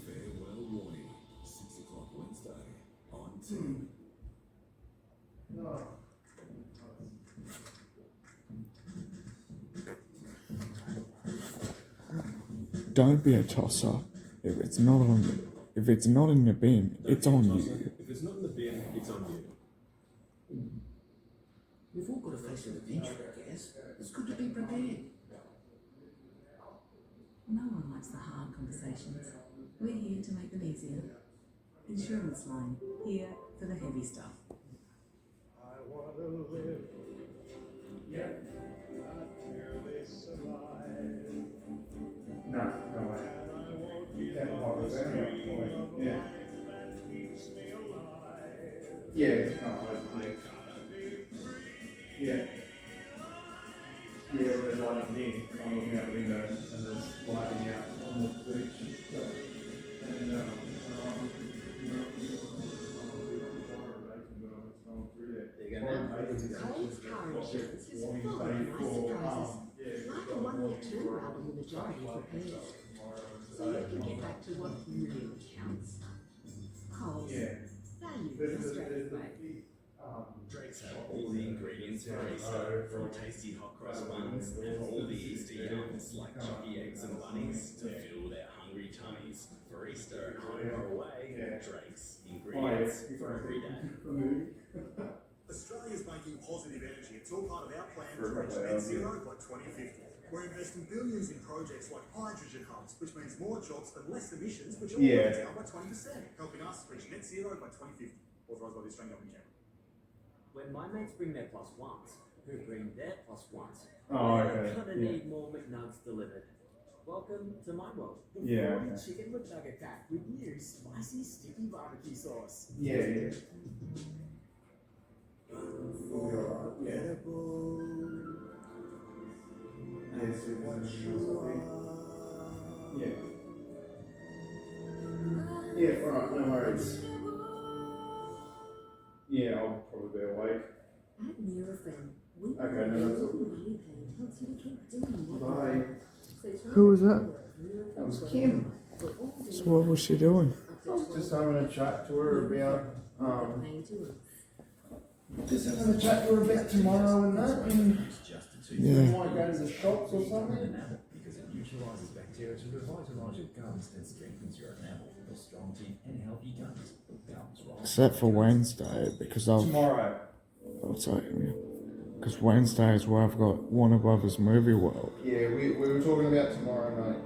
Farewell warning. 6 o'clock Wednesday on 10. No. Don't be a tosser. If it's not in the bin, it's on you. If it's not in the bin, it's on you. We've all got to face an adventure, I guess. It's good to be prepared. No one likes the hard conversations. We're here to make them easier. Insurance Line, here for the heavy stuff. I want to live. Yeah. No way. Yeah. Yeah, it's not hopefully. Yeah. Yeah, there's lighting here. I'm looking out the window and there's lighting out on the beach. And Cole's car insurance is full of nice surprises, like a one-year turnaround on the majority of repairs. So you can get back to what really counts. Coles. Value in a straight way. Drake's have all the ingredients for Easter, from tasty hot cross buns and all the Easter yums like chucky eggs and bunnies to fill their hungry tummies. For Easter at home or away, Drake's ingredients for every day. Australia's making positive energy. It's all part of our plan to reach net zero by 2050. We're investing billions in projects like hydrogen hubs, which means more jobs and less emissions, which will bring it down by 20%, helping us reach net zero by 2050. Authorised by the Australian Government. When my mates bring their plus ones, who bring their plus ones, okay. gonna need more McNuggets delivered. Welcome to my world. The Yeah, fried okay. chicken McNugget pack with new spicy sticky barbecue sauce. Yeah. Yeah, alright, no worries. Yeah, I'll probably be awake. At Nurofen, we Okay, no, that's all. helps you to keep doing what Bye. Who was that? That was Kim. So what was she doing? Just having a chat to her about, just having a chat to her about tomorrow and that, and Yeah. we might go to the shops or something. Because it neutralises bacteria to revitalise your gums and strengthens your enamel for strong teeth and healthy gums. Except for Wednesday, because I've... Tomorrow. Oh, sorry, because Wednesday is where I've got Warner Brothers Movie World. Yeah, we were talking about tomorrow, mate.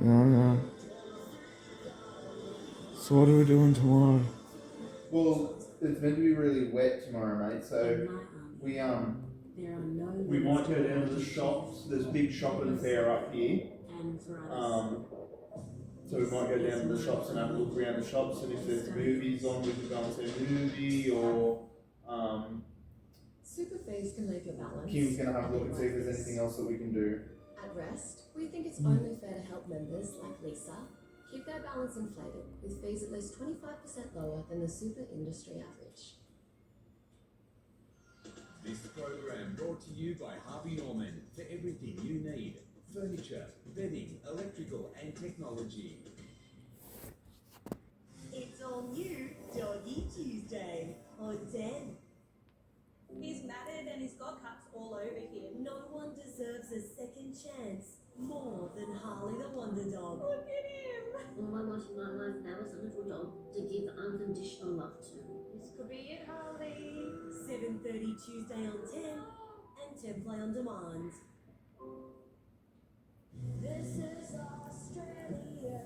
Yeah. So what are we doing tomorrow? Well, it's meant to be really wet tomorrow, mate, so we might go down to the shops. There's a big shopping fair up here. So we might go down to the shops and have a look around the shops, and if there's movies on, we can go and see a movie, or Super fees can leave your balance. Kim's going to have a look and see if there's anything else that we can do. At rest, we think it's only fair to help members like Lisa keep their balance inflated with fees at least 25% lower than the super industry average. This program brought to you by Harvey Norman for everything you need. Furniture, bedding, electrical and technology. It's all new Doggy Tuesday on 10. He's matted and he's got cuts all over him. No one deserves a second chance more than Harley the Wonder Dog. Look at him! All I want in my life now as a little dog to give unconditional love to. This could be it, Harley. 7:30 Tuesday on 10 and 10 Play on Demand. This is Australia.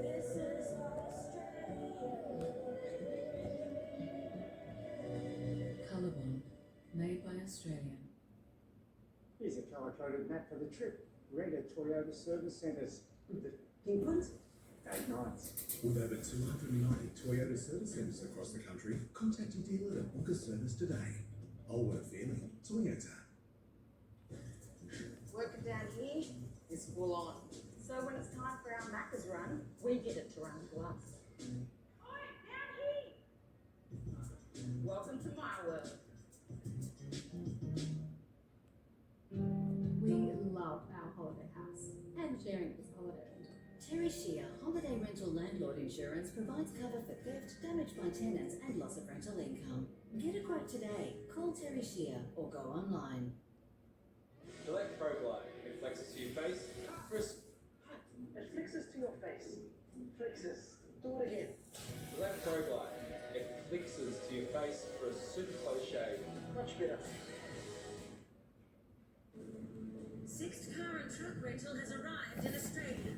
This is Australia. Colorbond, made by Australia. Here's a colour-coded map for the trip. Red at Toyota Service Centres. The pink ones? 8 nights. With over 290 Toyota service centres across the country, contact your dealer to book a service today. Old feeling, Toyota. Working down here is full on. So when it's time for our Macca's run, we get it to run to us. Oi, down here! Welcome to my world. We love our holiday house and sharing it with holiday rental. Terry Shear Holiday Rental Landlord Insurance provides cover for theft, damage by tenants, and loss of rental income. Get a quote today. Call Terry Shear or go online. Select Pro Glide. It flexes to your face. First, It flexes to your face. Flexes. Do it again. select Pro Glide. It flexes to your face for a super close shave. Much better. Sixt Car and Truck Rental has arrived in Australia.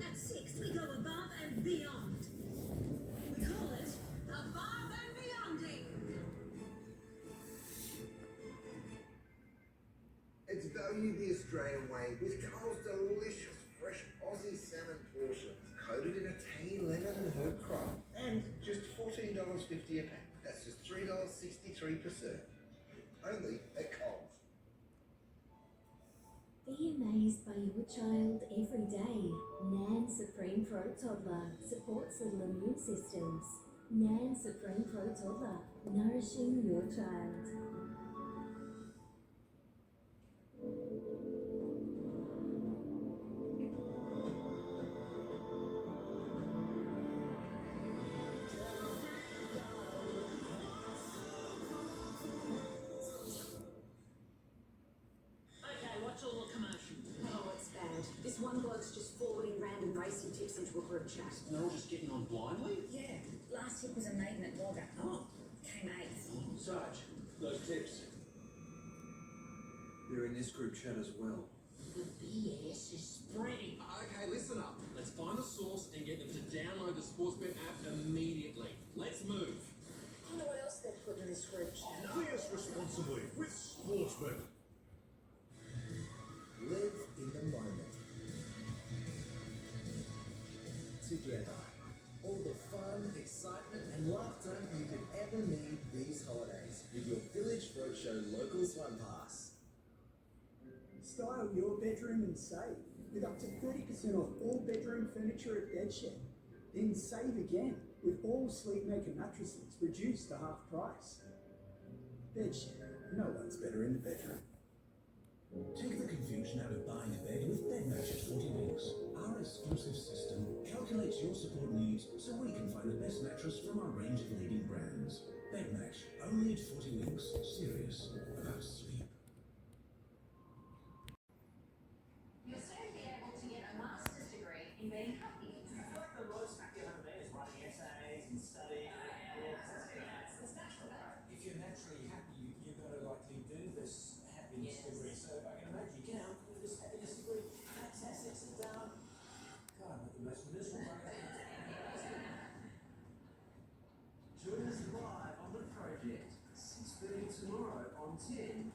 At Sixt, we go above and beyond. We call it Above and Beyonding. It's valued the Australian way with Carl's delicious fresh Aussie salmon portions, coated in a tangy lemon and herb crumb, and just $14.50 a pack. That's just $3.63 per serve. Only at Coles. Be amazed by your child every day. Nan Supreme Pro Toddler supports little immune systems. Nan Supreme Pro Toddler, nourishing your child. Okay, watch all the commotion. Oh, it's bad. This one bloke's just forwarding random racing tips into a group chat. They're all just getting on blindly? Yeah, last hit was a maiden at Wagga. Oh, came eighth. Sarge, those tips. They're in this group chat as well. The BS is spreading. Okay, listen up. Let's find the source and get them to download the Sportsbet app immediately. Let's move. I wonder what else they've put in this group chat. Play us responsibly with Sportsbet. Live in the moment. Together. All the fun, excitement, and laughter you could ever need these holidays with your Village Roadshow local Swim Pass. Style your bedroom and save with up to 30% off all bedroom furniture at Bedshed. Then save again with all Sleepmaker mattresses reduced to half price. Bedshed, no one's better in the bedroom. Take the confusion out of buying a bed with BedMatch at 40 Winks. Our exclusive system calculates your support needs so we can find the best mattress from our range of leading brands. BedMatch, only at 40 Winks, serious about sleep. You'll soon be able to get a master's degree in being happy. Like the road smack you have is writing essays and studying. It's natural. If you're naturally happy, you're going to likely do this happiness degree. So I can imagine you can do this happiness degree. Fantastic, sit down. God, I'm the most miserable. Join us live on the project, 6:30 tomorrow on 10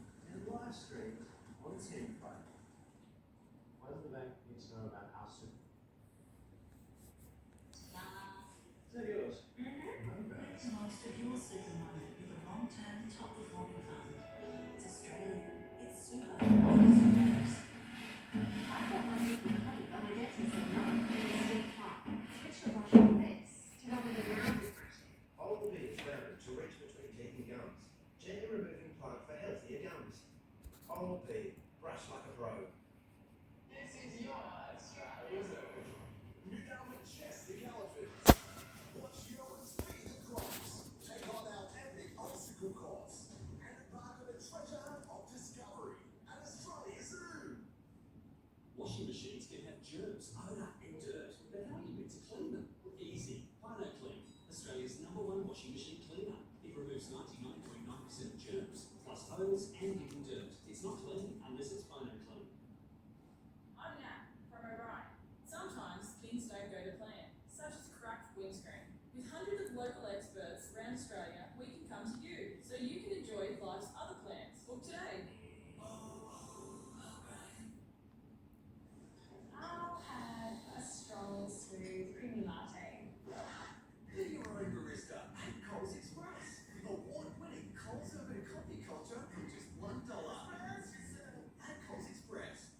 recording screen. With hundreds of local experts around Australia, we can come to you so you can enjoy life's other plans. Book today. I'll have a strong, smooth, creamy latte. Be your own barista at Coles Express. Award-winning Coles Urban Coffee Culture from just $1. At Coles Express.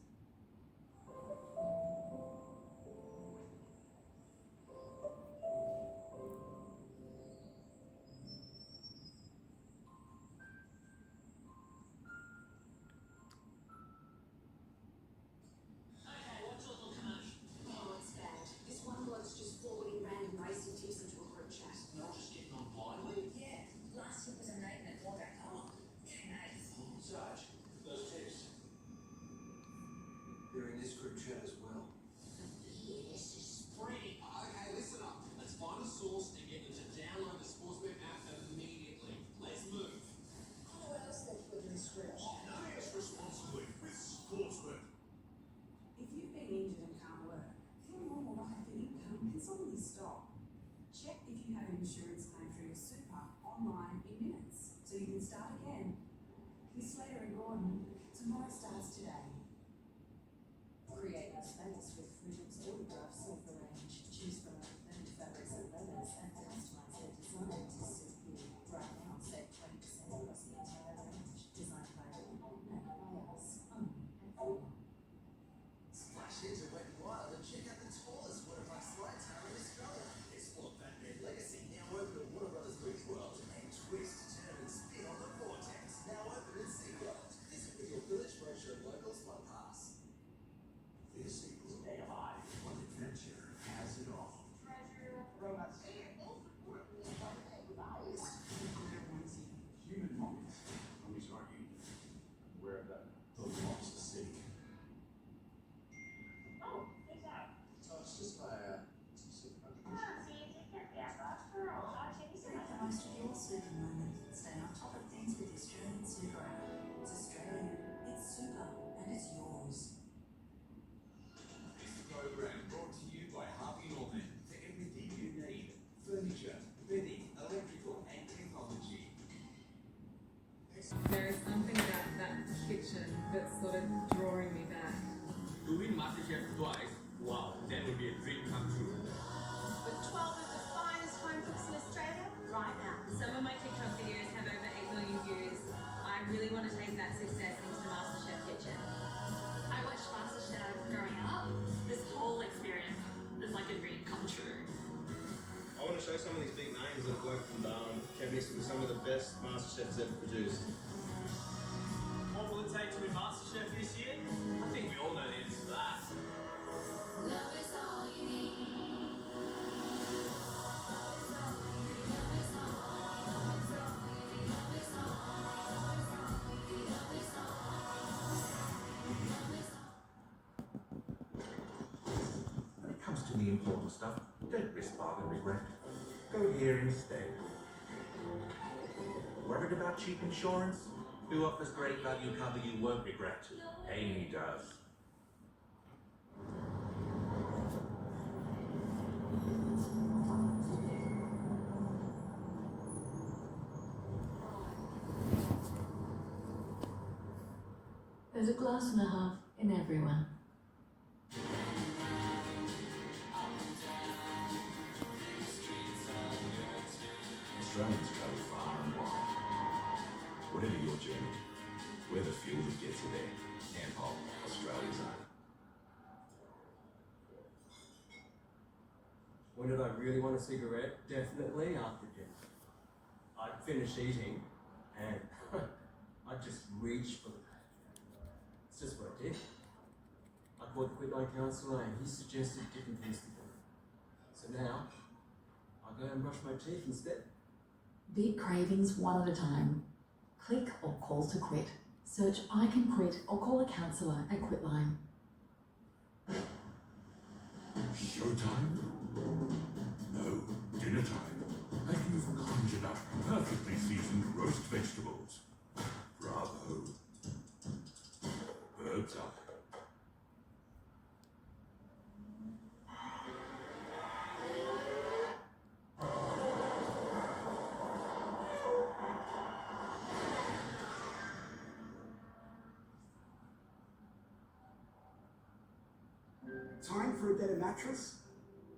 Okay, what's your little commotion? Oh, it's bad. This one bloke's just forwarding random racing tips into a group chat. You're just getting on blindly? Yeah, last week was a nightmare. What back home? Nice. Sarge, those tips. They're in this group chat as well. Yes, it's free. Okay, listen up. Let's find a source and get them to download the Sportsbet app immediately. Let's move. Who else they put in this group chat? Yes, responsibly with Sportsbet. If you've been injured and can't work, your normal life and income can suddenly stop. Check if you have an insurance claim through your super online in minutes, so you can start again. With Slater and Gordon, tomorrow starts today. Create a space with Freedom's Autograph Silver Range. Choose from authentic fabrics and leathers and customize their design to suit you. Right now, save 20% across the entire range. Designed by them and by us only at Freedom. Splash into Wet n Wild and check out the tallest waterpark slide tower in Australia. Explore Batman Legacy, now open at Warner Brothers Bridge World, and twist, turn and spin on the vortex. Now open at SeaWorld. Visit with your Village Roadshow Locals One Pass. This equals Stay Alive. One adventure has it all. Treasure, romance, and most importantly, lives. Human mummies. Mummies aren't human. Aware of that. The lost city. Oh, who's that? Oh, it's just my, super Make the most of your super moment. Stay on top of things with the Australian Super app. It's Australian, it's super, and it's yours. This program brought to you by Harvey Norman. For everything you need. Furniture, bedding, electrical and technology. There is something about that kitchen that's sort of drawing me back. To win MasterChef twice, wow, that would be a dream come true. With 12 of the finest home cooks in Australia right now. Some of my TikTok videos have over 8 million views. I really want to take that success into the MasterChef kitchen. I watched MasterChef growing up. This whole experience is like a dream come true. I want to show some of these big names that have worked from Darwin, kept mixed with some of the best MasterChefs ever produced. What will it take to win MasterChef this year? I think we all know the answer to that. Love is all you need. When it comes to the important stuff, don't risk bargain regret. Go here instead. Worried about cheap insurance? Who offers great value cover you won't regret? Amy does. There's a glass and a half in everyone. Australians travel far and wide. Whatever your journey, we're the fuel that gets you there. Ampol, Australia's own. When did I really want a cigarette? Definitely after dinner. I'd finish eating and I'd just reach for the pack. It's just what I did. I called the quitline counsellor and he suggested different things to do. So now, I go and brush my teeth instead. Beat cravings one at a time. Click or call to quit. Search I Can Quit or call a counsellor at Quitline. Showtime? No, dinner time. And you've conjured up perfectly seasoned roast vegetables. Bravo. Birds up. Time for a better mattress?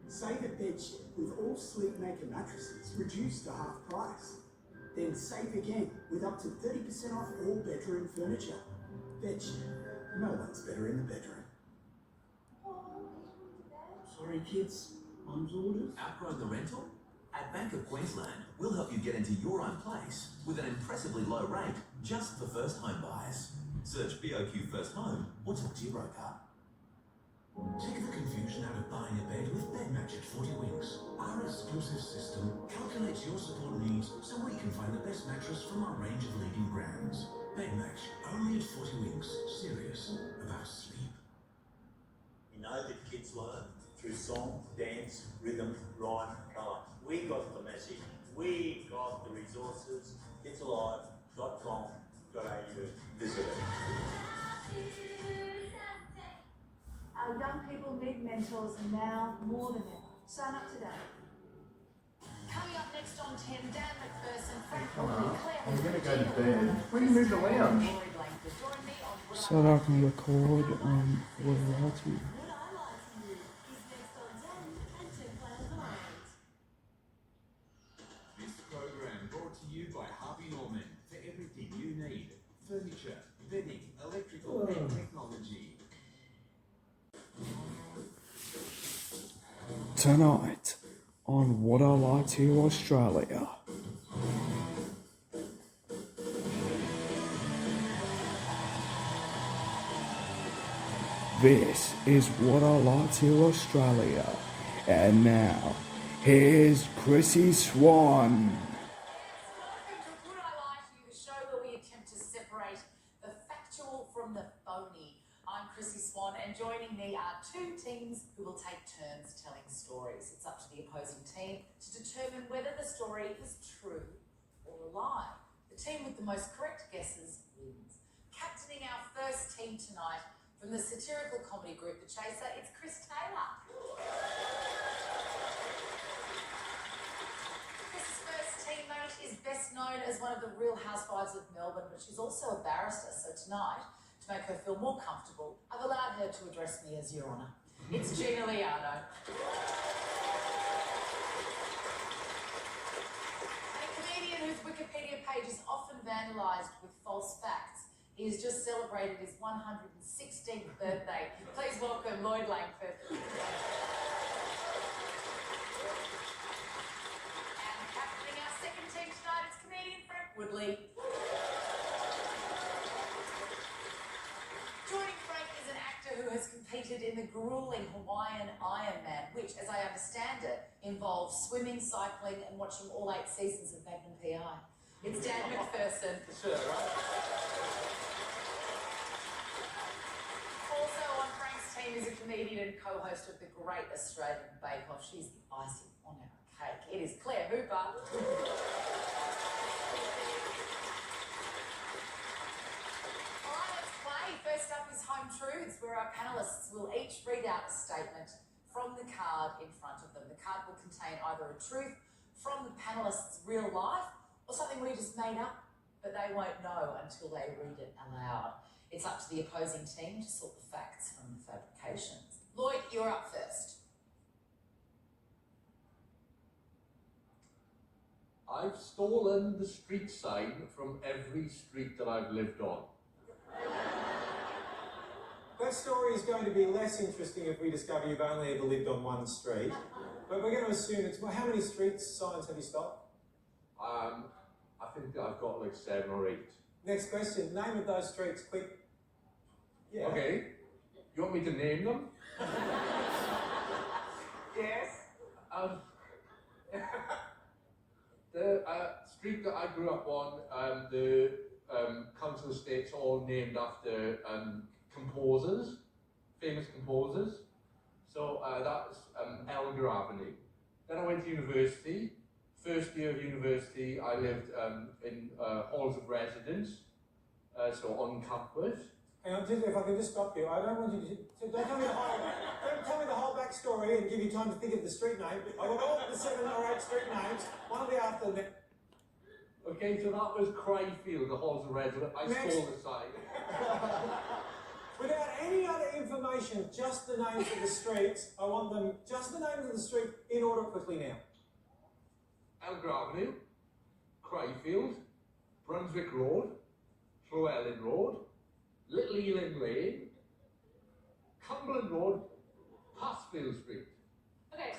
Save at Bedshed with all Sleepmaker mattresses reduced to half price. Then save again with up to 30% off all bedroom furniture. Bedshed. No one's better in the bedroom. Sorry kids, mum's orders. Outgrown the rental? At Bank of Queensland, we'll help you get into your own place with an impressively low rate just for first home buyers. Search BOQ First Home or talk to your broker. Take the confusion out of buying a bed with BedMatch at 40 Winks. Our exclusive system calculates your support needs so we can find the best mattress from our range of leading brands. BedMatch, only at 40 Winks. Serious about sleep. You know that kids learn through song, dance, rhythm, rhyme, colour. We got the message. We got the resources. kidsalive.com.au. Visit it. Our young people need mentors now more than ever. Sign up today. Coming up next on 10, Dan McPherson, Frank Come Woodley, on. Claire I'm going to go to Woodley, bed. When you move the lounge? So that I can record what I want to. This program brought to you by Harvey Norman for everything you need: furniture, bedding, electrical, and technology. Tonight on What I Like to Australia. This is What I Like to Australia. And now, here's Chrissy Swan. Would I Lie to You, the show where we attempt to separate the factual from the phony. I'm Chrissy Swan, and joining me are two teams who will take turns telling stories. It's up to the opposing team to determine whether the story is true or a lie. The team with the most correct guesses wins. Captaining our first team tonight from the satirical comedy group The Chaser, it's Chris Taylor. Chris's first teammate is best known as one of the Real Housewives of Melbourne, but she's also a barrister, so tonight, to make her feel more comfortable, I've allowed her to address me as Your Honour. It's Gina Liano. A comedian whose Wikipedia page is often vandalised with false facts. He has just celebrated his 116th birthday. Please welcome Lloyd Langford. And captaining our second team tonight, it's comedian Frank Woodley. Joining Frank is an actor who has competed in the gruelling Hawaiian Ironman, which, as I understand it, involves swimming, cycling, and watching all 8 seasons of Magnum PI. It's Dan McPherson. Sure, right? Also on Frank's team is a comedian and co-host of the Great Australian Bake Off. She's the icing on our cake. It is Claire Hooper. All right, let's play. First up is Home Truths, where our panellists will each read out a statement from the card in front of them. The card will contain either a truth from the panellists' real life or something we just made up, but they won't know until they read it aloud. It's up to the opposing team to sort the facts from the fabrications. Lloyd, you're up first. I've stolen the street sign from every street that I've lived on. That story is going to be less interesting if we discover you've only ever lived on one street. But we're going to assume it's... Well, how many street signs have you stopped? I think I've got like 7 or 8. Next question. Name of those streets, quick. Yeah. Okay. You want me to name them? Yes. The street that I grew up on, the council estates all named after composers, famous composers. So that's Elgar Avenue. Then I went to university. First year of university, I lived in halls of residence, so on campus. Hang on, if I can just stop you, I don't want you to don't tell me the whole backstory and give you time to think of the street name. I got all the 7 or 8 street names, one of the after the. Okay, so that was Cryfield, the halls of residence. I stole the sign. Without any other information, just the names of the streets. I want them, just the names of the street in order quickly now. Elgar Avenue, Crayfield, Brunswick Road, Llewellyn Road, Little Ealing Lane, Cumberland Road, Passfield Street. Okay.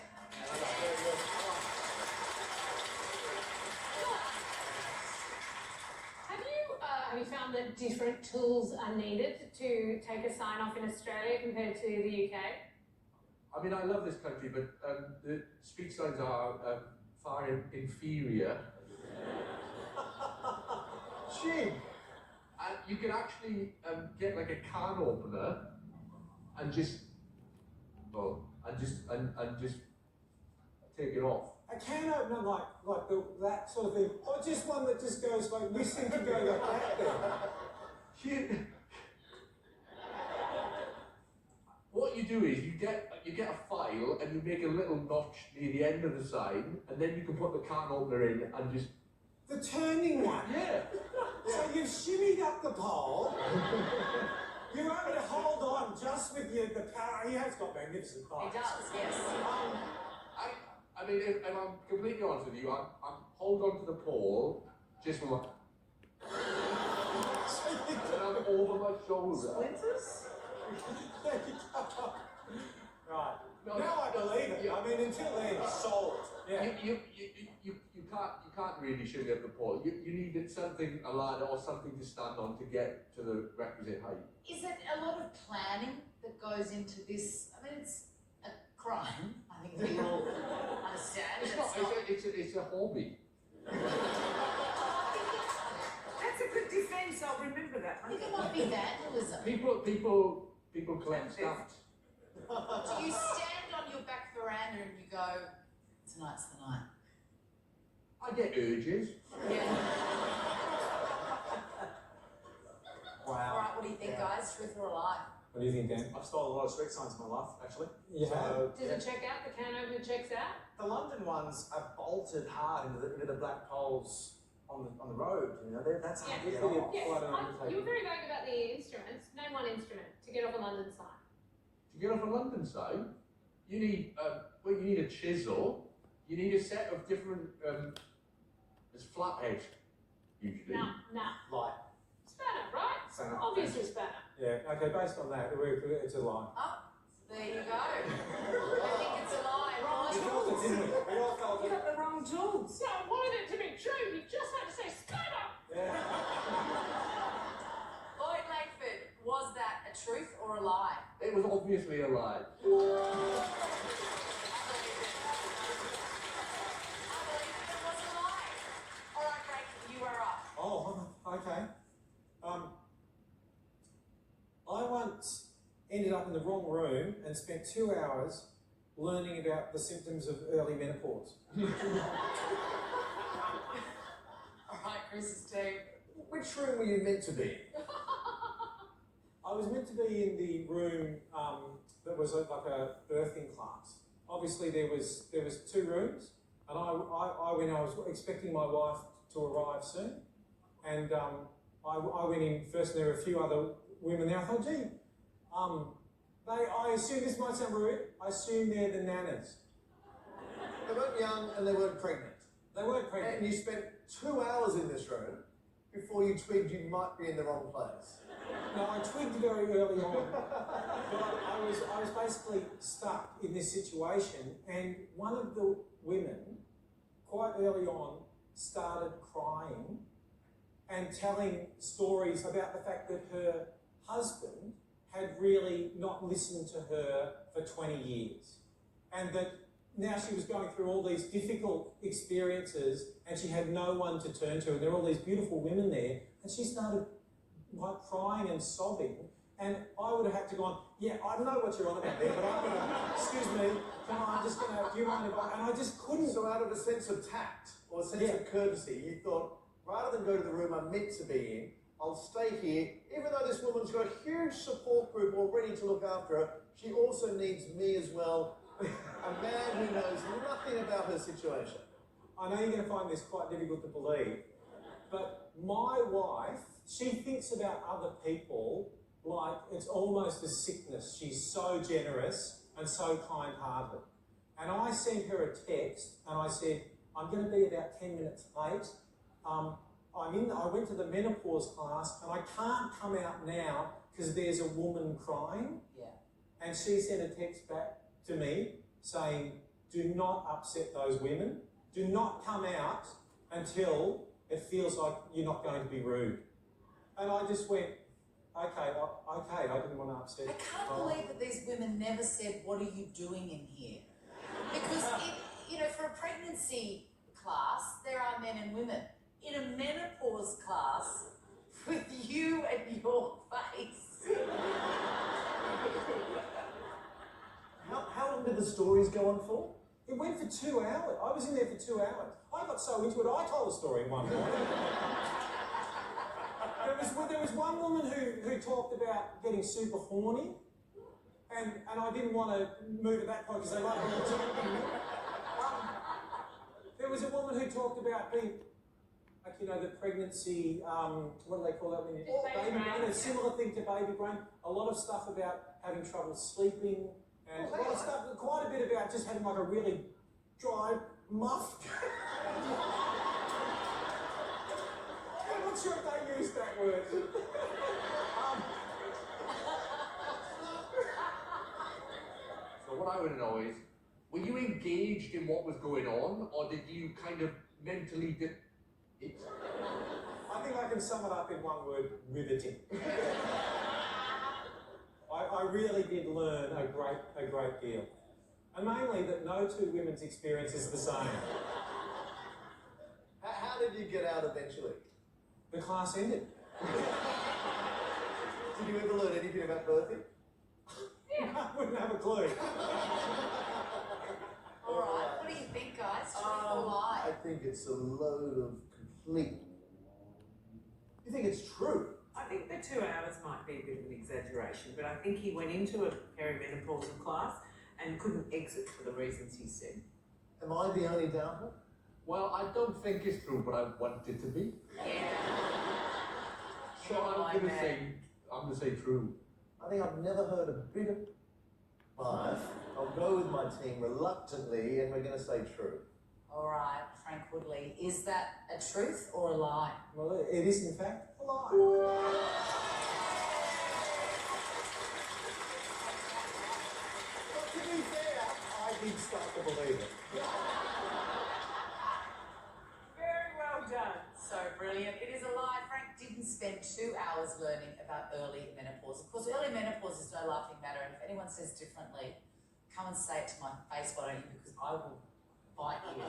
Have you found that different tools are needed to take a sign off in Australia compared to the UK? I mean, I love this country, but the street signs are far inferior. Shame. And you can actually get like a can opener and just, and just take it off. A can opener like that sort of thing, or just one that just goes like, you seem to go like that there. What you do is you get a file and you make a little notch near the end of the sign, and then you can put the can opener in and just... The turning one? Yeah. So you've shimmied up the pole, you're able to hold on just with the car. He has got magnificent thighs. He does, yes. I mean, if I'm completely honest with you, I'm hold on to the pole just with my... and I'm over my shoulder. Splinters? Right. No, now I believe it. I mean, until then, sold. Yeah. You can't really shimmy up the pole. You need something, a ladder or something to stand on to get to the requisite height. Is it a lot of planning that goes into this? I mean, it's a crime. I think we all understand. It's a hobby. That's a good defence. I'll remember that. I think it might be vandalism. People collect stuff. Do you stand on your back veranda and you go, tonight's the night? I get urges. Yeah. Wow. All right, what do you think, guys? Truth or a lie? What do you think, Dan? I've stolen a lot of street signs in my life, actually. Yeah. So, Does it check out? The can opener checks out? The London ones are bolted hard into the black poles on the road. You know, that's hard to get off. You were very vague about the instruments. Name one instrument to get off a London sign. To get off a London sign, you need you need a chisel. You need a set of different. There's flathead usually. No. Light. Spanner, right? Spanner. Obviously spanner. Yeah, okay, based on that, it's a lie. Oh, there you go. I think it's a lie. Wrong We felt it, didn't we? We all felt You it. got the wrong tools. No, I wanted it to be true. You just had to say spanner. Yeah. Lloyd Langford, was that a truth or a lie? It was obviously a lie. I believe it was a lie. All right, Frank, you are up. Oh, okay. I once ended up in the wrong room and spent 2 hours learning about the symptoms of early menopause. All right, Chris's team. Which room were you meant to be in? I was meant to be in the room that was like a birthing class. Obviously, there was 2 rooms, and I was expecting my wife to arrive soon, and I went in first, and there were a few other women there. I thought, gee, I assume this might sound rude. I assume they're the nanas. They weren't young and they weren't pregnant. They weren't pregnant. And you spent 2 hours in this room before you twigged you might be in the wrong place. No, I twigged very early on, but I was basically stuck in this situation, and one of the women, quite early on, started crying and telling stories about the fact that her husband had really not listened to her for 20 years, and that now she was going through all these difficult experiences and she had no one to turn to, and there were all these beautiful women there, and she started like crying and sobbing, and I would have had to go on, yeah, I know what you're on about there, but I'm gonna, excuse me, do you mind if I, and I just couldn't. So out of a sense of tact or a sense of courtesy, you thought, rather than go to the room I'm meant to be in, I'll stay here, even though this woman's got a huge support group already to look after her, she also needs me as well, a man who knows nothing about her situation. I know you're going to find this quite difficult to believe, but my wife, she thinks about other people like it's almost a sickness. She's so generous and so kind-hearted. And I sent her a text and I said, I'm going to be about 10 minutes late. I went to the menopause class and I can't come out now because there's a woman crying. Yeah. And she sent a text back to me saying, do not upset those women. Do not come out until it feels like you're not going to be rude. And I just went, okay, I didn't want to upset. I can't believe that these women never said, what are you doing in here? Because, for a pregnancy class, there are men and women. In a menopause class, with you and your face. How long did the stories go on for? It went for 2 hours. I was in there for 2 hours. I got so into it, I told a story in one morning. There was one woman who talked about getting super horny, and I didn't want to move at that point because they love me. There was a woman who talked about being, the pregnancy, what do they call that when you baby brain, a similar thing to baby brain. A lot of stuff about having trouble sleeping, and a lot of stuff, quite a bit about just having like a really dry muff. I'm not sure if they used that word. So what I want to know is, were you engaged in what was going on, or did you kind of mentally dip it? I think I can sum it up in one word: riveting. I really did learn a great deal. And mainly that no two women's experience is the same. How did you get out eventually? The class ended. Did you ever learn anything about birthing? I wouldn't have a clue. Alright, what do you think, guys? Truth or lie? I think it's a load of complete... You think it's true? I think the 2 hours might be a bit of an exaggeration, but I think he went into a perimenopausal class and couldn't exit for the reasons he said. Am I the only doubter? Well, I don't think it's true, but I want it to be. Yeah. So I'm going to say true. I think I've never heard a bit of bias. I'll go with my team reluctantly, and we're going to say true. Alright, Frank Woodley, is that a truth or a lie? Well, it is in fact a lie. But to be fair, I did start to believe it. Very well done. So brilliant. It is a lie. Frank didn't spend 2 hours learning about early menopause. Of course, early menopause is no laughing matter, and if anyone says differently, come and say it to my face, why don't you? Because I will bite you.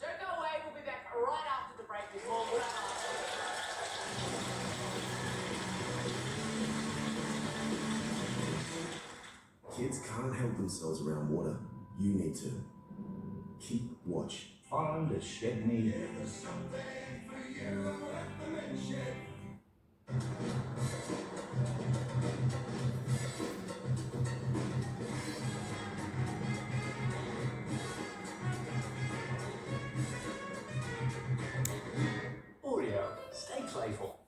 Don't go away. We'll be back right after the break with more. Kids can't help themselves around water. You need to. Keep watch. Find a shed near you. Oreo, stay playful.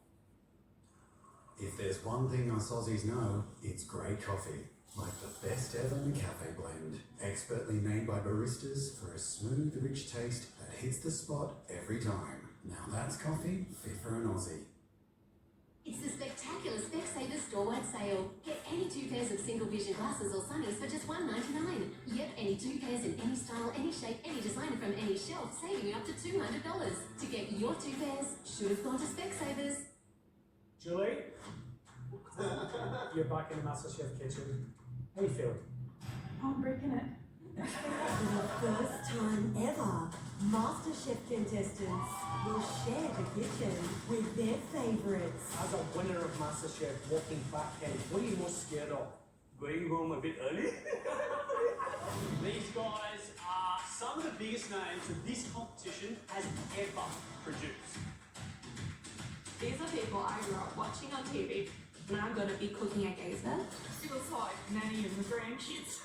If there's one thing us Aussies know, it's great coffee. Like the best ever cafe blend. Expertly made by baristas for a smooth, rich taste that hits the spot every time. Now that's coffee fit for an Aussie. It's the spectacular Specsavers store-wide sale. Get any 2 pairs of single vision glasses or sunnies for just $1.99. Yep, any 2 pairs in any style, any shape, any design from any shelf, saving you up to $200. To get your 2 pairs, should have gone to Specsavers. Julie, you're back in the MasterChef kitchen. How do you feel? I'm breaking it. For the first time ever, MasterChef contestants will share the kitchen with their favourites. As a winner of MasterChef, walking back in, what are you most scared of? Going home a bit early? These guys are some of the biggest names that this competition has ever produced. These are people I grew up watching on TV, and I'm going to be cooking against them. Suicide, nanny and the grandkids.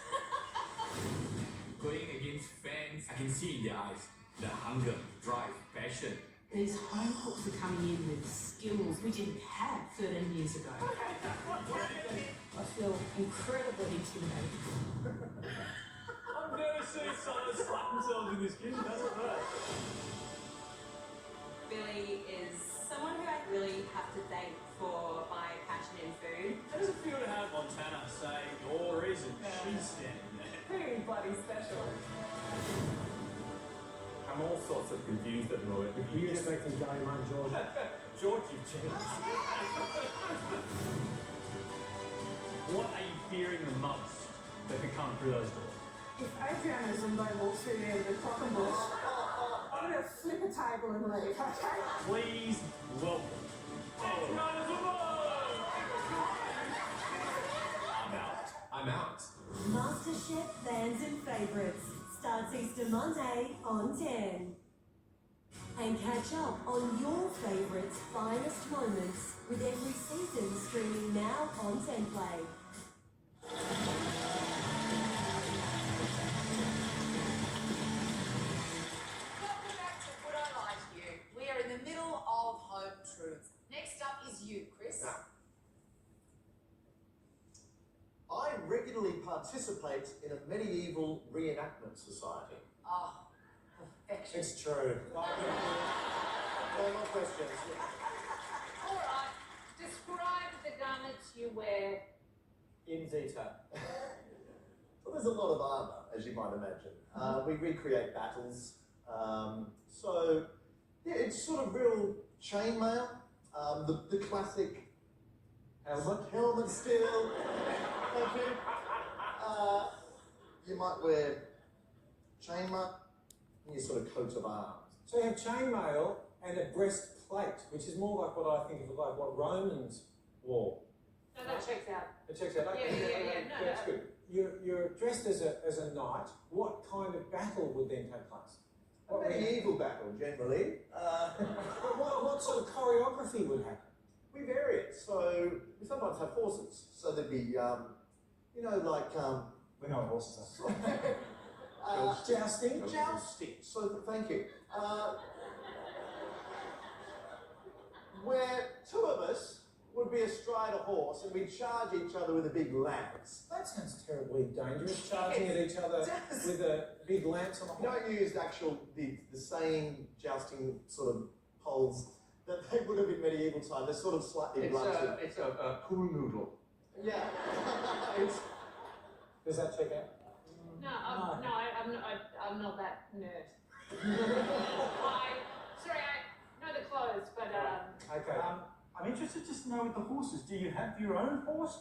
Going against fans, I can see in their eyes the hunger, drive, passion. These home cooks are coming in with skills we didn't have 13 years ago. I feel incredibly intimidated. I've never seen someone slap themselves in this kitchen, that's a first. Billy is someone who I really have to thank for my passion in food. How does it feel to have Montana say your reason she's standing there? Pretty bloody special. I'm all sorts of confused at the moment. You expecting Gary Man George? George, you've changed. What are you fearing the most that could come through those doors? If Adriana Zumbo walks through there with a crock and bush, I'm going to flip a table and leave, okay? Please welcome. I'm out. MasterChef Fans and Favourites starts Easter Monday on 10. And catch up on your favourites' finest moments with every season streaming now on 10 Play. Welcome back to Would I Lie to You? We are in the middle of Home Truths. Next up is you, Chris. I regularly participate in a medieval reenactment society. Oh, perfection. It's true. No more questions. All right, describe the garments you wear. In detail. Well, there's a lot of armour, as you might imagine. We recreate battles. So, yeah, it's sort of real chainmail. The classic helmet still. Thank you. You might wear chainmail and your sort of coat of arms. So you have chainmail and a breastplate, which is more like what I think of like what Romans wore. No, that checks out. It checks out. Okay. Yeah. No, That's good. You're dressed as a knight. What kind of battle would then take place? A medieval battle, generally. What sort of choreography would happen? We vary it. So we sometimes have horses. So there'd be, we know what horses are. Jousting. Jousting. So thank you. Where two of us would be astride a horse and we'd charge each other with a big lance. That sounds terribly dangerous. Charging at each other with a big lance on a horse. We don't use the same jousting sort of poles that they would have in medieval time. They're sort of slightly blunted. It's a pool noodle. Yeah. Does that check out? No, I'm not that nerd. I know the clothes, but Okay. I'm interested just to know with the horses, do you have your own horse?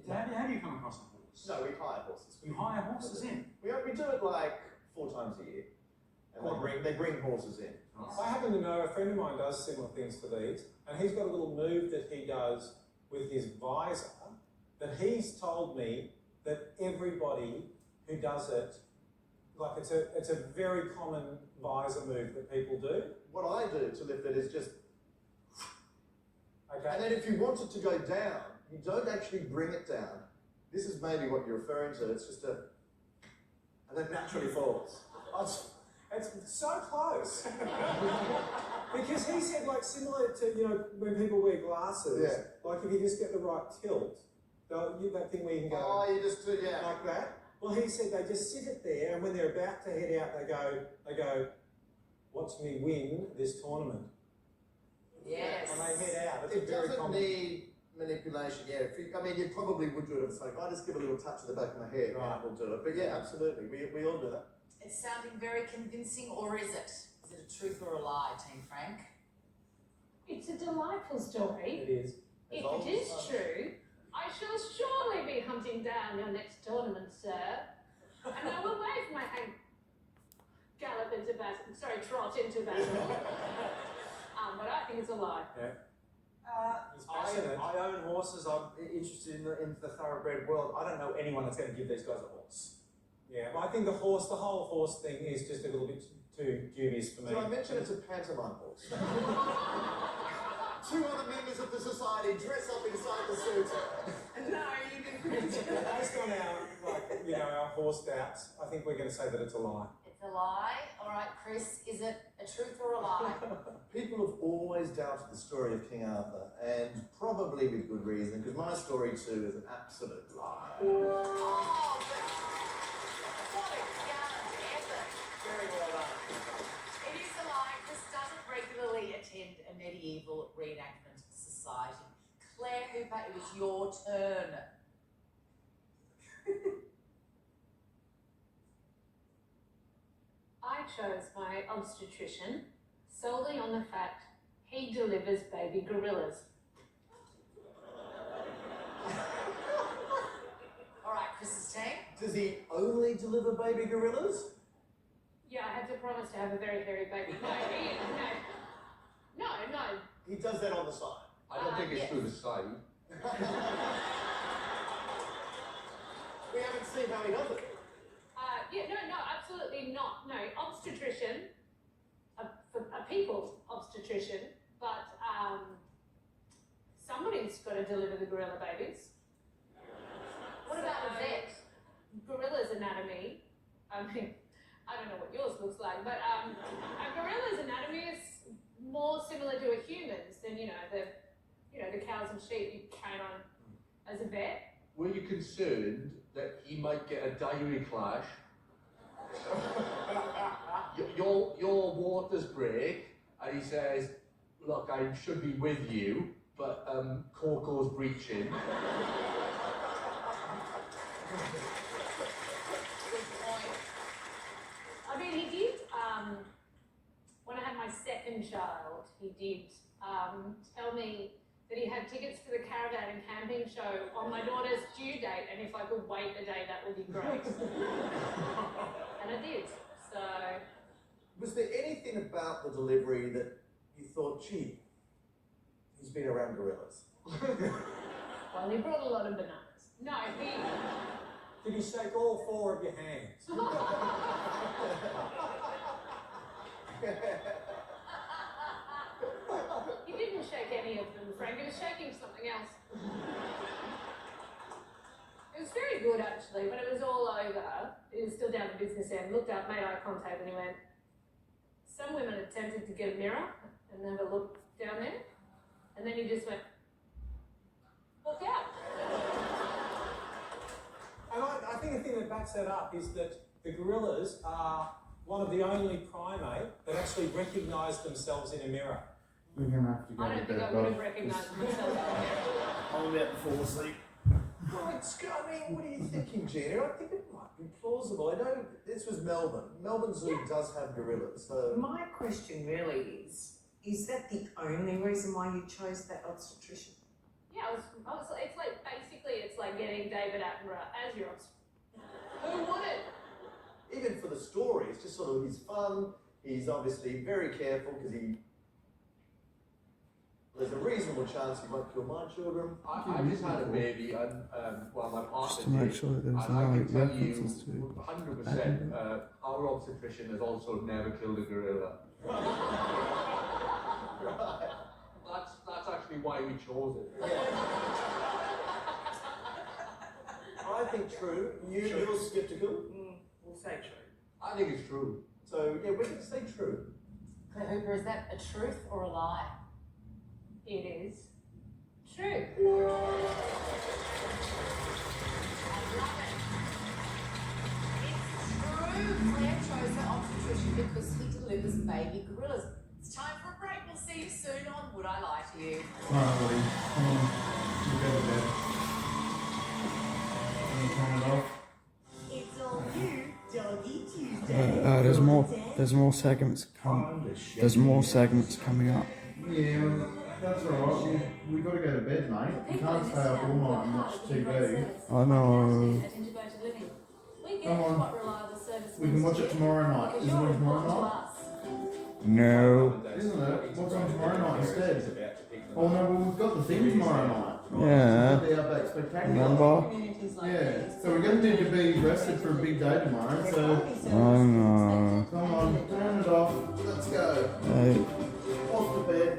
How do you come across a horse? No, we hire horses. You hire horses in? We do it like 4 times a year. And they bring horses in. I happen to know a friend of mine does similar things to these, and he's got a little move that he does with his visor that he's told me that everybody who does it, like it's a very common visor move that people do. What I do to lift it is just. Okay. And then if you want it to go down, you don't actually bring it down. This is maybe what you're referring to. It's just and then naturally falls. It's so close. Because he said, like, similar to, when people wear glasses, like if you just get the right tilt, that thing where you can go. Oh, you just do, like that. Well, he said they just sit it there, and when they're about to head out, they go, watch me win this tournament. Yes. And they head out. It's It a very doesn't common. need manipulation, you probably would do it if I just give a little touch to the back of my head, and we'll do it. But yeah, absolutely, we all do that. It's sounding very convincing, or is it? Is it a truth or a lie, Team Frank? it's a delightful story. It is. If it is true, I shall surely be hunting down your next tournament, sir. And I will wave my hand, gallop into battle, trot into battle. But I think it's a lie. Yeah. I own horses. I'm interested in the thoroughbred world. I don't know anyone that's going to give these guys a horse. Yeah, well, I think the whole horse thing is just a little bit too dubious for me. Did I mention it's a pantomime horse? 2 other members of the society dress up inside the suit. No, you didn't. Based on our horse bouts, I think we're going to say that it's a lie. It's The lie. All right, Chris, is it a truth or a lie? People have always doubted the story of King Arthur, and probably with good reason, because my story too is an absolute lie. Oh, but what a gallant effort. Very well done. It is a lie. Chris doesn't regularly attend a medieval reenactment society. Claire Hooper, it was your turn. I chose my obstetrician solely on the fact he delivers baby gorillas. All right, Chris's team. Does he only deliver baby gorillas? Yeah, I had to promise to have a very hairy baby. No. He does that on the side. I don't think it's yes. through the side. We haven't seen how he does it. No, absolutely not. No, obstetrician, a people's obstetrician, but somebody's got to deliver the gorilla babies. What about the vet? Gorilla's anatomy. I mean, I don't know what yours looks like, but a gorilla's anatomy is more similar to a human's than the cows and sheep you train on as a vet. Were you concerned that he might get a diary clash? your waters break, and he says, "Look, I should be with you, but Coco's breaching." I mean, he did, when I had my second child, he did tell me that he had tickets for the caravan and camping show on my daughter's due date, and if I could wait a day, that would be great. And I did, so... Was there anything about the delivery that you thought, gee, he's been around gorillas? Well, he brought a lot of bananas. No, he... Did he shake all four of your hands? He didn't shake any of them, Frank. He was shaking something else. It was very good, actually. When it was all over, he was still down the business end, looked up, made eye contact, and he went, some women attempted to get a mirror and have a look down there, and then he just went, look out. And I think the thing that backs that up is that the gorillas are one of the only primate that actually recognise themselves in a mirror. We're going to have to go I don't think I would have recognised myself in a mirror. I'm about to fall asleep. Well, I mean, what are you thinking, Gina? I think it might be plausible. I know this was Melbourne. Melbourne Zoo does have gorillas, so... My question really is that the only reason why you chose that obstetrician? Yeah, it's like getting David Attenborough as your obstetrician. Who wouldn't? Even for the story, it's just sort of, he's fun, he's obviously very careful because there's a reasonable chance he won't kill my children. I just had a baby, and well, my partner Just to make did, sure that there's and I can no tell you references to 100%, our obstetrician has also never killed a gorilla. That's actually why we chose it. I think true. You're sceptical. We'll say true. I think it's true. So, yeah, we're going to say true. Claire Hooper, is that a truth or a lie? It is true. I love it. It's true. Claire chose her obstetrician because he delivers baby gorillas. It's time for a break. We'll see you soon on Would I Lie to You? Alright, buddy. Come on. You go to bed. Turn it off. It's all you, Doggy Tuesday. There's more segments coming. There's more segments coming up. Yeah, that's alright. We got to go to bed, mate. We can't stay up all night and watch TV. I know. Come on. We can watch it tomorrow night. Is it on tomorrow night? No. Isn't it? What's on tomorrow night instead? Oh no, well, we've got the thing tomorrow night. Yeah. The Outback Spectacular. Remember? Yeah. So we're going to need to be rested for a big day tomorrow, so... I know. Come on, turn it off. Let's go. Hey. Off to bed.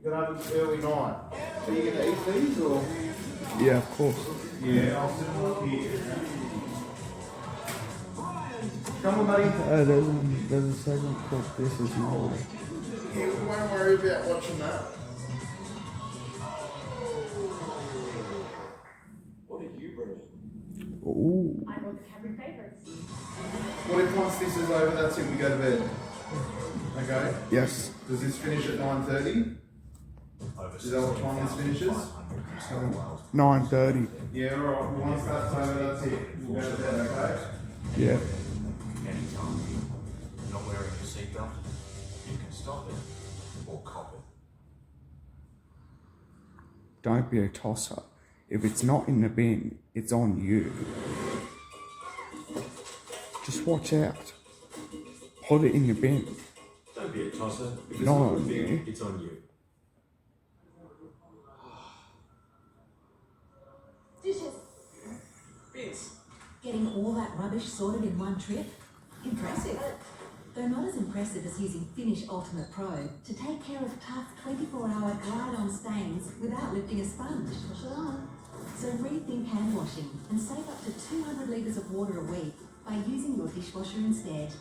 We're going to have an early night. Are you going to eat these, or...? Yeah, of course. Yeah, I'll sit them up here. Come on, buddy. There's a segment called This Is More. You won't worry about watching that. What did you bring? Ooh. I brought the Cadbury favourites. What if once this is over, that's it, we go to bed? Okay? Yes. Does this finish at 9:30? Is that what time this finishes? 9:30. Yeah, alright. Once that's over, that's it. We'll go to bed, okay? Yeah. Anytime you're not wearing your seatbelt, you can stop it or cop it. Don't be a tosser. If it's not in the bin, it's on you. Just watch out. Put it in the bin. Don't be a tosser. If it's Not not on on you, you. it's on you. Dishes. Vince. Getting all that rubbish sorted in one trip? Impressive. Though not as impressive as using Finish Ultimate Pro to take care of tough 24-hour glide-on stains without lifting a sponge. Push it on. So rethink hand washing and save up to 200 litres of water a week by using your dishwasher instead.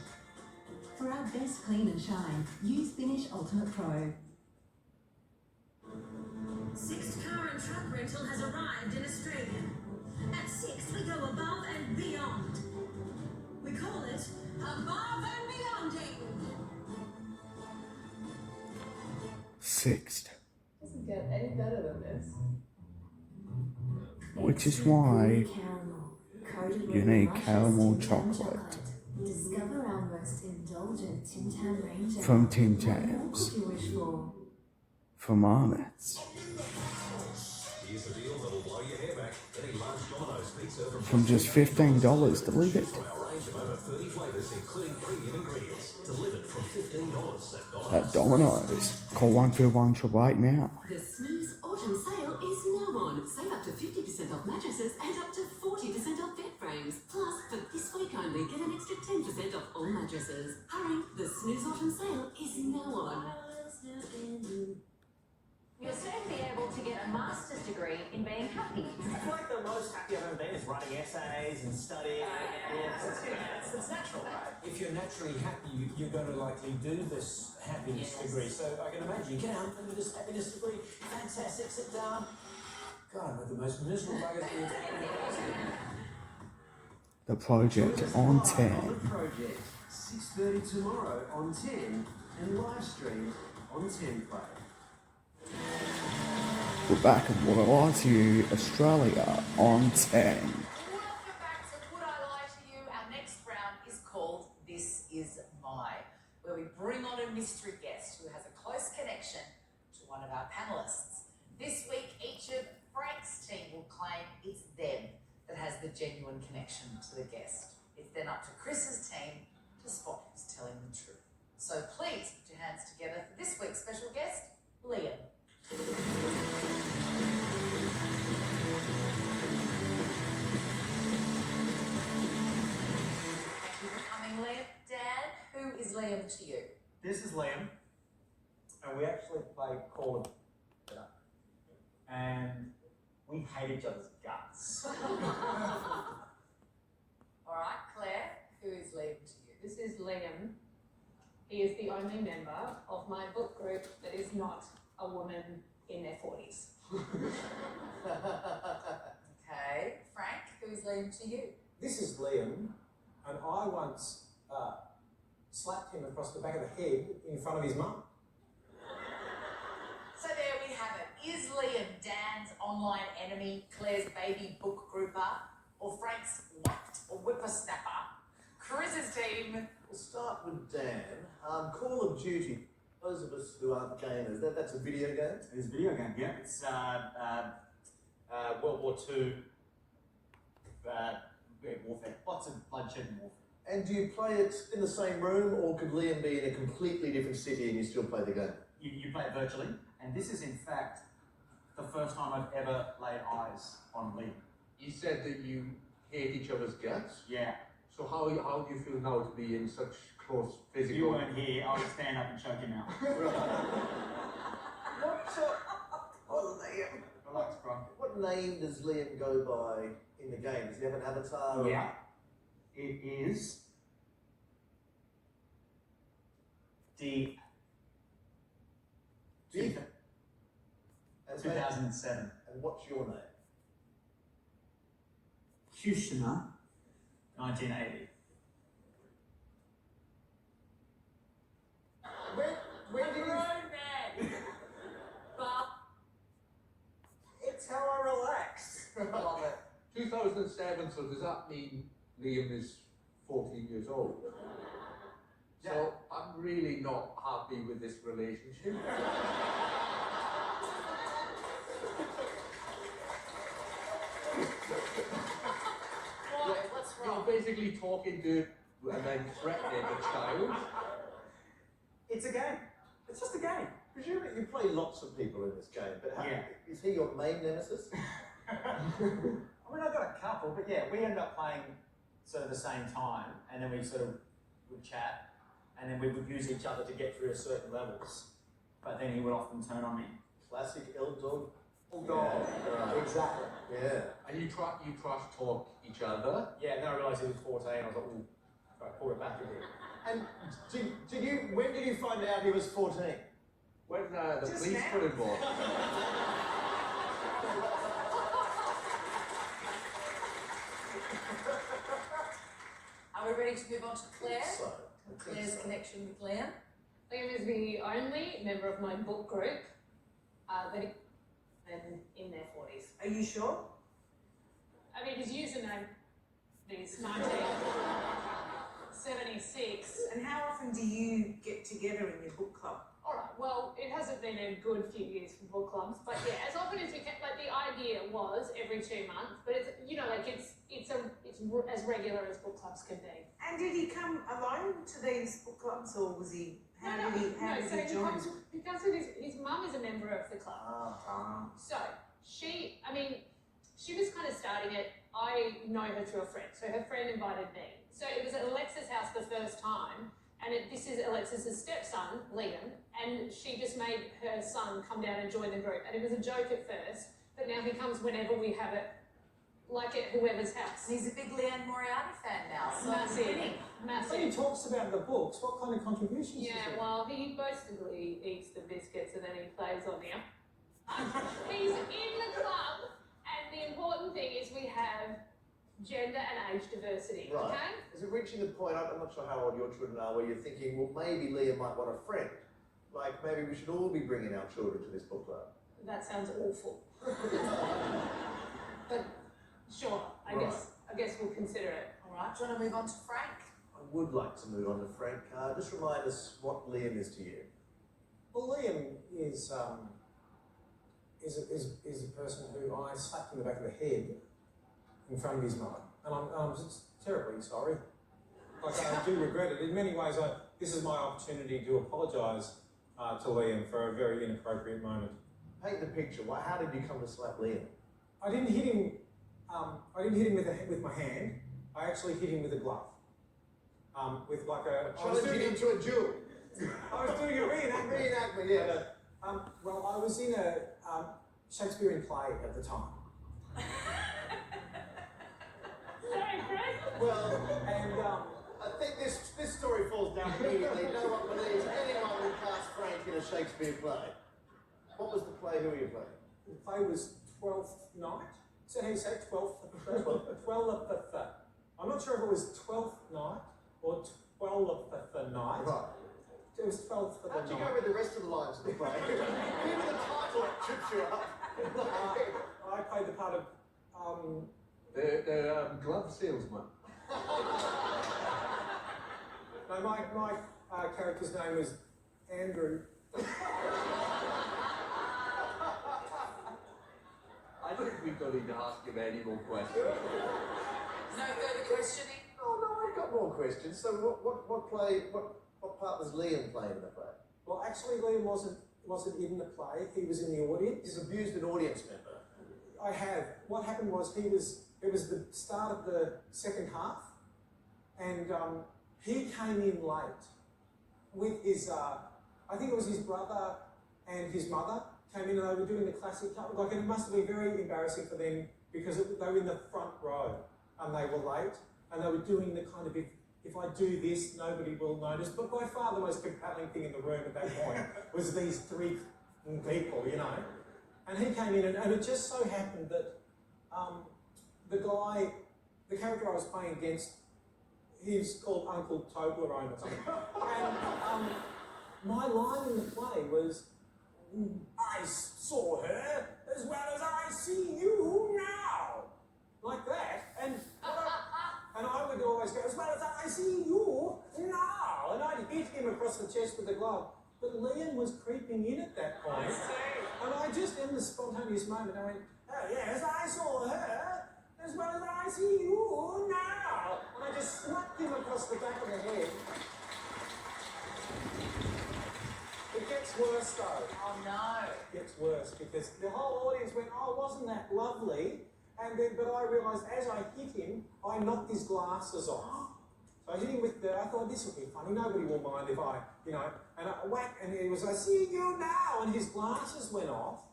For our best clean and shine, use Finish Ultimate Pro. Sixt Car and Truck Rental has arrived in Australia. At Sixt, we go above and beyond. We call it Above and Beyonding. Sixth. Doesn't get any better than this. Which is why you need caramel chocolate Discover our most indulgent Tim Tam range. from Tim Tams, from Arnott's, Here's the deal that'll blow your hair back. Any large Domino's pizza from just $15 to leave it. to our range of over 30 flavours, including premium ingredients. Delivered from $15 At Domino's. Call 121 now. The Snooze Autumn Sale is now on. Save up to 50% off mattresses and up to 40% off bed frames. Plus, for this week only, get an extra 10% off all mattresses. Hurry, the Snooze Autumn Sale is now on. You'll soon be able to get a master's degree in being happy. I feel like the most happy I've ever been is writing essays and studying. It's natural, right? If you're naturally happy, you're going to likely do this happiness degree. So I can imagine, get out and do this happiness degree. Fantastic, sit down. God, I'm the most miserable bugger for you. The project on The 10. project, 6:30 tomorrow on 10, and live stream on 10 Play. We're back at What I Lie to You, Australia on 10. Welcome back to Would I Lie to You? Our next round is called This Is My, where we bring on a mystery guest who has a close connection to one of our panellists. This week, each of Frank's team will claim it's them that has the genuine connection to the guest. It's then up to Chris's team to spot who's telling the truth. So please put your hands together for this week's special guest, Liam. Thank you for coming, Liam. Dan, who is Liam to you? This is Liam, and we actually play Call of Duty, and we hate each other's guts. All right, Claire, who is Liam to you? This is Liam. He is the only member of my book group that is not a woman in their 40s. Okay, Frank, who is Liam to you? This is Liam, and I once slapped him across the back of the head in front of his mum. So there we have it. Is Liam Dan's online enemy, Claire's baby book grouper, or Frank's whacked or whippersnapper? Chris's team. We'll start with Dan. Call of Duty. Those of us who aren't gamers, that's a video game? It's a video game, yeah. It's World War II warfare. Lots of bloodshed and warfare. And do you play it in the same room, or could Liam be in a completely different city and you still play the game? You play it virtually, and this is in fact the first time I've ever laid eyes on Liam. You said that you hate each other's guts? Yeah. So how do you feel now to be in such close physical... You weren't here, I would stand up and choke him out. Relax, bro. What name does Liam go by in the game? Does he have an avatar? Yeah. It is 2007. And what's your name? Kushner, 1980. When did you... But It's how I relax. I love it. 2007, so does that mean Liam is 14 years old? So I'm really not happy with this relationship. why? What's wrong? You're basically talking to and then threatening a child. It's a game. It's just a game. Presumably you play lots of people in this game, but how, is he your main nemesis? I mean, I've got a couple, but yeah, we end up playing sort of the same time, and then we sort of would chat, and then we would use each other to get through certain levels. But then he would often turn on me. Classic L-dog. Bulldog. Exactly. Yeah. And you trash talk each other. Yeah, and then I realised he was 14, I was like, ooh, I pulled it back a bit. And when did you find out he was 14? When the Just police now. were involved. Are we ready to move on to Claire? So, Claire's connection with Liam. Liam is the only member of my book group that is in their 40s. Are you sure? I mean, his username is 1976. And how often do you get together in your book club? All right, well, it hasn't been a good few years for book clubs, but yeah, as often as we can. Like the idea was every 2 months, but it's it's as regular as book clubs can be. And did he come alone to these book clubs, or was he? How did he join? He comes with his mum is a member of the club. So she was kind of starting it. I know her through a friend, so her friend invited me. So it was at Alexa's house the first time, and this is Alexa's stepson, Liam, and she just made her son come down and join the group. And it was a joke at first, but now he comes whenever we have it, like at whoever's house. He's a big Leanne Moriarty fan now. So Massive. When he talks about the books, what kind of contributions does he Yeah, make? well, he basically eats the biscuits and then he plays on them. He's in the club, and the important thing is we have gender and age diversity, right. okay? Is it reaching the point, I'm not sure how old your children are, where you're thinking, well, maybe Liam might want a friend. Like, maybe we should all be bringing our children to this book club. That sounds awful. But sure, I guess we'll consider it. All right, do you want to move on to Frank? I would like to move on to Frank. Just remind us what Liam is to you. Well, Liam is a person who I slapped in the back of the head in front of his mother, and I'm just terribly sorry. Like, I do regret it. In many ways, this is my opportunity to apologise to Liam for a very inappropriate moment. Paint the picture. How did you come to slap Liam? I didn't hit him. I didn't hit him with my hand. I actually hit him with a glove. With like a. Challenging him to a duel. I was doing a reenactment. Reenactment, yeah. Well, I was in a Shakespearean play at the time. Sorry, Frank. Well, and I think this story falls down immediately. No one believes anyone would cast Frank in a Shakespeare play. What was the play? Who were you playing? The play was Twelfth Night. Is that how you say it? Twelfth I'm not sure if it was 12th night or 12th night. Right. It was 12th of the How'd you night. go with the rest of the lines of the play? Even the title trips you up. I played the part of The glove salesman. No, my character's name was Andrew. I think we don't need to ask him any more questions. No further questioning? Oh no, I've got more questions. So what part was Liam playing in the play? Well, actually, Liam wasn't in the play. He was in the audience. He's abused an audience member. I have. What happened was it was the start of the second half, and he came in late with his, I think it was his brother and his mother came in, and they were doing the classic, like, it must have been very embarrassing for them because they were in the front row and they were late and they were doing the kind of if I do this, nobody will notice. But by far the most compelling thing in the room at that point was these three people, you know. And he came in, and it just so happened that the character I was playing against, he's called Uncle Toblerone or something. And my line in the play was, I saw her as well as I see you now. Like that. And I would always go, as well as I see you now. And I'd hit him across the chest with the glove. But Liam was creeping in at that point. And I just, in the spontaneous moment, I went, oh yes, I saw her as well as I see you now. And I just slapped him across the back of the head. It gets worse though. Oh no. It gets worse because the whole audience went, oh, wasn't that lovely? And then, but I realised as I hit him, I knocked his glasses off. So I hit him with I thought this will be funny, nobody will mind if I, you know, and I whack, and he was, I see you now, and his glasses went off.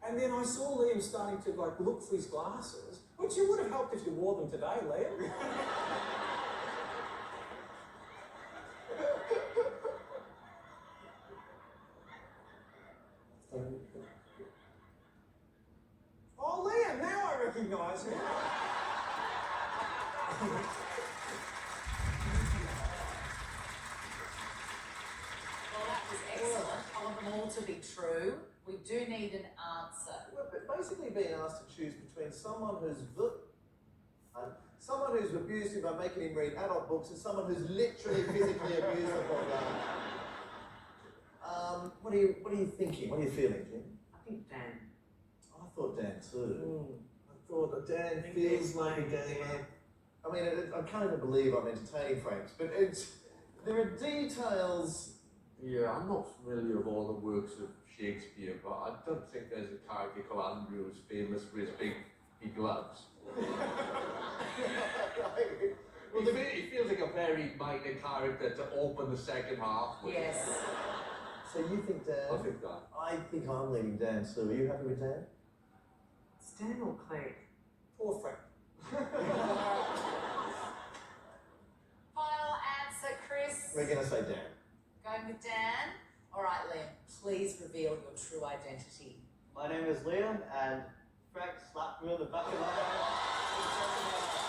And then I saw Liam starting to like look for his glasses, which you would have helped if you wore them today, Liam. Oh, Liam, now I recognise him. Well, that was excellent. I want them all to be true. We do need an answer. We're basically being asked to choose between someone who's abused him by making him read adult books and someone who's literally physically abused him. What are you thinking? What are you feeling, Jim? I think Dan. I thought Dan too. I thought that Dan feels like a gamer. I mean, I can't even believe I'm entertaining Franks, but there are details. Yeah, I'm not familiar with all the works of Shakespeare, but I don't think there's a character called Andrew who's famous for his big gloves. He feels like a very minor character to open the second half with. Yes. So you think Dan? I think Dan. I think I'm leaning Dan too. Are you happy with Dan? It's Dan or Claire? Or Frank. Final answer, Chris. We're going to say Dan. Going with Dan? All right, Liam, please reveal your true identity. My name is Liam, and Frank slapped me on the back of my head.